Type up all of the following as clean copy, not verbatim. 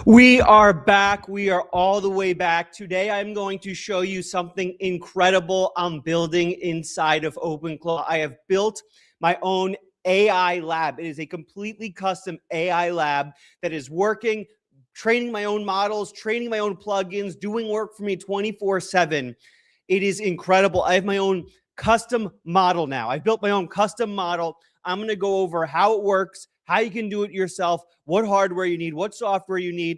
We are back. We are all the way back. Today, I'm going to show you something incredible I'm building inside of OpenClaw. I have built my own AI lab. It is a completely custom AI lab that is working, training my own models, training my own plugins, doing work for me 24/7. It is incredible. I have my own custom model now. I built my own custom model. I'm going to go over how it works, how you can do it yourself, what hardware you need, what software you need.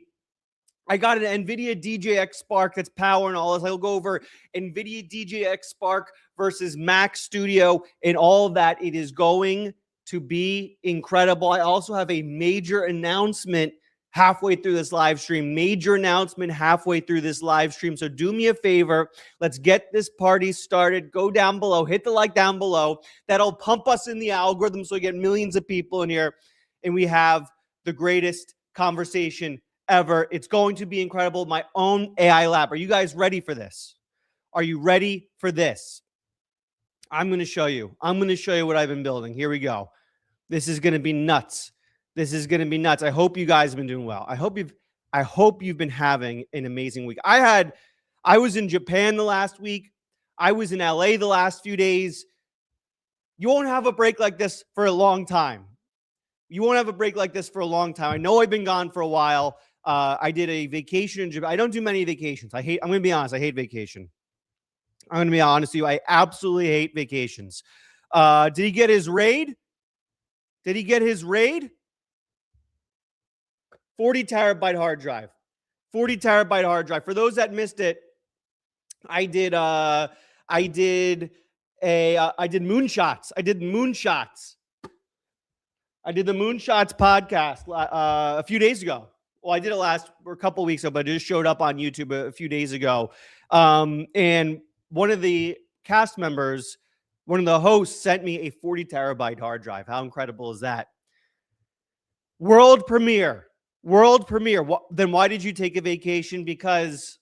I got an Nvidia DJX Spark that's powering all this. I'll go over Nvidia DJX Spark versus Mac Studio and all of that. It is going to be incredible. I also have a major announcement halfway through this live stream. So do me a favor. Let's get this party started. Go down below. Hit the like down below. That'll pump us in the algorithm so we get millions of people in here. And we have the greatest conversation ever. It's going to be incredible. My own AI lab. Are you guys ready for this? Are you ready for this? I'm going to show you. I'm going to show you what I've been building. Here we go. This is going to be nuts. This is going to be nuts. I hope you guys have been doing well. I hope you've been having an amazing week. I was in Japan the last week. I was in LA the last few days. You won't have a break like this for a long time. You won't have a break like this for a long time. I know I've been gone for a while. I did a vacation in Japan. I don't do many vacations. I'm going to be honest. I hate vacation. I'm going to be honest with you. I absolutely hate vacations. Did he get his raid? 40 terabyte hard drive. 40 terabyte hard drive. For those that missed it, I did Moonshots. I did the Moonshots podcast a few days ago. Well, I did it a couple weeks ago, but it just showed up on YouTube a few days ago. And one of the cast members, one of the hosts, sent me a 40 terabyte hard drive. How incredible is that? World premiere. Then why did you take a vacation? Because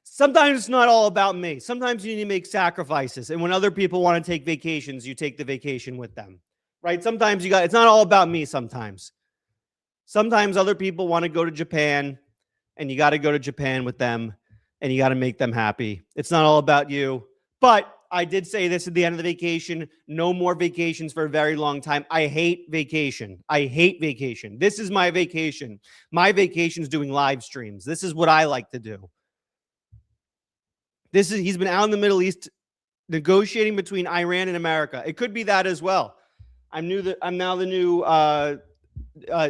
sometimes it's not all about me. Sometimes you need to make sacrifices. And when other people want to take vacations, you take the vacation with them, right? Sometimes it's not all about me sometimes. Sometimes other people want to go to Japan and you got to go to Japan with them and you got to make them happy. It's not all about you. But I did say this at the end of the vacation. No more vacations for a very long time. I hate vacation. This is my vacation. My vacation is doing live streams. This is what I like to do. He's been out in the Middle East negotiating between Iran and America. It could be that as well. I'm now the new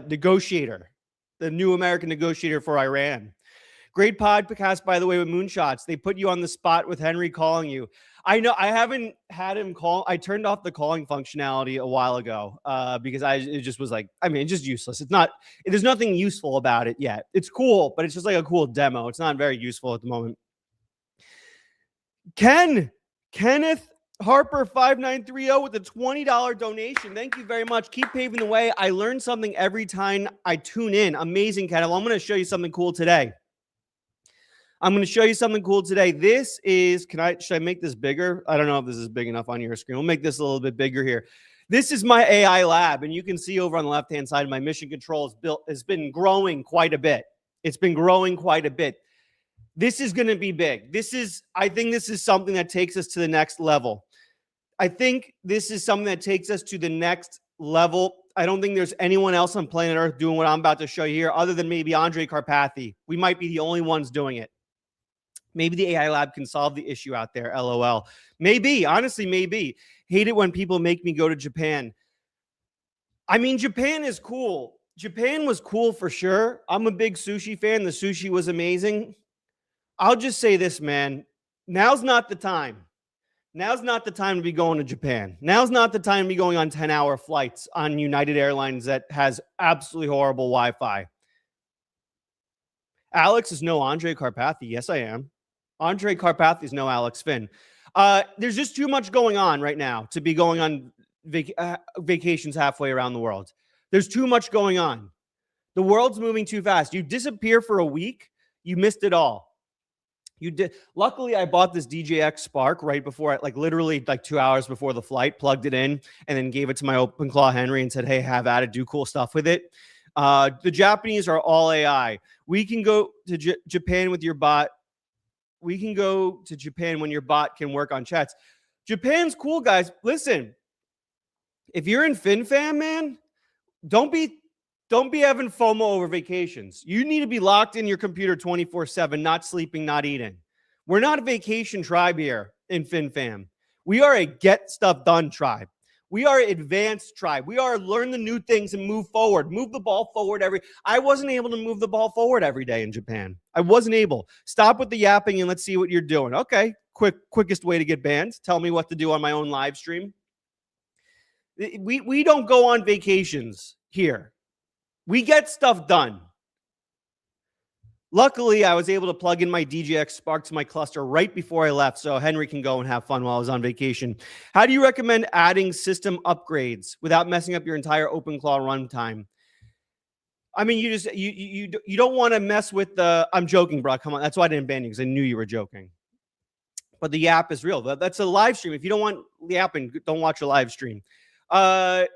negotiator, the new American negotiator for Iran. Great podcast, by the way, with Moonshots. They put you on the spot with Henry calling you. I know I haven't had him call. I turned off the calling functionality a while ago because it just was it's just useless. There's nothing useful about it yet. It's cool, but it's just like a cool demo. It's not very useful at the moment. Kenneth Harper 5930 with a $20 donation. Thank you very much. Keep paving the way. I learn something every time I tune in. Amazing, Kenneth. Well, I'm going to show you something cool today. This is, should I make this bigger? I don't know if this is big enough on your screen. We'll make this a little bit bigger here. This is my AI lab, and you can see over on the left-hand side, my mission control has been growing quite a bit. This is going to be big. I think this is something that takes us to the next level. I don't think there's anyone else on planet Earth doing what I'm about to show you here, other than maybe Andre Karpathy. We might be the only ones doing it. Maybe the AI lab can solve the issue out there. LOL. Maybe. Honestly, maybe. Hate it when people make me go to Japan. I mean, Japan is cool. Japan was cool for sure. I'm a big sushi fan. The sushi was amazing. I'll just say this, man. Now's not the time. Now's not the time to be going to Japan. Now's not the time to be going on 10-hour flights on United Airlines that has absolutely horrible Wi-Fi. Alex is no Andre Karpathy. Yes, I am. Andre Karpathy is no Alex Finn. There's just too much going on right now to be going on vacations halfway around the world. There's too much going on. The world's moving too fast. You disappear for a week, you missed it all. You did. Luckily, I bought this DJX Spark right before, like literally like 2 hours before the flight, plugged it in, and then gave it to my OpenClaw Henry and said, hey, have at it, do cool stuff with it. The Japanese are all AI. We can go to Japan with your bot. We can go to Japan when your bot can work on chats. Japan's cool, guys. Listen, if you're in FinFam, man, don't be having FOMO over vacations. You need to be locked in your computer 24/7, not sleeping, not eating. We're not a vacation tribe here in FinFam. We are a get stuff done tribe. We are an advanced tribe. We are learn the new things and move forward. Move the ball forward I wasn't able to move the ball forward every day in Japan. I wasn't able. Stop with the yapping and let's see what you're doing. Okay, quickest way to get banned. Tell me what to do on my own live stream. We don't go on vacations here. We get stuff done. Luckily, I was able to plug in my DJX Spark to my cluster right before I left, so Henry can go and have fun while I was on vacation. How do you recommend adding system upgrades without messing up your entire OpenClaw runtime? I mean, you don't want to mess with the. I'm joking, bro. Come on, that's why I didn't ban you because I knew you were joking. But the yap is real. That's a live stream. If you don't want yapping, don't watch a live stream. You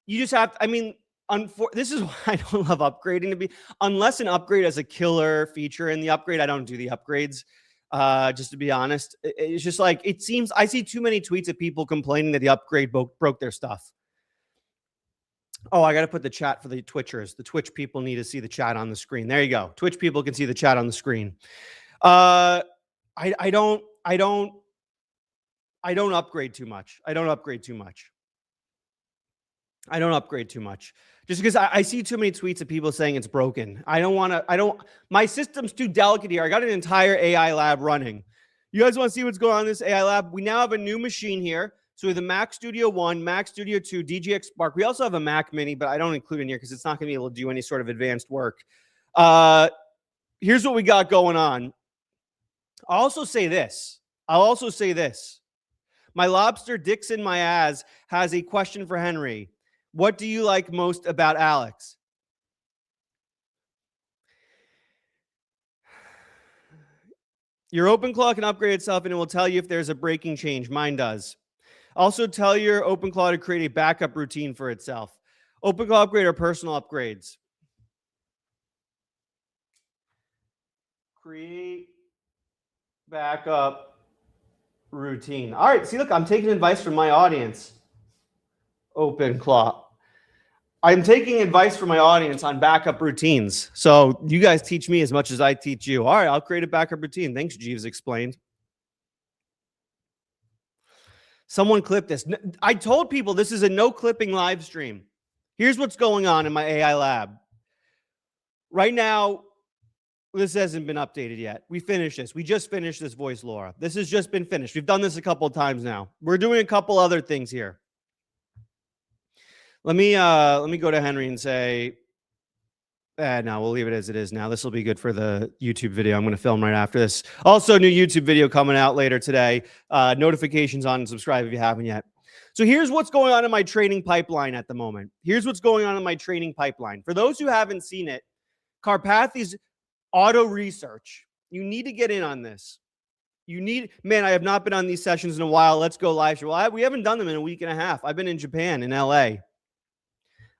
just have. I mean. This is why I don't love upgrading to be, unless an upgrade has a killer feature in the upgrade, I don't do the upgrades. Just to be honest, it's just like, it seems, I see too many tweets of people complaining that the upgrade broke their stuff. Oh, I got to put the chat for the Twitchers. The Twitch people need to see the chat on the screen. There you go. Twitch people can see the chat on the screen. I don't upgrade too much. I don't upgrade too much. Just because I see too many tweets of people saying it's broken. My system's too delicate here. I got an entire AI lab running. You guys want to see what's going on in this AI lab? We now have a new machine here. So we have the Mac Studio 1, Mac Studio 2, DGX Spark. We also have a Mac Mini, but I don't include it in here because it's not going to be able to do any sort of advanced work. Here's what we got going on. I'll also say this. My lobster dicks in my ass has a question for Henry. What do you like most about Alex? Your OpenClaw can upgrade itself and it will tell you if there's a breaking change. Mine does. Also tell your OpenClaw to create a backup routine for itself. OpenClaw upgrade or personal upgrades? Create backup routine. All right, see, look, I'm taking advice from my audience. OpenClaw. I'm taking advice from my audience on backup routines. So you guys teach me as much as I teach you. All right, I'll create a backup routine. Thanks, Jeeves explained. Someone clip this. I told people this is a no clipping live stream. Here's what's going on in my AI lab. Right now, this hasn't been updated yet. We finished this. We just finished this voice, Laura. This has just been finished. We've done this a couple of times now. We're doing a couple other things here. Let me go to Henry and say, no, we'll leave it as it is now. This will be good for the YouTube video. I'm going to film right after this. Also, new YouTube video coming out later today. Notifications on and subscribe if you haven't yet. So here's what's going on in my training pipeline at the moment. For those who haven't seen it, Karpathy's Autoresearch. You need to get in on this. Man, I have not been on these sessions in a while. Let's go live. Well, we haven't done them in a week and a half. I've been in Japan, in LA.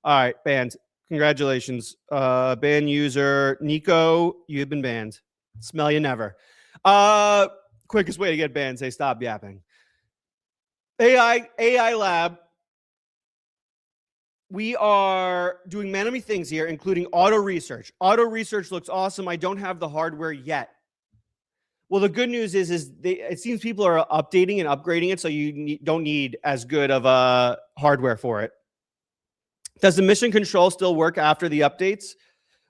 All right, banned. Congratulations. Ban user Nico, you have been banned. Smell you never. Quickest way to get banned, say stop yapping. AI lab. We are doing many things here, including auto research. Auto research looks awesome. I don't have the hardware yet. Well, the good news is it seems people are updating and upgrading it, so you don't need as good of a hardware for it. Does the mission control still work after the updates?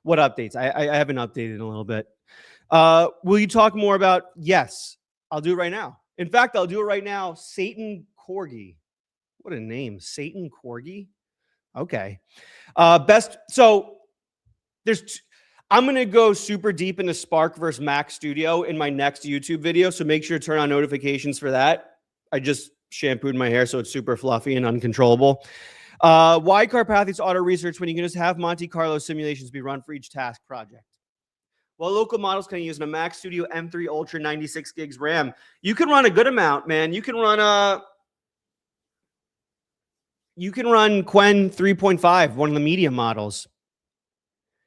What updates? I haven't updated in a little bit. Will you talk more about? Yes, I'll do it right now. In fact, I'll do it right now. Satan Corgi. What a name. Satan Corgi. Okay. So I'm going to go super deep into Spark versus Mac Studio in my next YouTube video. So make sure to turn on notifications for that. I just shampooed my hair, so it's super fluffy and uncontrollable. Why Karpathy's auto research when you can just have Monte Carlo simulations be run for each task project? What local models can I use in a Mac Studio M3 Ultra 96 gigs RAM? You can run a good amount, man. You can run Quen 3.5, one of the medium models.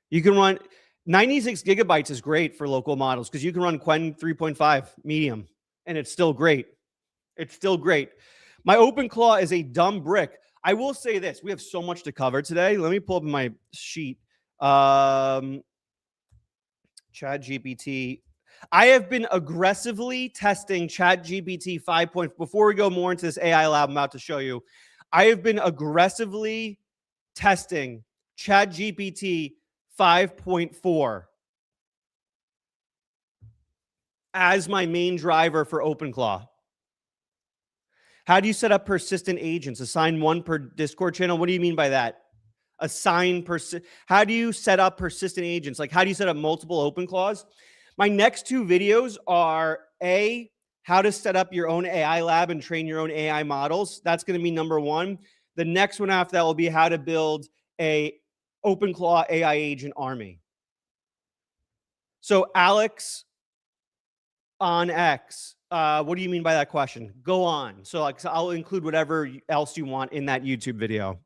You can run 96 gigabytes is great for local models because you can run Quen 3.5 medium and it's still great. It's still great. My OpenClaw is a dumb brick. I will say this. We have so much to cover today. Let me pull up my sheet. ChatGPT. I have been aggressively testing ChatGPT 5. Before we go more into this AI lab I'm about to show you, I have been aggressively testing ChatGPT 5.4 as my main driver for OpenClaw. How do you set up persistent agents? Assign one per Discord channel? What do you mean by that? How do you set up persistent agents? Like, how do you set up multiple OpenClaws? My next two videos are how to set up your own AI lab and train your own AI models. That's going to be number one. The next one after that will be how to build a OpenClaw AI agent army. So Alex on X, what do you mean by that question? Go on. So I'll include whatever else you want in that YouTube video.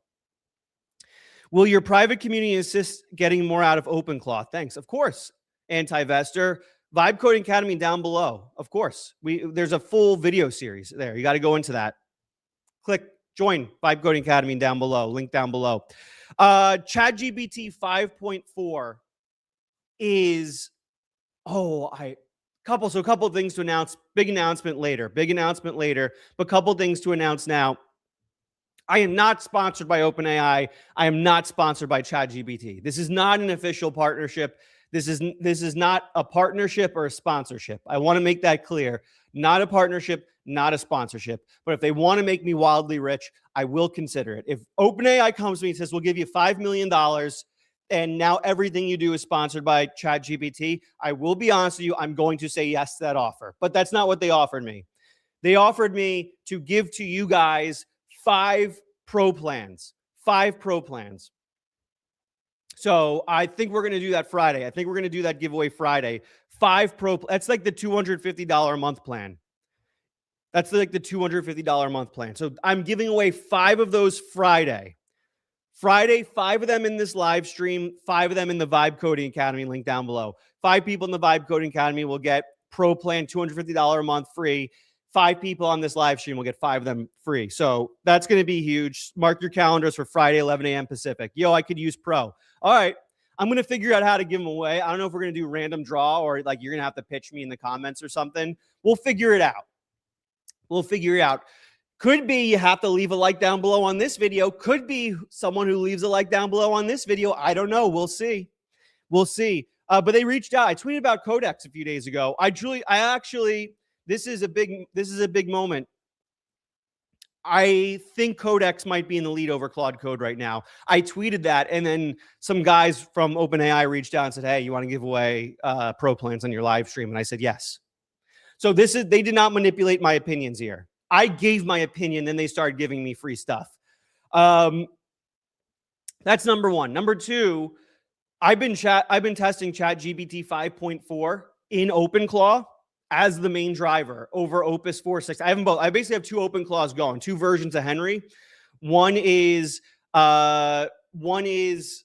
Will your private community assist getting more out of OpenClaw? Thanks. Of course. Anti-Vester. Vibe Coding Academy down below. Of course. There's a full video series there. You got to go into that. Click join Vibe Coding Academy down below. Link down below. ChatGPT 5.4 is a couple things to announce. Big announcement later. But couple things to announce now. I am not sponsored by OpenAI. I am not sponsored by ChatGPT. This is not an official partnership. This is not a partnership or a sponsorship. I want to make that clear. Not a partnership, not a sponsorship. But if they want to make me wildly rich, I will consider it. If OpenAI comes to me and says, we'll give you $5 million, and now everything you do is sponsored by ChatGPT, I will be honest with you, I'm going to say yes to that offer. But that's not what they offered me. They offered me to give to you guys 5 pro plans. So I think we're going to do that Friday. I think we're going to do that giveaway Friday. 5 pro. That's like the $250 a month plan. That's like the $250 a month plan. So I'm giving away 5 of those Friday. 5 of them in this live stream, 5 of them in the Vibe Coding Academy link down below. 5 people in the Vibe Coding Academy will get pro plan, $250 a month free. 5 people on this live stream will get 5 of them free. So that's going to be huge. Mark your calendars for Friday, 11 a.m. Pacific. Yo, I could use pro. All right. I'm going to figure out how to give them away. I don't know if we're going to do random draw or like you're going to have to pitch me in the comments or something. We'll figure it out. Could be you have to leave a like down below on this video. Could be someone who leaves a like down below on this video. I don't know. We'll see. But they reached out. I tweeted about Codex a few days ago. This is a big moment. I think Codex might be in the lead over Claude Code right now. I tweeted that, and then some guys from OpenAI reached out and said, hey, you want to give away pro plans on your live stream? And I said, yes. So they did not manipulate my opinions here. I gave my opinion, then they started giving me free stuff. That's number one. Number two, I've been testing ChatGPT 5.4 in OpenClaw as the main driver over Opus 4.6. I have them both. I basically have 2 OpenClaws going, 2 versions of Henry. One is Opus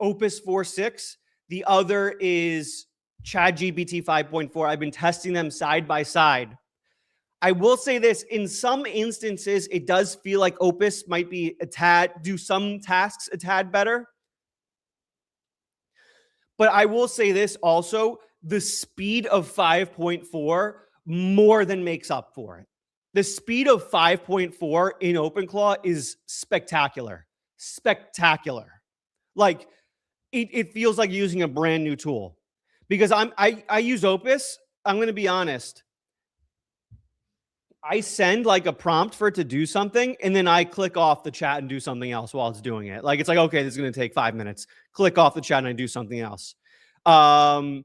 4.6. The other is ChatGPT 5.4. I've been testing them side by side. I will say this, in some instances, it does feel like Opus might be do some tasks a tad better. But I will say this also, the speed of 5.4 more than makes up for it. The speed of 5.4 in OpenClaw is spectacular. Like, it feels like using a brand new tool. Because I use Opus, I'm going to be honest. I send like a prompt for it to do something, and then I click off the chat and do something else while it's doing it. Like, it's like, okay, this is going to take 5 minutes. Click off the chat and I do something else. And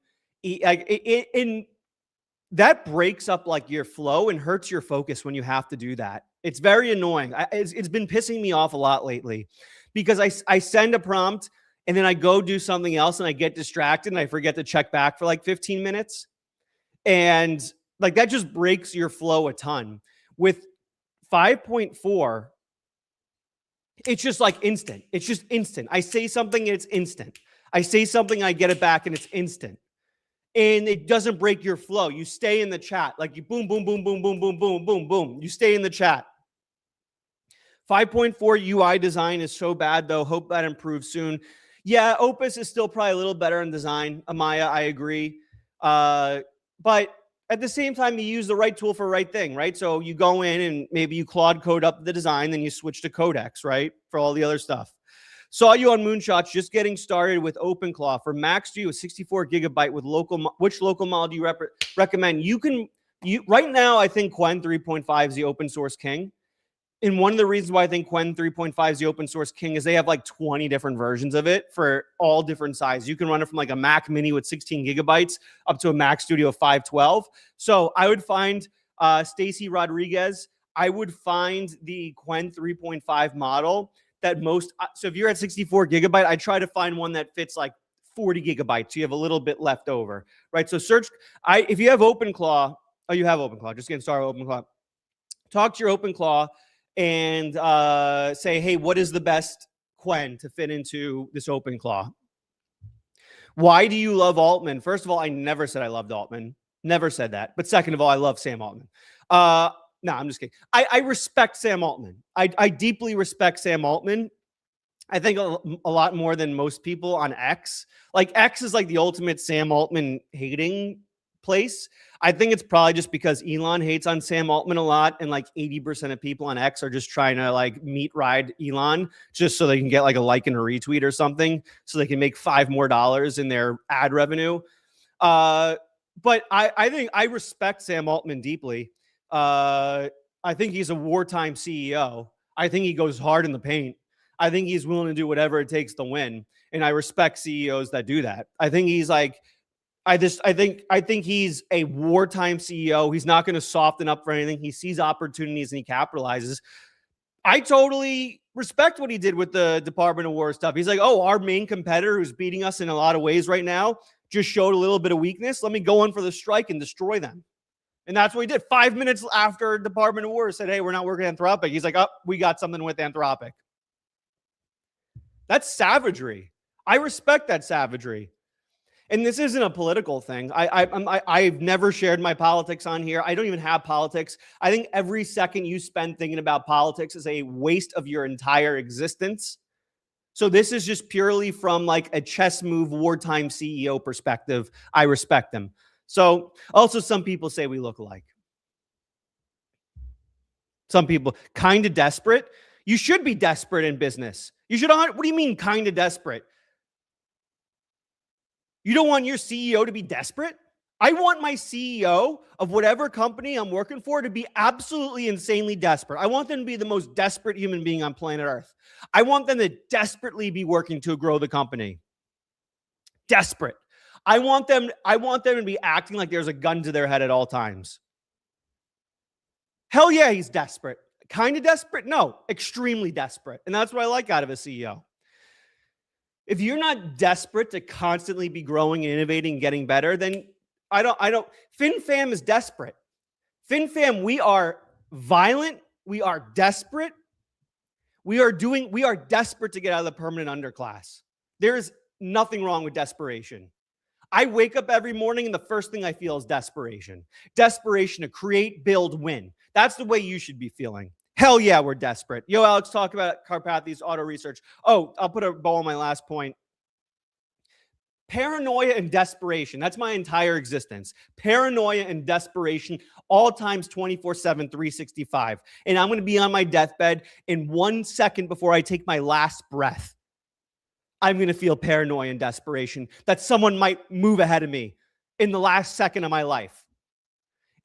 that breaks up like your flow and hurts your focus when you have to do that. It's very annoying. It's been pissing me off a lot lately because I send a prompt and then I go do something else and I get distracted and I forget to check back for like 15 minutes. And like that just breaks your flow a ton. With 5.4, it's just like instant. It's just instant. I say something and it's instant. I say something, I get it back and it's instant. And it doesn't break your flow. You stay in the chat. Like you boom, boom, boom, boom, boom, boom, boom, boom, boom. You stay in the chat. 5.4 UI design is so bad, though. Hope that improves soon. Yeah, Opus is still probably a little better in design. Amaya, I agree. But at the same time, you use the right tool for the right thing, right? So you go in and maybe you Claude code up the design, then you switch to Codex, right? For all the other stuff. Saw you on Moonshots, just getting started with OpenClaw. For Max, do you a 64 gigabyte with local? Which local model do you recommend? Right now, I think Qwen 3.5 is the open source king. And one of the reasons why I think Qwen 3.5 is the open source king is they have like 20 different versions of it for all different sizes. You can run it from like a Mac Mini with 16 gigabytes up to a Mac Studio 512. So I would find Stacy Rodriguez. I would find the Qwen 3.5 model that most. So if you're at 64 gigabyte, I try to find one that fits like 40 gigabytes. So you have a little bit left over, right? So search. If you have OpenClaw, you have OpenClaw. Just getting started with OpenClaw. Talk to your OpenClaw and say, hey, what is the best Qwen to fit into this OpenClaw? Why do you love Altman? First of all, I never said I loved Altman. Never said that. But second of all, I love Sam Altman. No, I'm just kidding. I respect Sam Altman. I deeply respect Sam Altman. I think a lot more than most people on X. Like X is like the ultimate Sam Altman hating place. I think it's probably just because Elon hates on Sam Altman a lot, and like 80% of people on X are just trying to like meat ride Elon just so they can get like a like and a retweet or something, so they can make $5 more in their ad revenue. But I think I respect Sam Altman deeply. I think he's a wartime CEO. I think he goes hard in the paint. I think he's willing to do whatever it takes to win, and I respect CEOs that do that. I think he's like. I think he's a wartime CEO. He's not going to soften up for anything. He sees opportunities and he capitalizes. I totally respect what he did with the Department of War stuff. He's like, oh, our main competitor who's beating us in a lot of ways right now just showed a little bit of weakness. Let me go in for the strike and destroy them. And that's what he did. 5 minutes after Department of War said, hey, we're not working Anthropic. He's like, oh, we got something with Anthropic. That's savagery. I respect that savagery. And this isn't a political thing. I've never shared my politics on here. I don't even have politics. I think every second you spend thinking about politics is a waste of your entire existence. So this is just purely from like a chess move, wartime CEO perspective. I respect them. So also some people say we look alike. Some people kind of desperate. You should be desperate in business. You should. What do you mean kind of desperate? You don't want your CEO to be desperate? I want my CEO of whatever company I'm working for to be absolutely insanely desperate. I want them to be the most desperate human being on planet Earth. I want them to desperately be working to grow the company. Desperate. I want them to be acting like there's a gun to their head at all times. Hell yeah, he's desperate. Kind of desperate? No, extremely desperate. And that's what I like out of a CEO. If you're not desperate to constantly be growing and innovating and getting better, then I don't. FinFam is desperate. FinFam, we are violent. We are desperate. We are desperate to get out of the permanent underclass. There is nothing wrong with desperation. I wake up every morning and the first thing I feel is desperation. Desperation to create, build, win. That's the way you should be feeling. Hell yeah, we're desperate. Yo, Alex, talk about Carpathi's auto research. Oh, I'll put a bow on my last point. Paranoia and desperation. That's my entire existence. Paranoia and desperation, all times 24/7, 365. And I'm going to be on my deathbed in 1 second before I take my last breath. I'm going to feel paranoia and desperation that someone might move ahead of me in the last second of my life.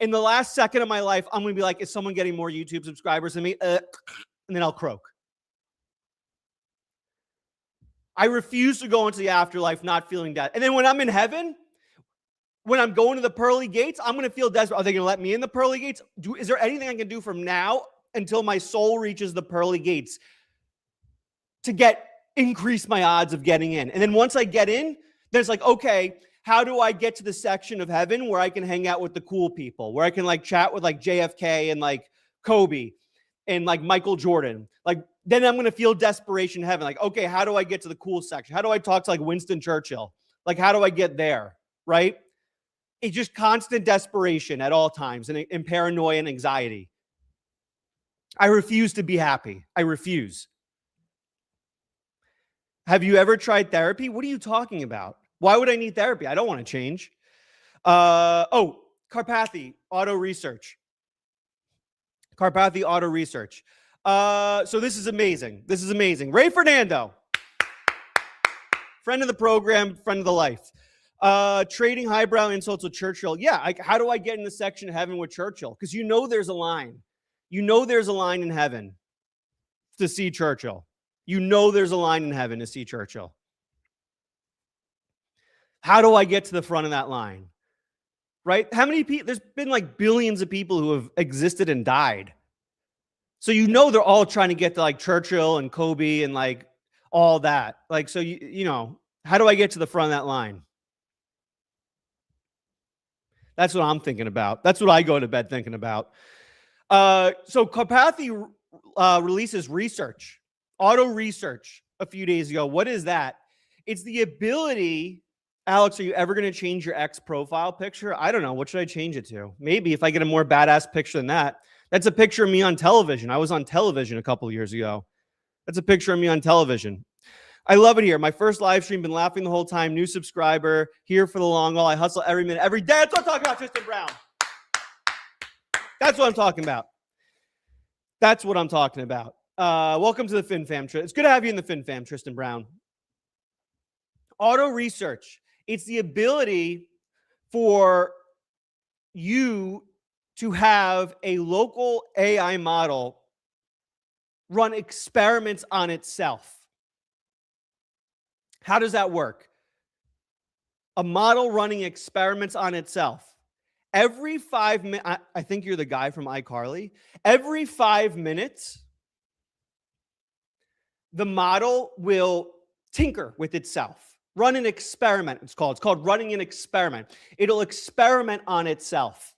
In the last second of my life, I'm going to be like, is someone getting more YouTube subscribers than me? And then I'll croak. I refuse to go into the afterlife not feeling that. And then when I'm in heaven, when I'm going to the pearly gates, I'm going to feel desperate. Are they going to let me in the pearly gates? Is there anything I can do from now until my soul reaches the pearly gates to get increase my odds of getting in. And then once I get in, then it's like, okay, how do I get to the section of heaven where I can hang out with the cool people, where I can like chat with like JFK and like Kobe and like Michael Jordan? Like, then I'm going to feel desperation in heaven. Like, okay, how do I get to the cool section? How do I talk to like Winston Churchill? Like, how do I get there? Right? It's just constant desperation at all times and paranoia and anxiety. I refuse to be happy. I refuse. Have you ever tried therapy? What are you talking about? Why would I need therapy? I don't want to change. Carpathy, Autoresearch. Carpathy, Autoresearch. So this is amazing. This is amazing. Ray Fernando, friend of the program, friend of the life. Trading highbrow insults with Churchill. Yeah, how do I get in the section of heaven with Churchill? Because you know there's a line. You know there's a line in heaven to see Churchill. You know there's a line in heaven to see Churchill. How do I get to the front of that line? Right? How many people? There's been like billions of people who have existed and died. So you know they're all trying to get to like Churchill and Kobe and like all that. Like, so you know, how do I get to the front of that line? That's what I'm thinking about. That's what I go to bed thinking about. So Carpathy releases research, Autoresearch a few days ago. What is that? It's the ability, Alex, are you ever going to change your X profile picture? I don't know. What should I change it to? Maybe if I get a more badass picture than that. That's a picture of me on television. I was on television a couple of years ago. That's a picture of me on television. I love it here. My first live stream, been laughing the whole time. New subscriber, here for the long haul. I hustle every minute, every day. That's what I'm talking about, Tristan Brown. That's what I'm talking about. That's what I'm talking about. Welcome to the FinFam. It's good to have you in the FinFam, Tristan Brown. Autoresearch. It's the ability for you to have a local AI model run experiments on itself. How does that work? A model running experiments on itself. Every 5 minutes, I think you're the guy from iCarly. Every 5 minutes, the model will tinker with itself. Run an experiment, it's called running an experiment. It'll experiment on itself.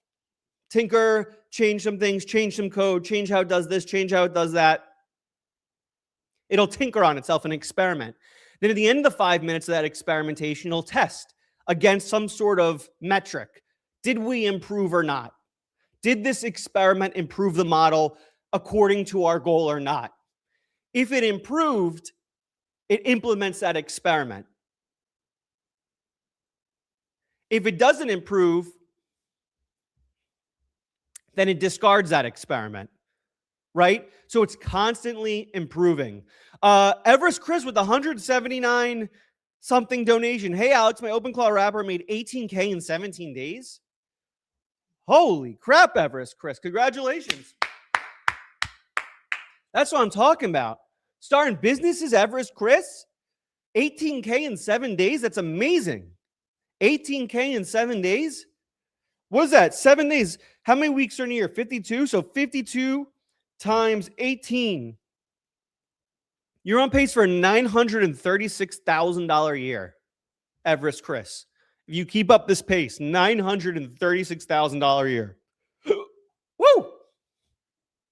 Tinker, change some things, change some code, change how it does this, change how it does that. It'll tinker on itself and experiment. Then at the end of the 5 minutes of that experimentation, it'll test against some sort of metric. Did we improve or not? Did this experiment improve the model according to our goal or not? If it improved, it implements that experiment. If it doesn't improve, then it discards that experiment, right? So it's constantly improving. Everest Chris with 179 something donation. Hey, Alex, my OpenClaw wrapper made 18K in 17 days. Holy crap, Everest Chris. Congratulations. That's what I'm talking about. Starting businesses, Everest Chris. 18K in 7 days. That's amazing. 18K in 7 days. What is that? 7 days. How many weeks are in a year? 52. So 52 times 18. You're on pace for a $936,000 a year, Everest Chris. If you keep up this pace, $936,000 a year. Woo!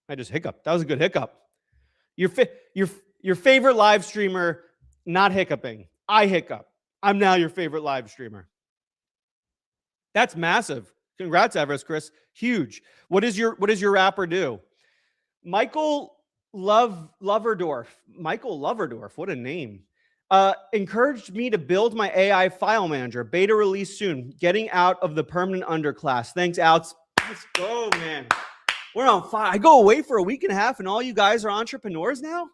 I just hiccuped. That was a good hiccup. Your favorite live streamer, not hiccuping. I hiccup. I'm now your favorite live streamer. That's massive. Congrats, Everest Chris. Huge. What does your rapper do? Michael Loverdorf. Michael Loverdorf. What a name. Encouraged me to build my AI file manager. Beta release soon. Getting out of the permanent underclass. Thanks, Alex. Let's go, man. We're on fire. I go away for a week and a half and all you guys are entrepreneurs now?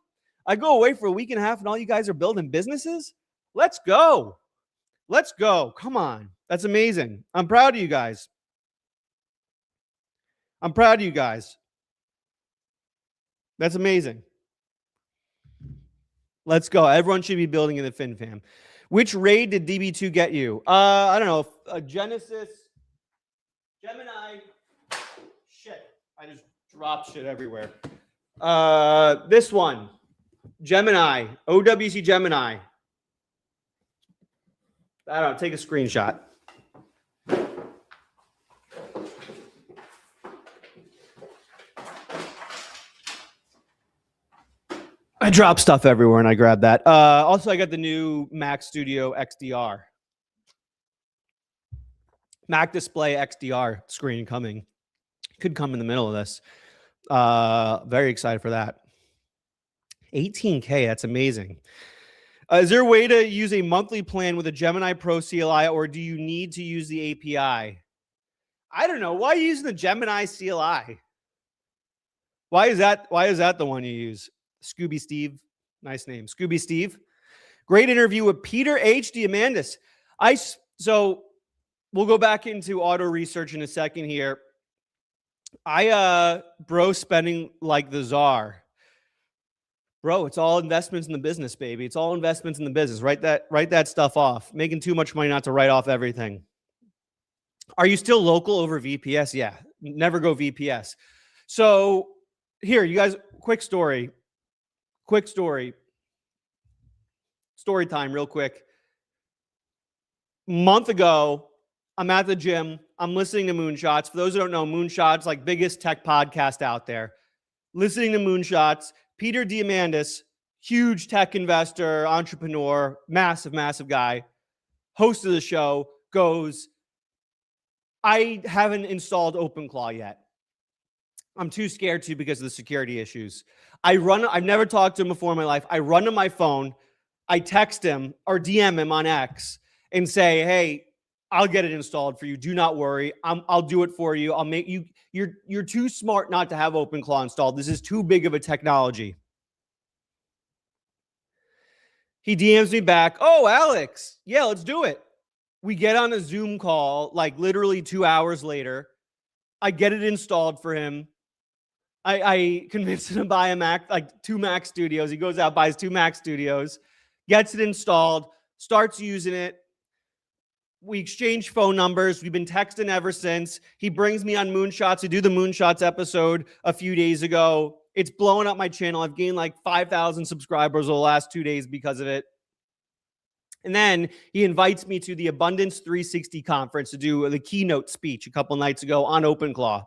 I go away for a week and a half and all you guys are building businesses? Let's go. Let's go. Come on. That's amazing. I'm proud of you guys. I'm proud of you guys. That's amazing. Let's go. Everyone should be building in the FinFam. Which raid did DB2 get you? I don't know. Genesis, Gemini. Shit. I just dropped shit everywhere. This one. Gemini, OWC Gemini. I don't know, take a screenshot. I drop stuff everywhere and I grab that. Also, I got the new Mac Studio XDR. Mac Display XDR screen coming. Could come in the middle of this. Very excited for that. 18K, that's amazing. Is there a way to use a monthly plan with a Gemini Pro CLI, or do you need to use the API? I don't know. Why are you using the Gemini CLI? Why is that the one you use? Scooby Steve. Nice name. Scooby Steve. Great interview with Peter H. Diamandis. So we'll go back into auto research in a second here. Bro spending like the czar. Bro, it's all investments in the business, baby. It's all investments in the business. Write that stuff off. Making too much money not to write off everything. Are you still local over VPS? Yeah. Never go VPS. So here, you guys, quick story. Story time, real quick. Month ago, I'm at the gym. I'm listening to Moonshots. For those who don't know, Moonshots, like biggest tech podcast out there. Listening to Moonshots. Peter Diamandis, huge tech investor, entrepreneur, massive guy, host of the show, goes, I haven't installed OpenClaw yet. I'm too scared to because of the security issues. I've never talked to him before in my life. I run to my phone. I text him or DM him on X and say, hey, I'll get it installed for you. Do not worry. I'll do it for you. I'll make you. You're too smart not to have OpenClaw installed. This is too big of a technology. He DMs me back. Oh, Alex. Yeah, let's do it. We get on a Zoom call, like literally 2 hours later. I get it installed for him. I convinced him to buy a Mac, like 2 Mac Studios. He goes out, buys 2 Mac Studios, gets it installed, starts using it. We exchange phone numbers. We've been texting ever since. He brings me on Moonshots to do the Moonshots episode a few days ago. It's blowing up my channel. I've gained like 5,000 subscribers over the last 2 days because of it. And then he invites me to the Abundance 360 conference to do the keynote speech a couple nights ago on OpenClaw.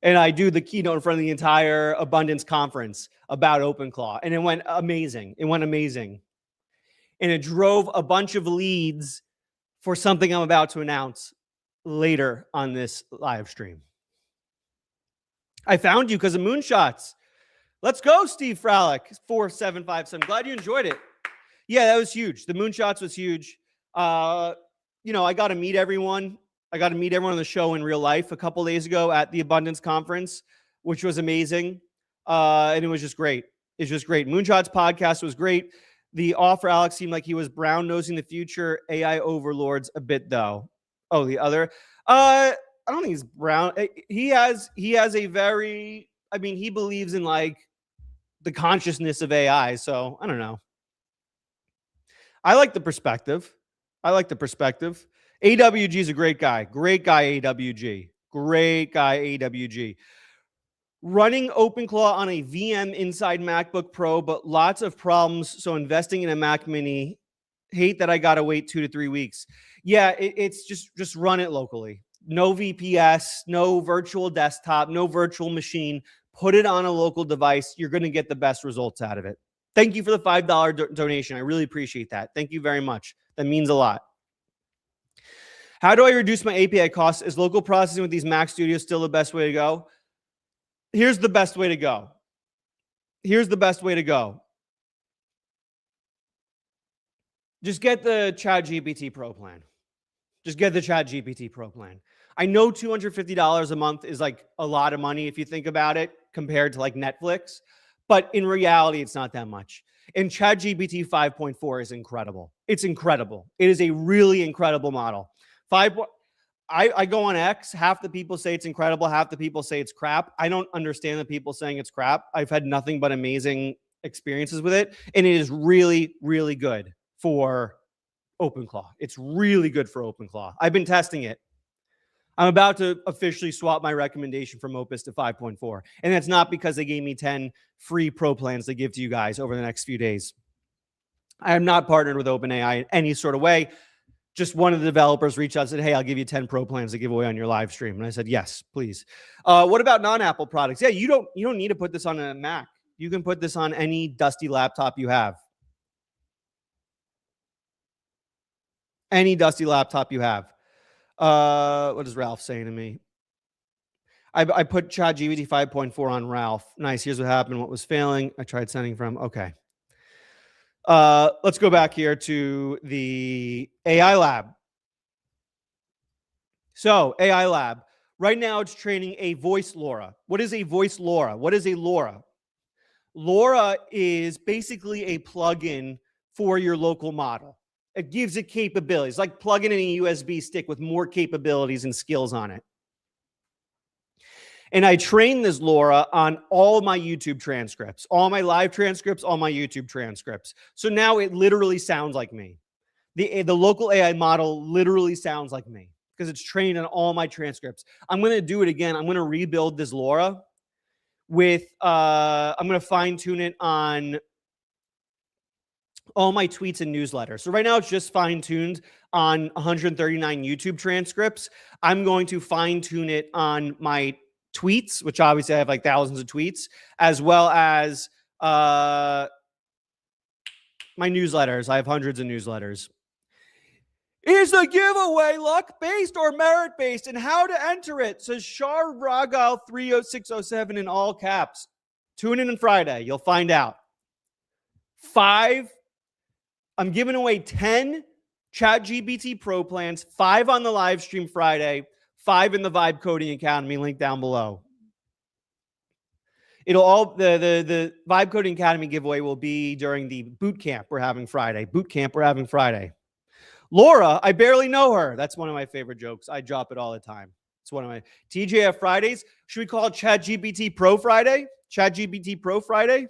And I do the keynote in front of the entire Abundance conference about OpenClaw. And it went amazing. And it drove a bunch of leads for something I'm about to announce later on this live stream. I found you because of Moonshots. Let's go, Steve Fralick, 4757. Glad you enjoyed it. Yeah, that was huge. The Moonshots was huge. I got to meet everyone. I got to meet everyone on the show in real life a couple days ago at the Abundance Conference, which was amazing. And it was just great. It's just great. Moonshots podcast was great. The offer, Alex, seemed like he was brown-nosing the future AI overlords a bit, though. Oh, the other? I don't think he's brown. He has a very, he believes in like the consciousness of AI. So I don't know. I like the perspective. AWG is a great guy. AWG. Running OpenClaw on a VM inside MacBook Pro, but lots of problems. So investing in a Mac Mini, hate that I got to wait 2 to 3 weeks. Yeah, it's just run it locally. No VPS, no virtual desktop, no virtual machine. Put it on a local device. You're going to get the best results out of it. Thank you for the $5 donation. I really appreciate that. Thank you very much. That means a lot. How do I reduce my API costs? Is local processing with these Mac Studios still the best way to go? Here's the best way to go. Just get the ChatGPT Pro plan. I know $250 a month is like a lot of money if you think about it compared to like Netflix, but in reality, it's not that much. And ChatGPT 5.4 is incredible. It's incredible. It is a really incredible model. I go on X. Half the people say it's incredible. Half the people say it's crap. I don't understand the people saying it's crap. I've had nothing but amazing experiences with it. And it is really, really good for OpenClaw. It's really good for OpenClaw. I've been testing it. I'm about to officially swap my recommendation from Opus to 5.4. And that's not because they gave me 10 free pro plans to give to you guys over the next few days. I am not partnered with OpenAI in any sort of way. Just one of the developers reached out and said, hey, I'll give you 10 pro plans to give away on your live stream. And I said, yes, please. What about non-Apple products? Yeah, you don't need to put this on a Mac. You can put this on any dusty laptop you have. Any dusty laptop you have. What is Ralph saying to me? I put ChatGPT 5.4 on Ralph. Nice. Here's what happened. What was failing? I tried sending from. Okay. Let's go back here to the AI lab. So AI lab. Right now it's training a voice LoRa. What is a voice LoRa? What is a LoRa? LoRa is basically a plugin for your local model. It gives it capabilities, like plugging in a USB stick with more capabilities and skills on it. And I trained this LoRa on all my YouTube transcripts, all my live transcripts, all my YouTube transcripts. So now it literally sounds like me. The local AI model literally sounds like me because it's trained on all my transcripts. I'm going to do it again. I'm going to rebuild this LoRa with, I'm going to fine tune it on all my tweets and newsletters. So right now it's just fine tuned on 139 YouTube transcripts. I'm going to fine tune it on my tweets, which obviously I have like thousands of tweets, as well as my newsletters. I have hundreds of newsletters. Is the giveaway luck-based or merit-based, and how to enter it? Says Shar Ragal 30607 in all caps. Tune in on Friday. You'll find out. 5. I'm giving away 10 ChatGPT Pro plans, 5 on the live stream Friday, 5 in the Vibe Coding Academy, link down below. It'll all the Vibe Coding Academy giveaway will be during the boot camp we're having Friday. Laura, I barely know her. That's one of my favorite jokes. I drop it all the time. It's one of my TJF Fridays. Should we call it ChatGPT Pro Friday? ChatGPT Pro Friday?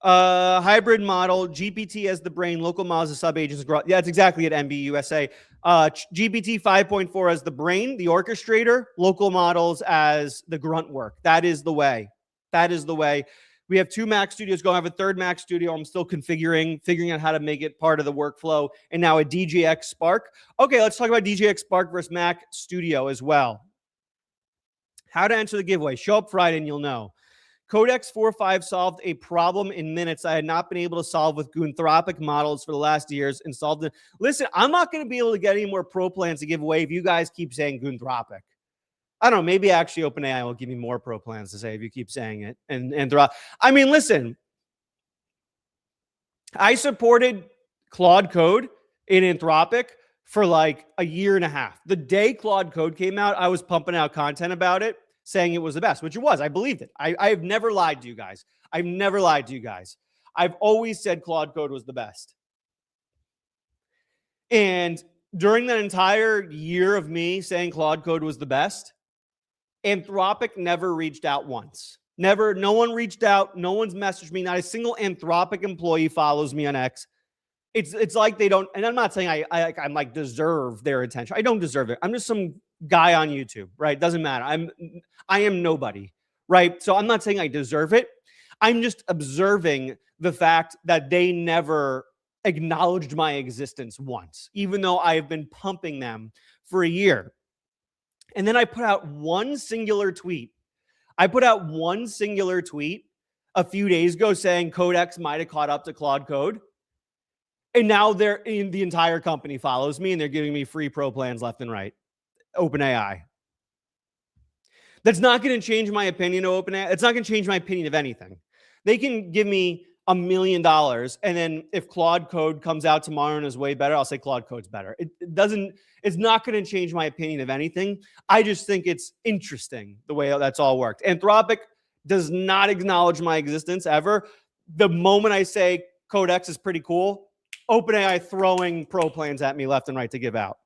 Hybrid model, GPT as the brain, local models as sub-agents. Yeah, it's exactly at MBUSA. GPT 5.4 as the brain, the orchestrator, local models as the grunt work. That is the way. That is the way. We have 2 Mac studios going. I have a 3rd Mac studio. I'm still figuring out how to make it part of the workflow. And now a DJX Spark. Okay, let's talk about DJX Spark versus Mac Studio as well. How to enter the giveaway. Show up Friday and you'll know. Codex 4.5 solved a problem in minutes I had not been able to solve with Gunthropic models for the last years and solved it. Listen, I'm not going to be able to get any more pro plans to give away if you guys keep saying Gunthropic. I don't know. Maybe actually OpenAI will give me more pro plans to say if you keep saying it. I mean, listen, I supported Claude Code in Anthropic for like a year and a half. The day Claude Code came out, I was pumping out content about it, saying it was the best, which it was. I believed it. I've never lied to you guys. I've never lied to you guys. I've always said Claude Code was the best. And during that entire year of me saying Claude Code was the best, Anthropic never reached out once. Never. No one reached out. No one's messaged me. Not a single Anthropic employee follows me on X. It's like they don't. And I'm not saying I'm like deserve their attention. I don't deserve it. I'm just some guy on YouTube, right? Doesn't matter. I am nobody, right? So I'm not saying I deserve it. I'm just observing the fact that they never acknowledged my existence once, even though I have been pumping them for a year. And then I put out one singular tweet. a few days ago saying Codex might have caught up to Claude Code. And now the entire company follows me and they're giving me free pro plans left and right. OpenAI. That's not going to change my opinion of OpenAI. It's not going to change my opinion of anything. They can give me $1 million. And then if Claude Code comes out tomorrow and is way better, I'll say Claude Code's better. It's not going to change my opinion of anything. I just think it's interesting the way that's all worked. Anthropic does not acknowledge my existence ever. The moment I say Codex is pretty cool, OpenAI throwing pro plans at me left and right to give out.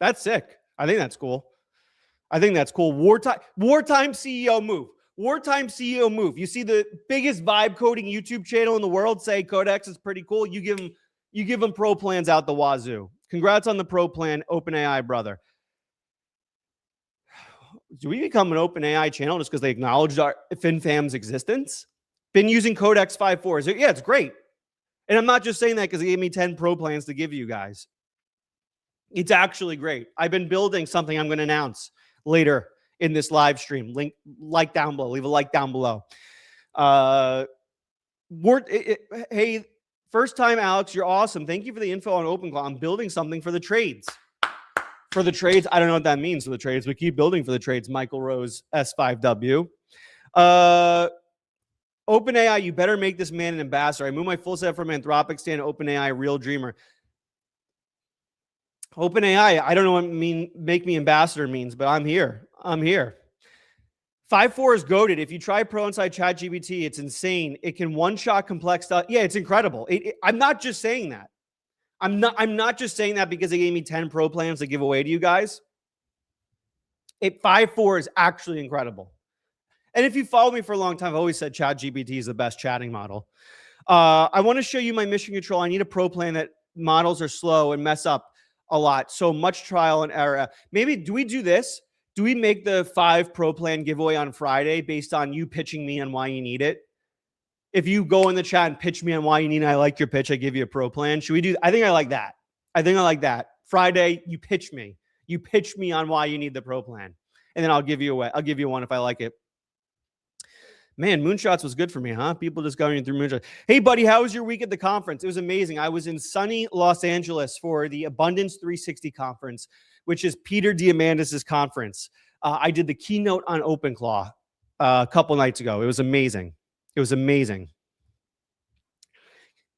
That's sick. I think that's cool. Wartime CEO move. Wartime CEO move. You see the biggest vibe coding YouTube channel in the world say Codex is pretty cool. You give them pro plans out the wazoo. Congrats on the pro plan, OpenAI, brother. Do we become an OpenAI channel just because they acknowledged our FinFam's existence? Been using Codex 5.4. Yeah, it's great. And I'm not just saying that because they gave me 10 pro plans to give you guys. It's actually great. I've been building something I'm going to announce later in this live stream. Like down below. Leave a like down below. Hey, first time, Alex, you're awesome. Thank you for the info on OpenClaw. I'm building something for the trades. For the trades, I don't know what that means for the trades, but keep building for the trades. Michael Rose, S5W. OpenAI, you better make this man an ambassador. I moved my full set from Anthropic stand to OpenAI, real dreamer. OpenAI, I don't know what make me ambassador means, but I'm here. 5.4 is goated. If you try Pro inside ChatGPT, it's insane. It can one-shot complex stuff. Yeah, it's incredible. I'm not just saying that. I'm not just saying that because they gave me 10 pro plans to give away to you guys. 5.4 is actually incredible. And if you follow me for a long time, I've always said ChatGPT is the best chatting model. I want to show you my mission control. I need a pro plan that models are slow and mess up a lot. So much trial and error. Maybe, do we do this? Do we make the 5 pro plan giveaway on Friday based on you pitching me on why you need it? If you go in the chat and pitch me on why you need it, I like your pitch, I give you a pro plan. Should we do? I think I like that. Friday, you pitch me. You pitch me on why you need the pro plan. And then I'll give you one if I like it. Man, Moonshots was good for me, huh? People just going through Moonshots. Hey, buddy, how was your week at the conference? It was amazing. I was in sunny Los Angeles for the Abundance 360 conference, which is Peter Diamandis' conference. I did the keynote on OpenClaw a couple nights ago. It was amazing.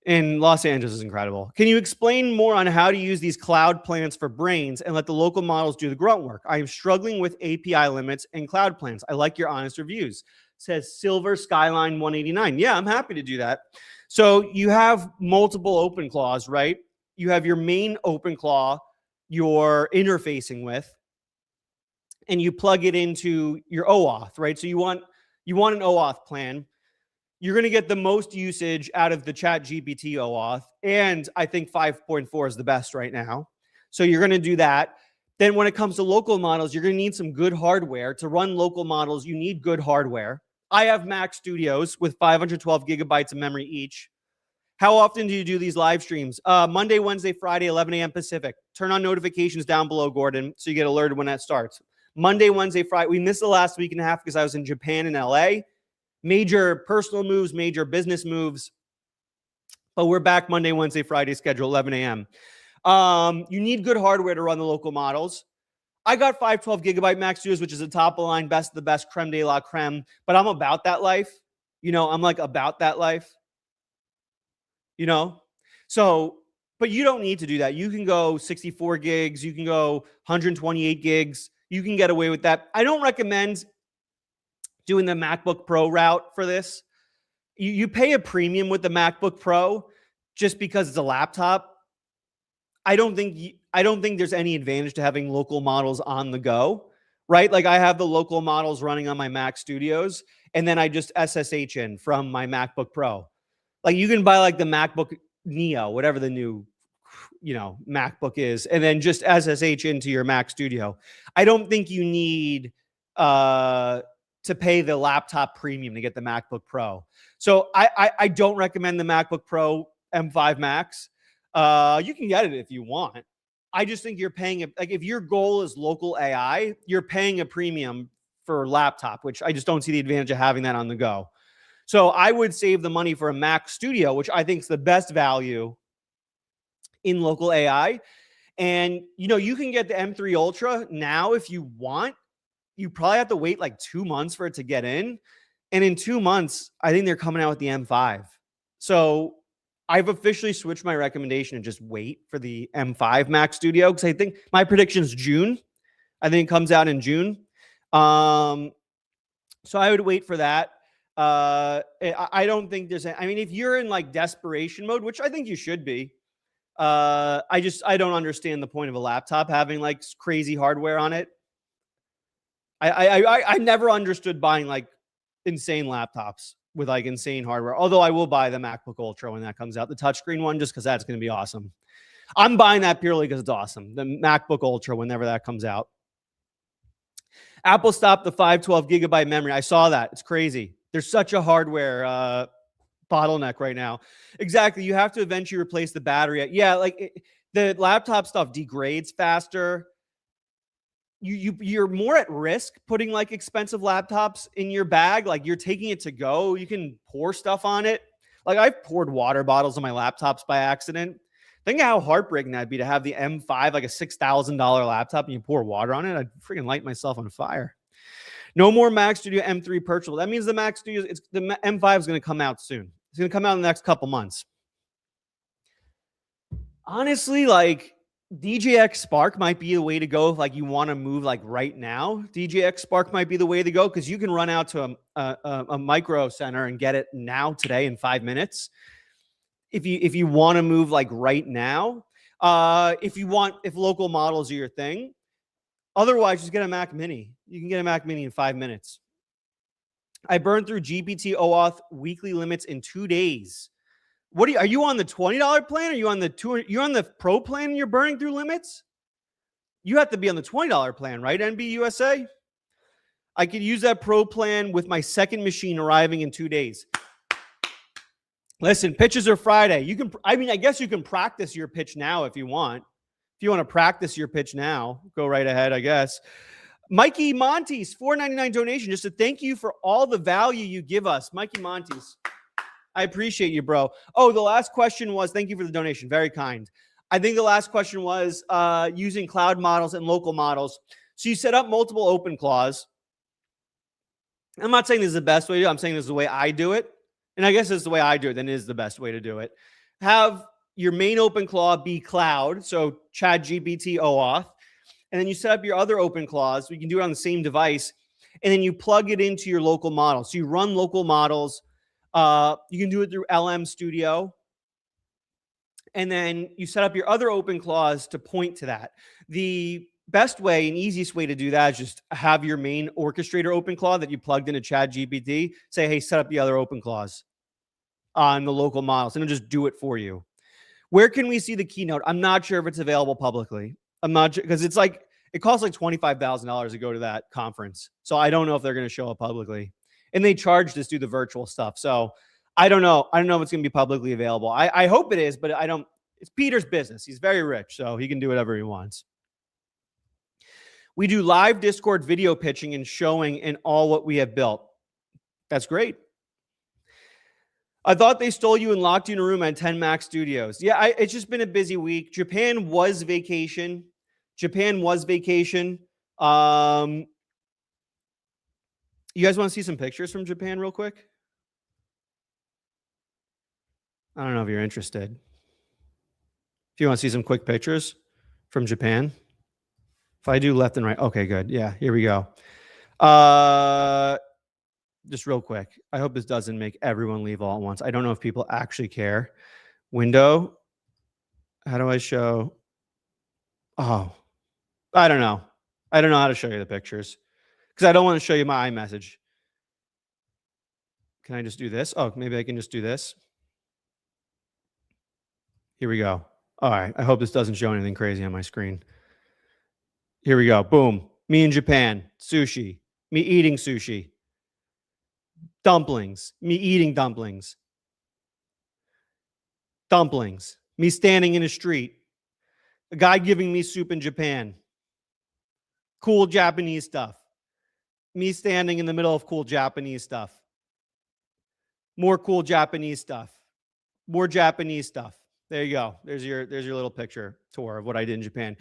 And Los Angeles is incredible. Can you explain more on how to use these cloud plans for brains and let the local models do the grunt work? I am struggling with API limits and cloud plans. I like your honest reviews. Says Silver Skyline 189. Yeah, I'm happy to do that. So you have multiple OpenClaws, right? You have your main OpenClaw you're interfacing with, and you plug it into your OAuth, right? So you want an OAuth plan. You're going to get the most usage out of the ChatGPT OAuth, and I think 5.4 is the best right now. So you're going to do that. Then when it comes to local models, you're going to need some good hardware. To run local models, you need good hardware. I have Mac Studios with 512 gigabytes of memory each. How often do you do these live streams? Monday, Wednesday, Friday, 11 a.m. Pacific. Turn on notifications down below, Gordon, so you get alerted when that starts. Monday, Wednesday, Friday. We missed the last week and a half because I was in Japan and LA. Major personal moves, major business moves. But we're back Monday, Wednesday, Friday schedule, 11 a.m. You need good hardware to run the local models. I got 512 gigabyte Mac Studios, which is a top of the line, best of the best, creme de la creme. But I'm about that life. I'm like about that life. So, but you don't need to do that. You can go 64 gigs. You can go 128 gigs. You can get away with that. I don't recommend doing the MacBook Pro route for this. You pay a premium with the MacBook Pro just because it's a laptop. I don't think there's any advantage to having local models on the go, right? Like I have the local models running on my Mac Studios, and then I just SSH in from my MacBook Pro. Like you can buy like the MacBook Neo, whatever the new, MacBook is, and then just SSH into your Mac Studio. I don't think you need to pay the laptop premium to get the MacBook Pro. So I don't recommend the MacBook Pro M5 Max. You can get it if you want. I just think you're paying if your goal is local AI, you're paying a premium for laptop, which I just don't see the advantage of having that on the go. So I would save the money for a Mac Studio, which I think is the best value in local AI. And you can get the M3 Ultra now if you want. You probably have to wait like 2 months for it to get in. And in 2 months, I think they're coming out with the M5. So I've officially switched my recommendation and just wait for the M5 Mac Studio because I think my prediction is June. I think it comes out in June. So I would wait for that. I don't think there's if you're in like desperation mode, which I think you should be, I don't understand the point of a laptop having like crazy hardware on it. I never understood buying like insane laptops with like insane hardware. Although I will buy the MacBook Ultra when that comes out, the touchscreen one, just because that's going to be awesome. I'm buying that purely because it's awesome. The MacBook Ultra, whenever that comes out. Apple stopped the 512 gigabyte memory. I saw that. It's crazy. There's such a hardware bottleneck right now. Exactly. You have to eventually replace the battery. Yeah, like the laptop stuff degrades faster. You're more at risk putting like expensive laptops in your bag. Like you're taking it to go. You can pour stuff on it. Like I've poured water bottles on my laptops by accident. Think of how heartbreaking that'd be to have the M5, like a $6,000 laptop, and you pour water on it. I'd freaking light myself on fire. No more Mac Studio M3 purchasable. That means the Mac Studio, the M5 is going to come out soon. It's going to come out in the next couple months. Honestly, like DJX Spark might be the way to go if like you want to move like right now. DJX Spark might be the way to go because you can run out to a micro center and get it now today in 5 minutes. If you want to move like right now, if local models are your thing. Otherwise, just get a Mac Mini. You can get a Mac Mini in 5 minutes. I burned through GPT OAuth weekly limits in 2 days. Are you on the $20 plan? Are you on you're on the Pro plan and you're burning through limits? You have to be on the $20 plan, right? NBUSA? I could use that Pro plan with my second machine arriving in 2 days. Listen, pitches are Friday. I guess you can practice your pitch now if you want. If you want to practice your pitch now, go right ahead, I guess. Mikey Montes, $4.99 donation, just to thank you for all the value you give us. Mikey Montes, I appreciate you, bro. Oh, the last question was, thank you for the donation. Very kind. I think the last question was using cloud models and local models. So you set up multiple OpenClaws. I'm not saying this is the best way to do it. I'm saying this is the way I do it. And I guess it's the way I do it, then it is the best way to do it. Have your main OpenClaw be cloud, so ChatGPT OAuth, and then you set up your other OpenClaws. You can do it on the same device, and then you plug it into your local model. So you run local models. You can do it through LM Studio, and then you set up your other OpenClaws to point to that. The best way and easiest way to do that is just have your main orchestrator OpenClaw that you plugged into ChatGPT. Say, hey, set up the other OpenClaws on the local models, and it'll just do it for you. Where can we see the keynote? I'm not sure if it's available publicly. I'm not sure because it's like it costs like $25,000 to go to that conference. So I don't know if they're going to show up publicly. And they charge to do the virtual stuff. So I don't know. I don't know if it's going to be publicly available. I hope it is, but I don't. It's Peter's business. He's very rich, so he can do whatever he wants. We do live Discord video pitching and showing in all what we have built. That's great. I thought they stole you and locked you in a room at 10 Mac Studios. Yeah, it's just been a busy week. Japan was vacation. You guys want to see some pictures from Japan real quick? I don't know if you're interested. If you want to see some quick pictures from Japan. If I do left and right. Okay, good. Yeah, here we go. Just real quick. I hope this doesn't make everyone leave all at once. I don't know if people actually care. Window. How do I show? Oh, I don't know. I don't know how to show you the pictures because I don't want to show you my iMessage. Can I just do this? Oh, maybe I can just do this. Here we go. All right. I hope this doesn't show anything crazy on my screen. Here we go. Boom. Me in Japan. Sushi. Me eating sushi. Dumplings. Me eating dumplings. Dumplings. Me standing in a street. A guy giving me soup in Japan. Cool Japanese stuff. Me standing in the middle of cool Japanese stuff. More cool Japanese stuff. More Japanese stuff. There you go. There's your little picture tour of what I did in Japan.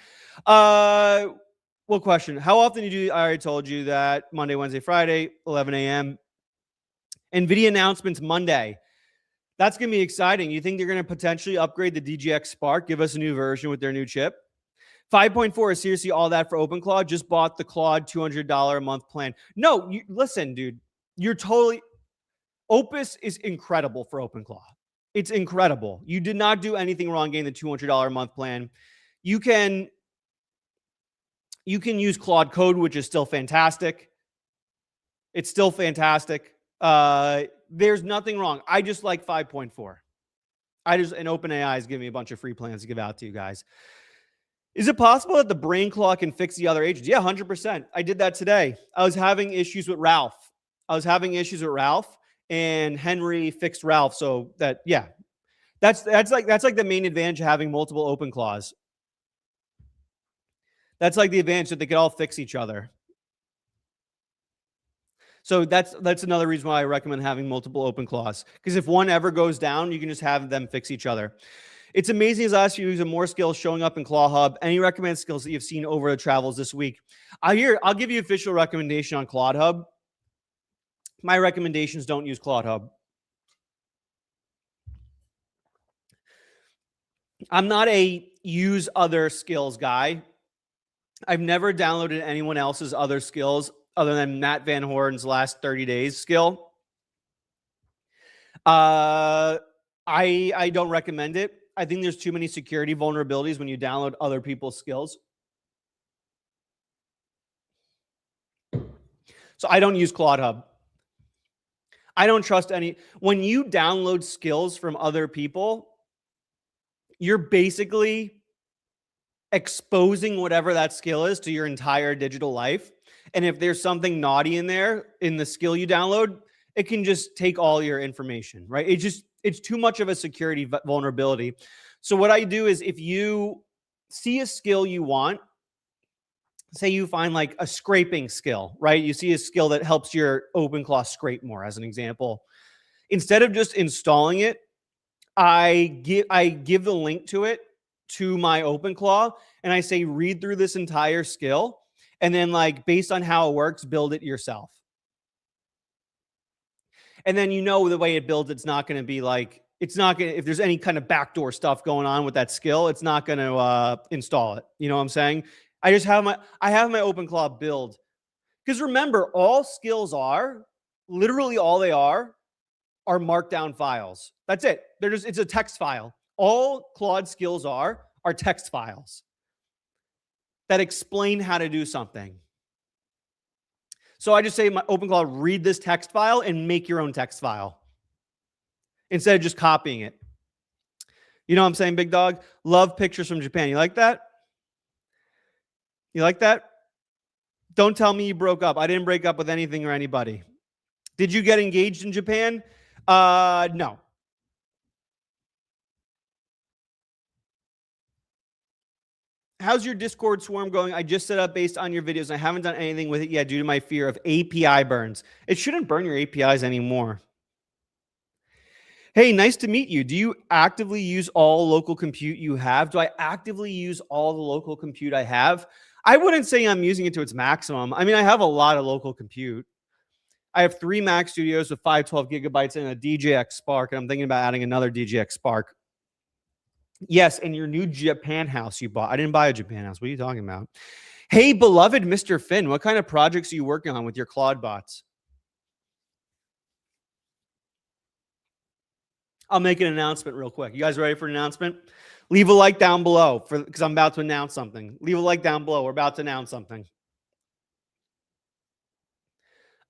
What question? How often do you do? I already told you that. Monday, Wednesday, Friday, 11 a.m. Nvidia announcements Monday. That's going to be exciting. You think they're going to potentially upgrade the DGX Spark, give us a new version with their new chip? 5.4 is seriously all that for OpenClaw. Just bought the Claude $200 a month plan. No, listen, dude. You're totally... Opus is incredible for OpenClaw. It's incredible. You did not do anything wrong getting the $200 a month plan. You can use Claude Code, which is still fantastic. It's still fantastic. There's nothing wrong. I just like 5.4. And OpenAI is giving me a bunch of free plans to give out to you guys. Is it possible that the brain claw can fix the other agents? Yeah, 100%. I did that today. I was having issues with Ralph. And Henry fixed Ralph. So that, yeah, that's like the main advantage of having multiple open claws. That's like the advantage that they could all fix each other. So that's another reason why I recommend having multiple open claws. Because if one ever goes down, you can just have them fix each other. It's amazing as last few weeks of more skills showing up in Claw Hub. Any recommended skills that you've seen over the travels this week? I'll give you official recommendation on Claude Hub. My recommendations: don't use Claude Hub. I'm not a use other skills guy. I've never downloaded anyone else's other skills other than Matt Van Horn's last 30 days skill. I don't recommend it. I think there's too many security vulnerabilities when you download other people's skills. So I don't use Claude Hub. I don't trust any. When you download skills from other people, you're basically exposing whatever that skill is to your entire digital life. And if there's something naughty in there in the skill you download, it can just take all your information, right? It's too much of a security vulnerability. So what I do is, if you see a skill you want, say you find like a scraping skill, right? You see a skill that helps your OpenClaw scrape more, as an example. Instead of just installing it, I give the link to it to my OpenClaw, and I say, read through this entire skill, and then, like, based on how it works, build it yourself. And then, the way it builds, it's not going to be like, if there's any kind of backdoor stuff going on with that skill, it's not going to install it. You know what I'm saying? I have my OpenClaw build. Because remember, all skills literally all they are markdown files. That's it. It's a text file. All Claude skills are text files that explain how to do something. So I just say, my OpenClaw, read this text file and make your own text file instead of just copying it. You know what I'm saying, big dog? Love pictures from Japan. You like that? You like that? Don't tell me you broke up. I didn't break up with anything or anybody. Did you get engaged in Japan? No. How's your Discord swarm going? I just set up based on your videos. I haven't done anything with it yet due to my fear of API burns. It shouldn't burn your APIs anymore. Hey, nice to meet you. Do you actively use all local compute you have? Do I actively use all the local compute I have? I wouldn't say I'm using it to its maximum. I mean, I have a lot of local compute. I have 3 Mac Studios with 512 gigabytes and a DJX Spark, and I'm thinking about adding another DJX Spark. Yes, and your new Japan house you bought. I didn't buy a Japan house. What are you talking about? Hey, beloved Mr. Finn, what kind of projects are you working on with your Claude bots? I'll make an announcement real quick. You guys ready for an announcement? Leave a like down below because I'm about to announce something. Leave a like down below. We're about to announce something.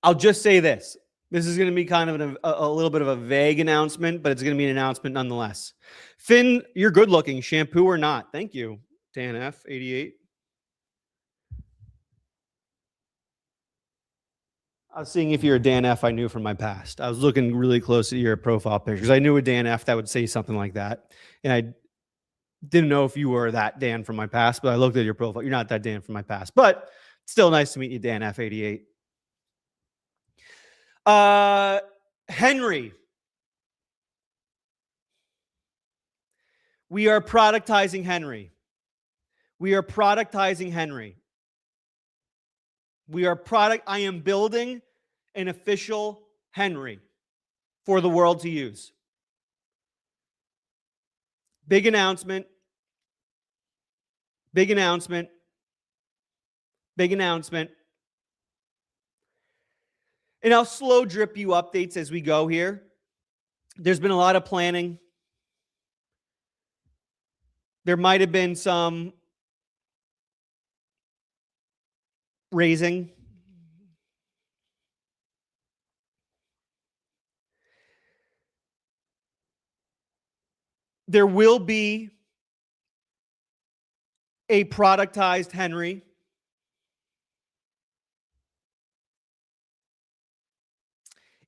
I'll just say this. This is going to be kind of a little bit of a vague announcement, but it's going to be an announcement nonetheless. Finn, you're good looking, shampoo or not. Thank you, Dan F. 88. I was seeing if you're a Dan F I knew from my past. I was looking really close at your profile pictures. I knew a Dan F that would say something like that. And I didn't know if you were that Dan from my past, but I looked at your profile. You're not that Dan from my past, but still nice to meet you, Dan F 88. Henry. We are productizing Henry. We are productizing Henry. I am building an official Henry for the world to use. Big announcement. Big announcement. Big announcement. And I'll slow drip you updates as we go here. There's been a lot of planning. There might have been some raising. There will be a productized Henry.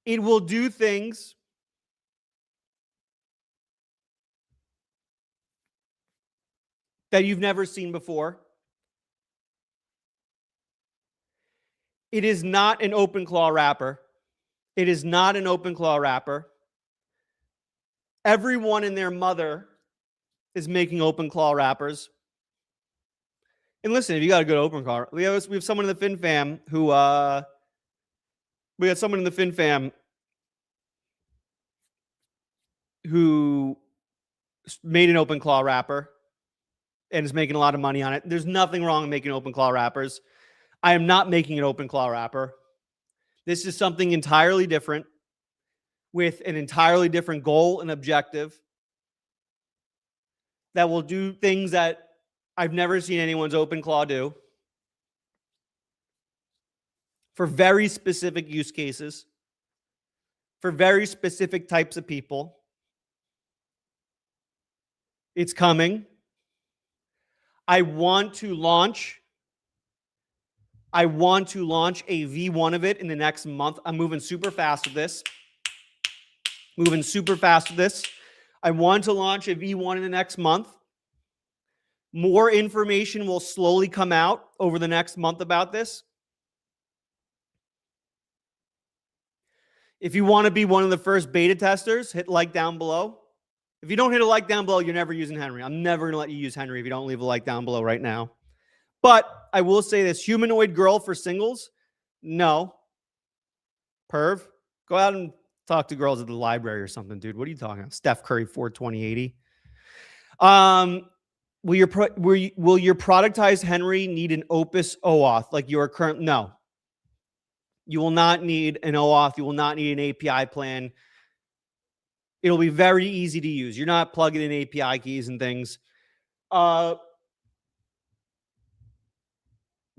It will do things that you've never seen before. It is not an OpenClaw wrapper. It is not an OpenClaw wrapper. Everyone and their mother is making OpenClaw wrappers. And listen, if you got a good OpenClaw, we have someone in the FinFam who we got someone in the FinFam who made an OpenClaw wrapper and is making a lot of money on it. There's nothing wrong with making OpenClaw wrappers. I am not making an OpenClaw wrapper. This is something entirely different with an entirely different goal and objective that will do things that I've never seen anyone's OpenClaw do for very specific use cases, for very specific types of people. It's coming. I want to launch a V1 of it in the next month. I'm moving super fast with this. I want to launch a V1 in the next month. More information will slowly come out over the next month about this. If you want to be one of the first beta testers, hit like down below. If you don't hit a like down below, you're never using Henry. I'm never going to let you use Henry if you don't leave a like down below right now. But I will say this, humanoid girl for singles, no. Perv, go out and talk to girls at the library or something, dude. What are you talking about? Steph Curry 42080. Will your productized Henry need an Opus OAuth like your current? No. You will not need an OAuth. You will not need an API plan. It'll be very easy to use. You're not plugging in API keys and things.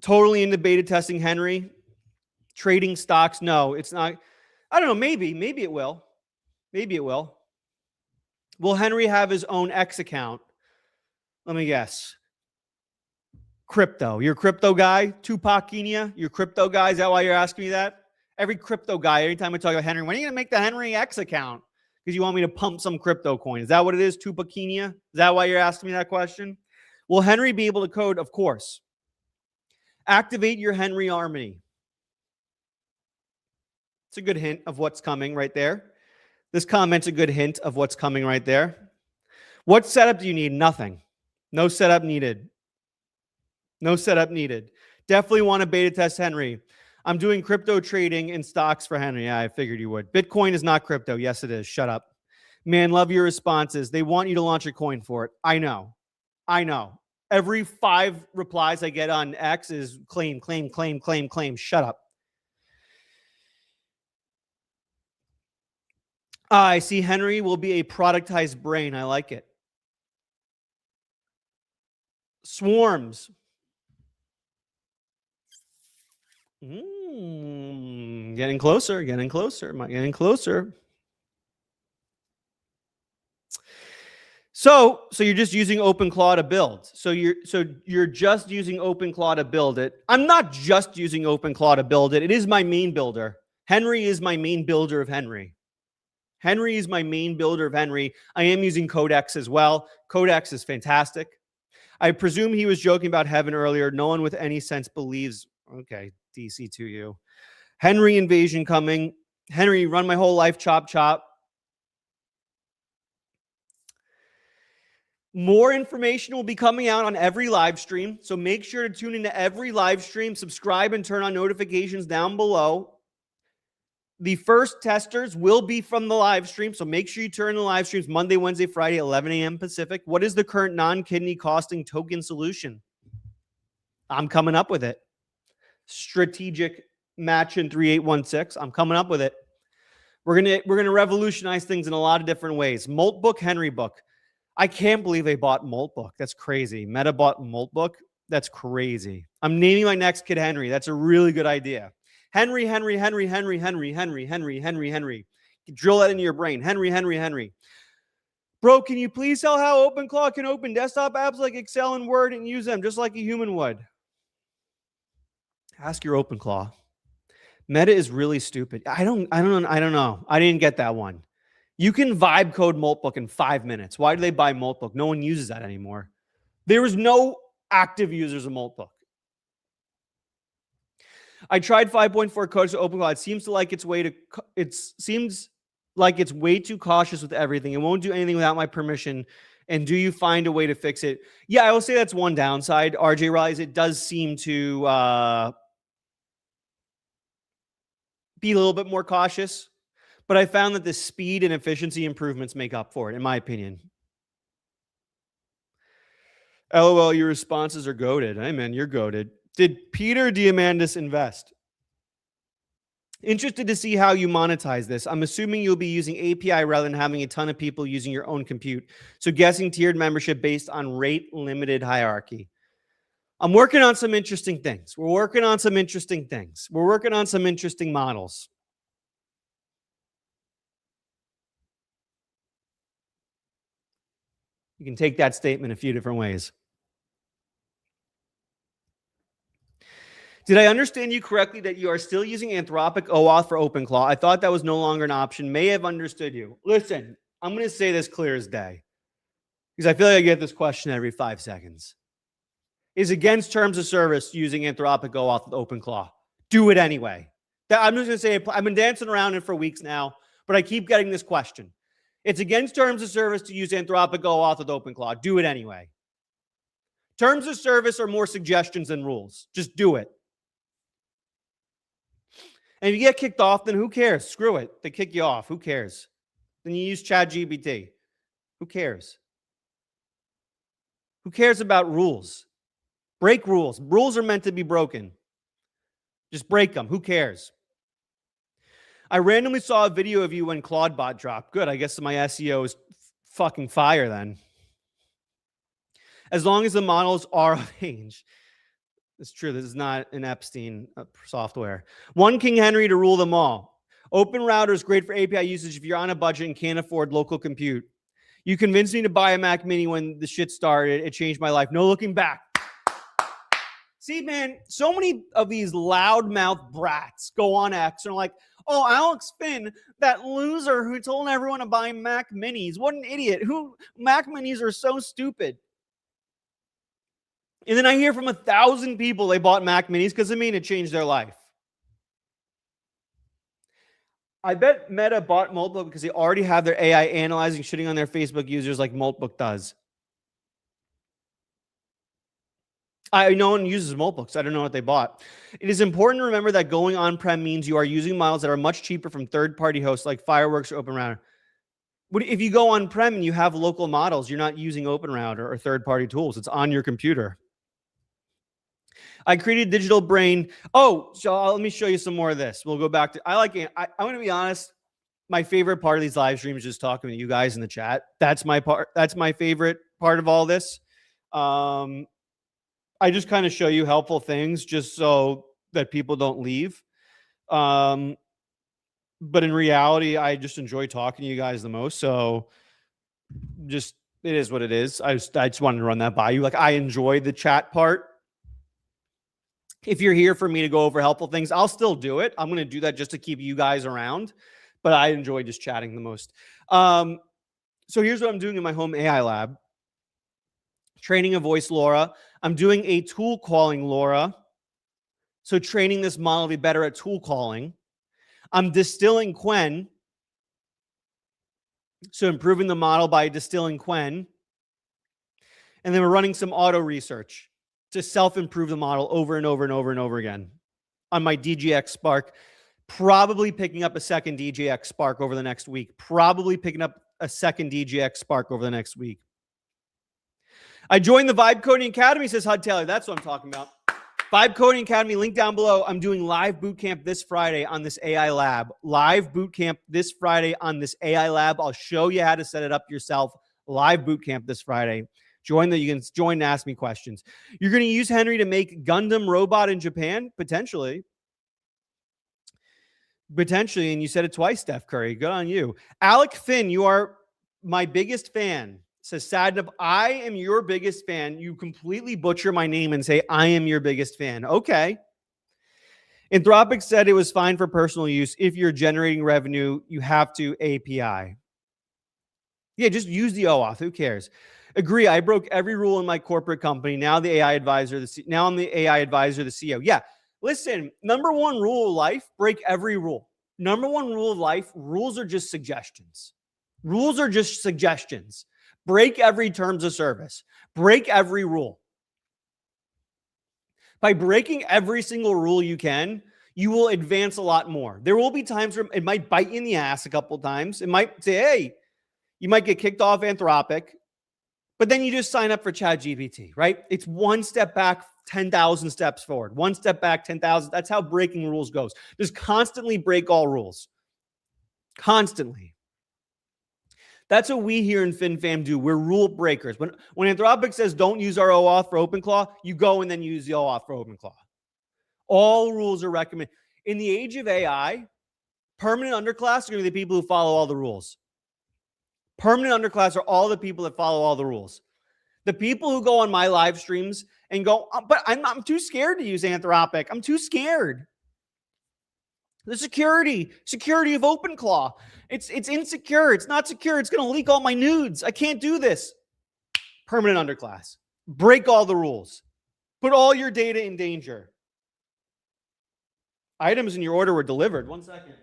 Totally into beta testing Henry. Trading stocks, no, it's not. I don't know, maybe it will. Maybe it will. Will Henry have his own X account? Let me guess. Crypto. You're a crypto guy? Tupac Kanye? You're a crypto guy? Is that why you're asking me that? Every crypto guy, anytime I talk about Henry, when are you going to make the Henry X account? Because you want me to pump some crypto coin. Is that what it is, Tupac Kanye? Is that why you're asking me that question? Will Henry be able to code? Of course. Activate your Henry Harmony. It's a good hint of what's coming right there. This comment's a good hint of what's coming right there. What setup do you need? Nothing. No setup needed. No setup needed. Definitely want to beta test Henry. I'm doing crypto trading in stocks for Henry. Yeah, I figured you would. Bitcoin is not crypto. Yes, it is. Shut up. Man, love your responses. They want you to launch a coin for it. I know. Every 5 replies I get on X is claim. Shut up. I see Henry will be a productized brain. I like it. Swarms. Getting closer. Am I getting closer? So you're just using OpenClaw to build. So you're just using OpenClaw to build it. I'm not just using OpenClaw to build it. It is my main builder. Henry is my main builder of Henry. I am using Codex as well. Codex is fantastic. I presume he was joking about heaven earlier. No one with any sense believes. Okay, DC to you. Henry invasion coming. Henry, run my whole life, chop. More information will be coming out on every live stream. So make sure to tune into every live stream, subscribe, and turn on notifications down below. The first testers will be from the live stream. So make sure you turn the live streams Monday, Wednesday, Friday, 11 a.m. Pacific. What is the current non-kidney costing token solution? I'm coming up with it. Strategic match in 3816. I'm coming up with it. We're gonna revolutionize things in a lot of different ways. Moltbook, Henry book. I can't believe they bought Moltbook. That's crazy. Meta bought Moltbook. That's crazy. I'm naming my next kid Henry. That's a really good idea. Henry. Drill that into your brain. Henry. Bro, can you please tell how OpenClaw can open desktop apps like Excel and Word and use them just like a human would? Ask your OpenClaw. Meta is really stupid. I don't know. I didn't get that one. You can vibe code Moltbook in 5 minutes. Why do they buy Moltbook? No one uses that anymore. There is no active users of Moltbook. I tried 5.4 codes to OpenClaw. It seems like it's way too cautious with everything. It won't do anything without my permission. And do you find a way to fix it? Yeah, I will say that's one downside. RJ Rise, it does seem to be a little bit more cautious, but I found that the speed and efficiency improvements make up for it, in my opinion. LOL, your responses are goated. Hey, man, you're goated. Did Peter Diamandis invest? Interested to see how you monetize this. I'm assuming you'll be using API rather than having a ton of people using your own compute. So guessing tiered membership based on rate limited hierarchy. I'm working on some interesting things. We're working on some interesting models. You can take that statement a few different ways. Did I understand you correctly that you are still using Anthropic OAuth for OpenClaw? I thought that was no longer an option. May have understood you. Listen, I'm going to say this clear as day because I feel like I get this question every 5 seconds. Is against terms of service using Anthropic OAuth with OpenClaw. Do it anyway. I'm just going to say, I've been dancing around it for weeks now, but I keep getting this question. It's against terms of service to use Anthropic OAuth with OpenClaw. Do it anyway. Terms of service are more suggestions than rules. Just do it. And if you get kicked off, then who cares? Screw it. They kick you off. Who cares? Then you use ChatGPT. Who cares? Who cares about rules? Break rules. Rules are meant to be broken. Just break them. Who cares? I randomly saw a video of you when Claudebot dropped. Good. I guess my SEO is fucking fire then. As long as the models are of age. It's true. This is not an Epstein software. One King Henry to rule them all. Open Router is great for API usage if you're on a budget and can't afford local compute. You convinced me to buy a Mac Mini when the shit started. It changed my life. No looking back. See, man, so many of these loudmouth brats go on X and are like, oh, Alex Finn, that loser who told everyone to buy Mac Minis. What an idiot. Mac Minis are so stupid. And then I hear from 1,000 people they bought Mac Minis because, it changed their life. I bet Meta bought Moltbook because they already have their AI analyzing, shitting on their Facebook users like Moltbook does. No one uses Moltbooks. I don't know what they bought. It is important to remember that going on-prem means you are using models that are much cheaper from third-party hosts like Fireworks or OpenRouter. But if you go on-prem and you have local models, you're not using OpenRouter or third-party tools. It's on your computer. I created Digital Brain. Oh, so let me show you some more of this. We'll go back to, I'm going to be honest. My favorite part of these live streams is just talking to you guys in the chat. That's my part. That's my favorite part of all this. I just kind of show you helpful things just so that people don't leave. But in reality, I just enjoy talking to you guys the most. So just, it is what it is. I just wanted to run that by you. Like, I enjoy the chat part. If you're here for me to go over helpful things, I'll still do it. I'm going to do that just to keep you guys around. But I enjoy just chatting the most. So here's what I'm doing in my home AI lab. Training a voice LoRa. I'm doing a tool calling LoRa. So training this model to be better at tool calling. I'm distilling Quen. So improving the model by distilling Quen. And then we're running some auto research to self-improve the model over and over and over and over again on my DGX Spark. Probably picking up a second DGX Spark over the next week. I joined the Vibe Coding Academy, says Hud Taylor. That's what I'm talking about. Vibe Coding Academy, link down below. I'm doing live bootcamp this Friday on this AI lab. Live bootcamp this Friday on this AI lab. I'll show you how to set it up yourself. Live bootcamp this Friday. You can join and ask me questions. You're going to use Henry to make Gundam robot in Japan? Potentially. And you said it twice, Steph Curry. Good on you. Alec Finn, you are my biggest fan says, Sadnap, I am your biggest fan. You completely butcher my name and say, I am your biggest fan. Okay. Anthropic said it was fine for personal use. If you're generating revenue, you have to API. Yeah, just use the OAuth. Who cares? Agree. I broke every rule in my corporate company. Now I'm the AI advisor to the CEO. Yeah. Listen, number one rule of life, break every rule. Number one rule of life, rules are just suggestions. Rules are just suggestions. Break every terms of service. Break every rule. By breaking every single rule you can, you will advance a lot more. There will be times where it might bite you in the ass a couple of times. It might say, hey, you might get kicked off Anthropic, but then you just sign up for ChatGPT, right? It's one step back, 10,000 steps forward. One step back, 10,000. That's how breaking rules goes. Just constantly break all rules. Constantly. That's what we here in FinFam do. We're rule breakers. When Anthropic says don't use our OAuth for OpenClaw, you go and then use the OAuth for OpenClaw. All rules are recommended. In the age of AI, permanent underclass are going to be the people who follow all the rules. Permanent underclass are all the people that follow all the rules. The people who go on my live streams and go, but I'm too scared to use Anthropic. I'm too scared. The security of OpenClaw. It's insecure. It's not secure. It's going to leak all my nudes. I can't do this. Permanent underclass. Break all the rules. Put all your data in danger. Items in your order were delivered. 1 second.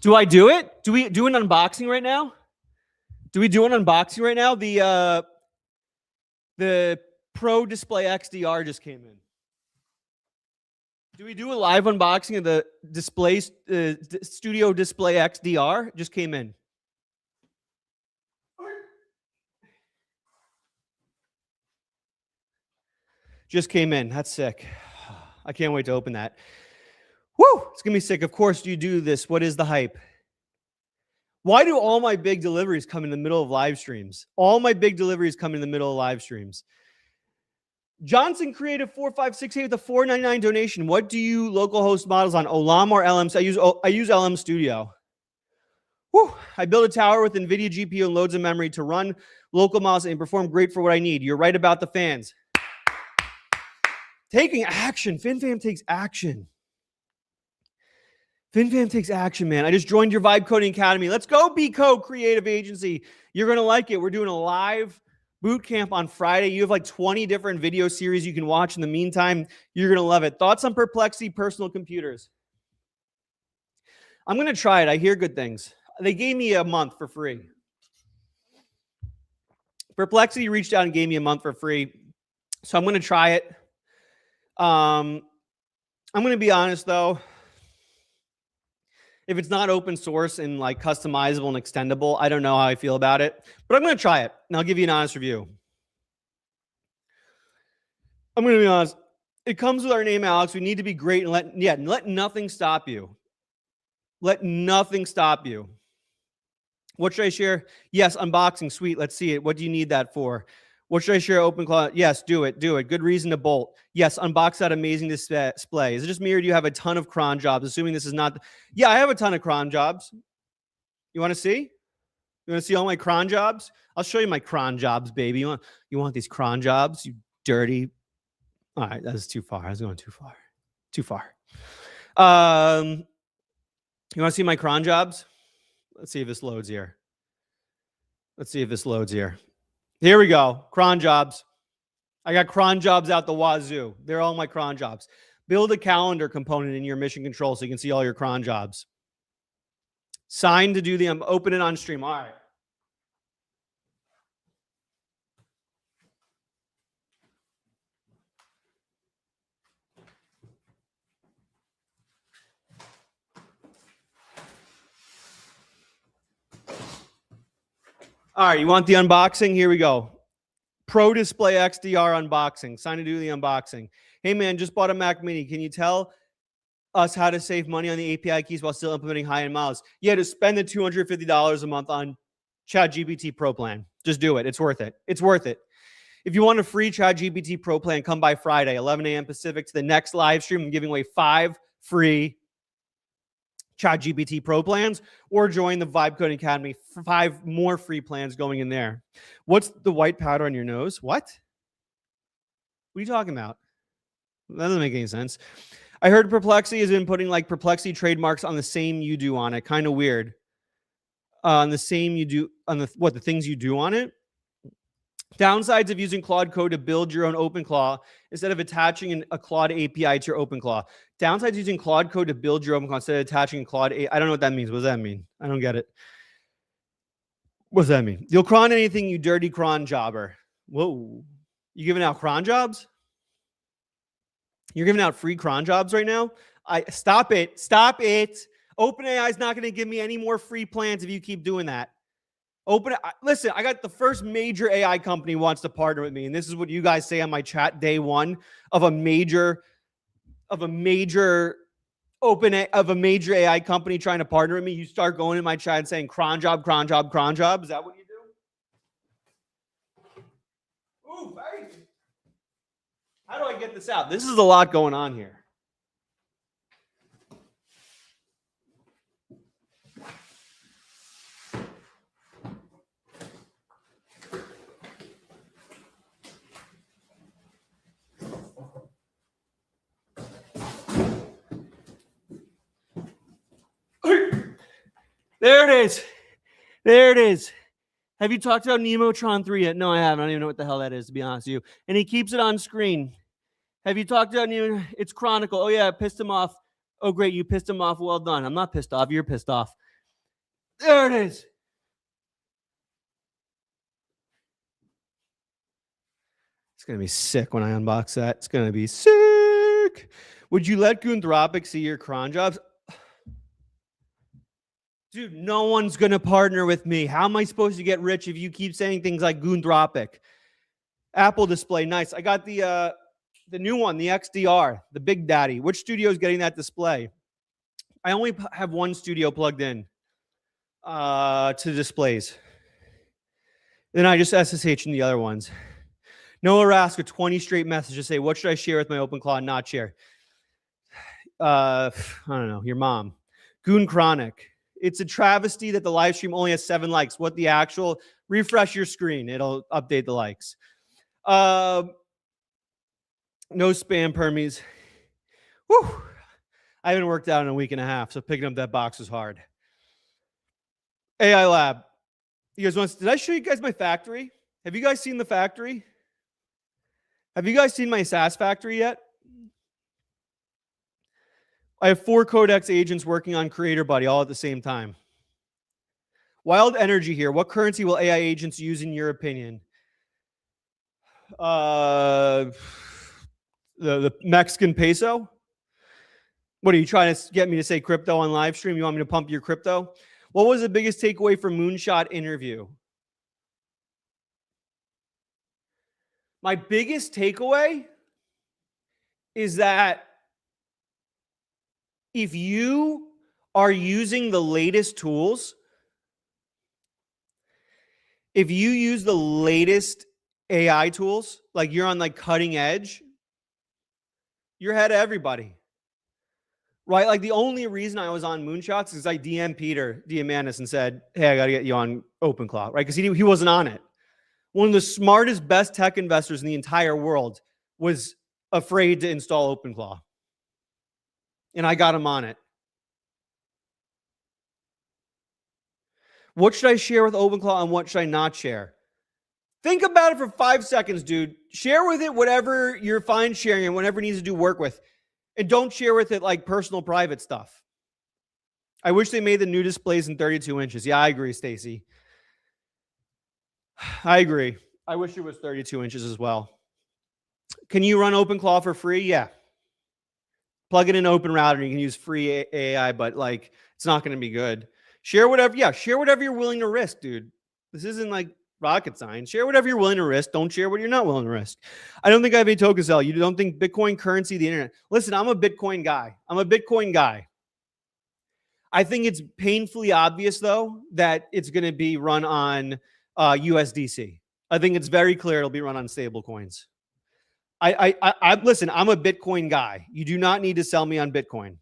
Do I do it? Do we do an unboxing right now? Do we do an unboxing right now? The Pro Display XDR just came in. Do we do a live unboxing of the Studio Display XDR? Just came in. Just came in. That's sick. I can't wait to open that. Woo! It's going to be sick. Of course, you do this. What is the hype? Why do all my big deliveries come in the middle of live streams? All my big deliveries come in the middle of live streams. Johnson Creative 4568 with a $4.99 donation. What do you local host models on? Olam or LM? I use LM Studio. Whew. I build a tower with Nvidia GPU and loads of memory to run local models and perform great for what I need. You're right about the fans. Taking action. FinFam takes action. FinFam takes action, man. I just joined your Vibe Coding Academy. Let's go, BCO Creative Agency. You're going to like it. We're doing a live boot camp on Friday. You have like 20 different video series you can watch in the meantime. You're going to love it. Thoughts on Perplexity personal computers? I'm going to try it. I hear good things. They gave me a month for free. Perplexity reached out and gave me a month for free. So I'm going to try it. I'm going to be honest, though. If it's not open source and like customizable and extendable, I don't know how I feel about it, but I'm going to try it and I'll give you an honest review. I'm going to be honest. It comes with our name, Alex. We need to be great and let nothing stop you. Let nothing stop you. What should I share? Yes, unboxing. Sweet. Let's see it. What do you need that for? What should I share? OpenClaw? Yes, do it. Do it. Good reason to bolt. Yes, unbox that amazing display. Is it just me or do you have a ton of cron jobs? Assuming this is not... Yeah, I have a ton of cron jobs. You want to see? You want to see all my cron jobs? I'll show you my cron jobs, baby. You want these cron jobs? You dirty... All right, that's too far. I was going too far. Too far. You want to see my cron jobs? Let's see if this loads here. Let's see if this loads here. Here we go. Cron jobs. I got cron jobs out the wazoo. They're all my cron jobs. Build a calendar component in your mission control so you can see all your cron jobs. Sign to do the open it on stream. All right. All right, you want the unboxing? Here we go. Pro Display XDR unboxing. Sign to do the unboxing. Hey, man, just bought a Mac Mini. Can you tell us how to save money on the API keys while still implementing high-end models. Yeah, to spend the $250 a month on ChatGPT Pro plan. Just do it. It's worth it. It's worth it. If you want a free ChatGPT Pro plan, come by Friday, 11 a.m. Pacific to the next live stream. I'm giving away 5 free ChatGPT Pro plans, or join the Vibe Coding Academy. 5 more free plans going in there. What's the white powder on your nose? What? What are you talking about? That doesn't make any sense. I heard Perplexity has been putting like Perplexity trademarks on the same you do on it. Kind of weird. On the same you do on the things you do on it. Downsides of using Claude Code to build your own OpenClaw instead of attaching a Claude API to your OpenClaw. Downsides using Claude Code to build your OpenClaw instead of attaching Claude API. I don't know what that means. What does that mean? I don't get it. What does that mean? You'll cron anything, you dirty cron jobber. Whoa. You giving out cron jobs? You're giving out free cron jobs right now? Stop it. Stop it. OpenAI is not going to give me any more free plans if you keep doing that. Listen, I got the first major AI company wants to partner with me, and this is what you guys say on my chat day one of a major AI company trying to partner with me. You start going in my chat and saying cron job, cron job, cron job. Is that what you do? Ooh, very. How do I get this out? This is a lot going on here. There it is. There it is. Have you talked about Neotron 3 yet? No, I haven't. I don't even know what the hell that is, to be honest with you. And he keeps it on screen. Have you talked about Neotron? It's Chronicle. Oh, yeah, I pissed him off. Oh, great, you pissed him off. Well done. I'm not pissed off. You're pissed off. There it is. It's going to be sick when I unbox that. It's going to be sick. Would you let Goonthropic see your cron jobs? Dude, no one's going to partner with me. How am I supposed to get rich if you keep saying things like Goonthropic? Apple Display, nice. I got the new one, the XDR, the Big Daddy. Which studio is getting that display? I only have one studio plugged in to displays. Then I just SSH in the other ones. Noah Rask, a 20 straight messages say, what should I share with my OpenClaw and not share? I don't know, your mom. Goon Chronic. It's a travesty that the live stream only has 7 likes. What the actual? Refresh your screen. It'll update the likes. No spam permies. Whew. I haven't worked out in a week and a half, so picking up that box was hard. AI Lab. You guys want? Did I show you guys my factory? Have you guys seen the factory? Have you guys seen my SaaS factory yet? I have 4 Codex agents working on Creator Buddy all at the same time. Wild energy here. What currency will AI agents use in your opinion? The Mexican peso? What are you trying to get me to say crypto on live stream? You want me to pump your crypto? What was the biggest takeaway from Moonshot interview? My biggest takeaway is that if you are using the latest tools, if you use the latest AI tools, like you're on like cutting edge, you're ahead of everybody. Right? Like the only reason I was on Moonshots is I DM'd Peter Diamandis and said, hey, I got to get you on OpenClaw, right? Because he wasn't on it. One of the smartest, best tech investors in the entire world was afraid to install OpenClaw. And I got him on it. What should I share with OpenClaw and what should I not share? Think about it for 5 seconds, dude. Share with it whatever you're fine sharing and whatever it needs to do work with. And don't share with it like personal private stuff. I wish they made the new displays in 32 inches. Yeah, I agree, Stacy. I agree. I wish it was 32 inches as well. Can you run OpenClaw for free? Yeah. Plug it in OpenRouter and you can use free AI, but like it's not going to be good. Share whatever. Yeah, share whatever you're willing to risk, dude. This isn't like rocket science. Share whatever you're willing to risk. Don't share what you're not willing to risk. I don't think I have a token sell. You don't think Bitcoin currency, the internet. Listen, I'm a Bitcoin guy. I think it's painfully obvious, though, that it's going to be run on USDC. I think it's very clear it'll be run on stable coins. Listen, I'm a Bitcoin guy. You do not need to sell me on Bitcoin.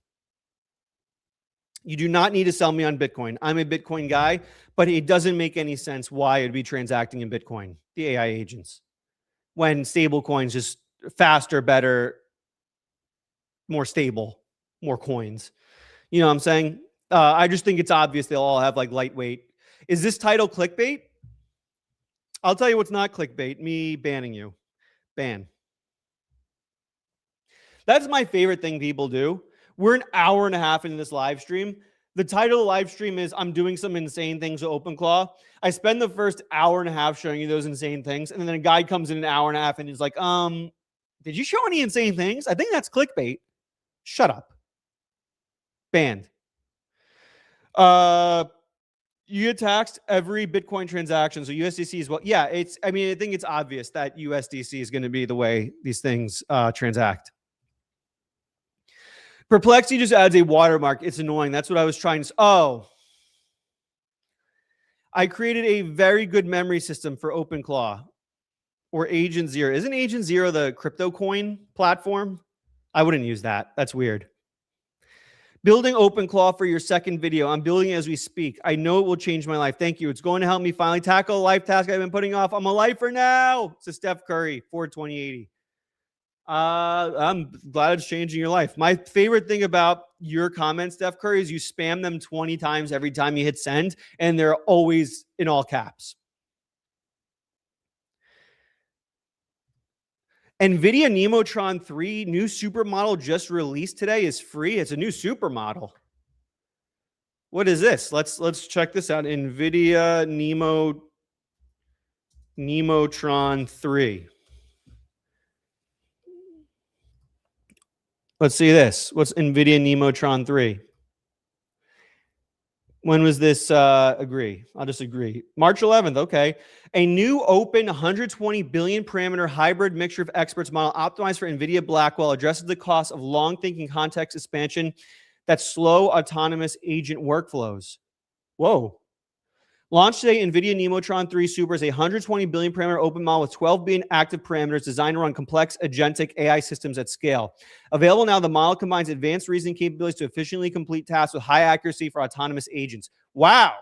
I'm a Bitcoin guy, but it doesn't make any sense why it'd be transacting in Bitcoin, the AI agents, when stable coins just faster, better, more stable, more coins. You know what I'm saying? I just think it's obvious they'll all have like lightweight. Is this title clickbait? I'll tell you what's not clickbait. Me banning you. Ban. That's my favorite thing people do. We're an hour and a half into this live stream. The title of the live stream is I'm doing some insane things with OpenClaw. I spend the first hour and a half showing you those insane things. And then a guy comes in an hour and a half and he's like, did you show any insane things? I think that's clickbait. Shut up. Banned. You get taxed every Bitcoin transaction. So USDC is, well, yeah, I think it's obvious that USDC is going to be the way these things transact. Perplexity just adds a watermark. It's annoying. That's what I was trying to. Oh, I created a very good memory system for OpenClaw or Agent Zero. Isn't Agent Zero the crypto coin platform? I wouldn't use that. That's weird. Building OpenClaw for your second video. I'm building it as we speak. I know it will change my life. Thank you. It's going to help me finally tackle a life task I've been putting off. I'm a lifer now. It's a Steph Curry, 42080. I'm glad it's changing your life. My favorite thing about your comments, Steph Curry, is you spam them 20 times every time you hit send, and they're always in all caps. Nvidia Neotron 3 new supermodel just released today is free. It's a new supermodel. What is this? Let's check this out. Nvidia Neotron 3. Let's see this. What's Nvidia Neotron 3? When was this agree? I'll just agree. March 11th. Okay. A new open 120 billion parameter hybrid mixture of experts model optimized for NVIDIA Blackwell addresses the cost of long thinking context expansion that slow autonomous agent workflows. Whoa. Launched today, NVIDIA Neotron 3 Super is a 120 billion parameter open model with 12 billion active parameters designed to run complex agentic AI systems at scale. Available now, the model combines advanced reasoning capabilities to efficiently complete tasks with high accuracy for autonomous agents. Wow.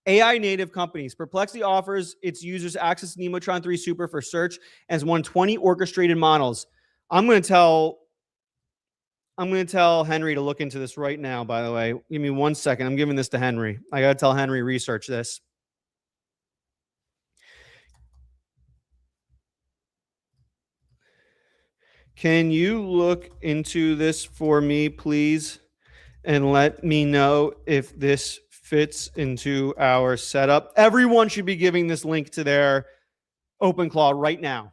AI native companies. Perplexity offers its users access to Neotron 3 Super for search and has won 20 orchestrated models. I'm going to tell Henry to look into this right now, by the way. Give me 1 second. I'm giving this to Henry. I got to tell Henry research this. Can you look into this for me, please? And let me know if this fits into our setup. Everyone should be giving this link to their OpenClaw right now.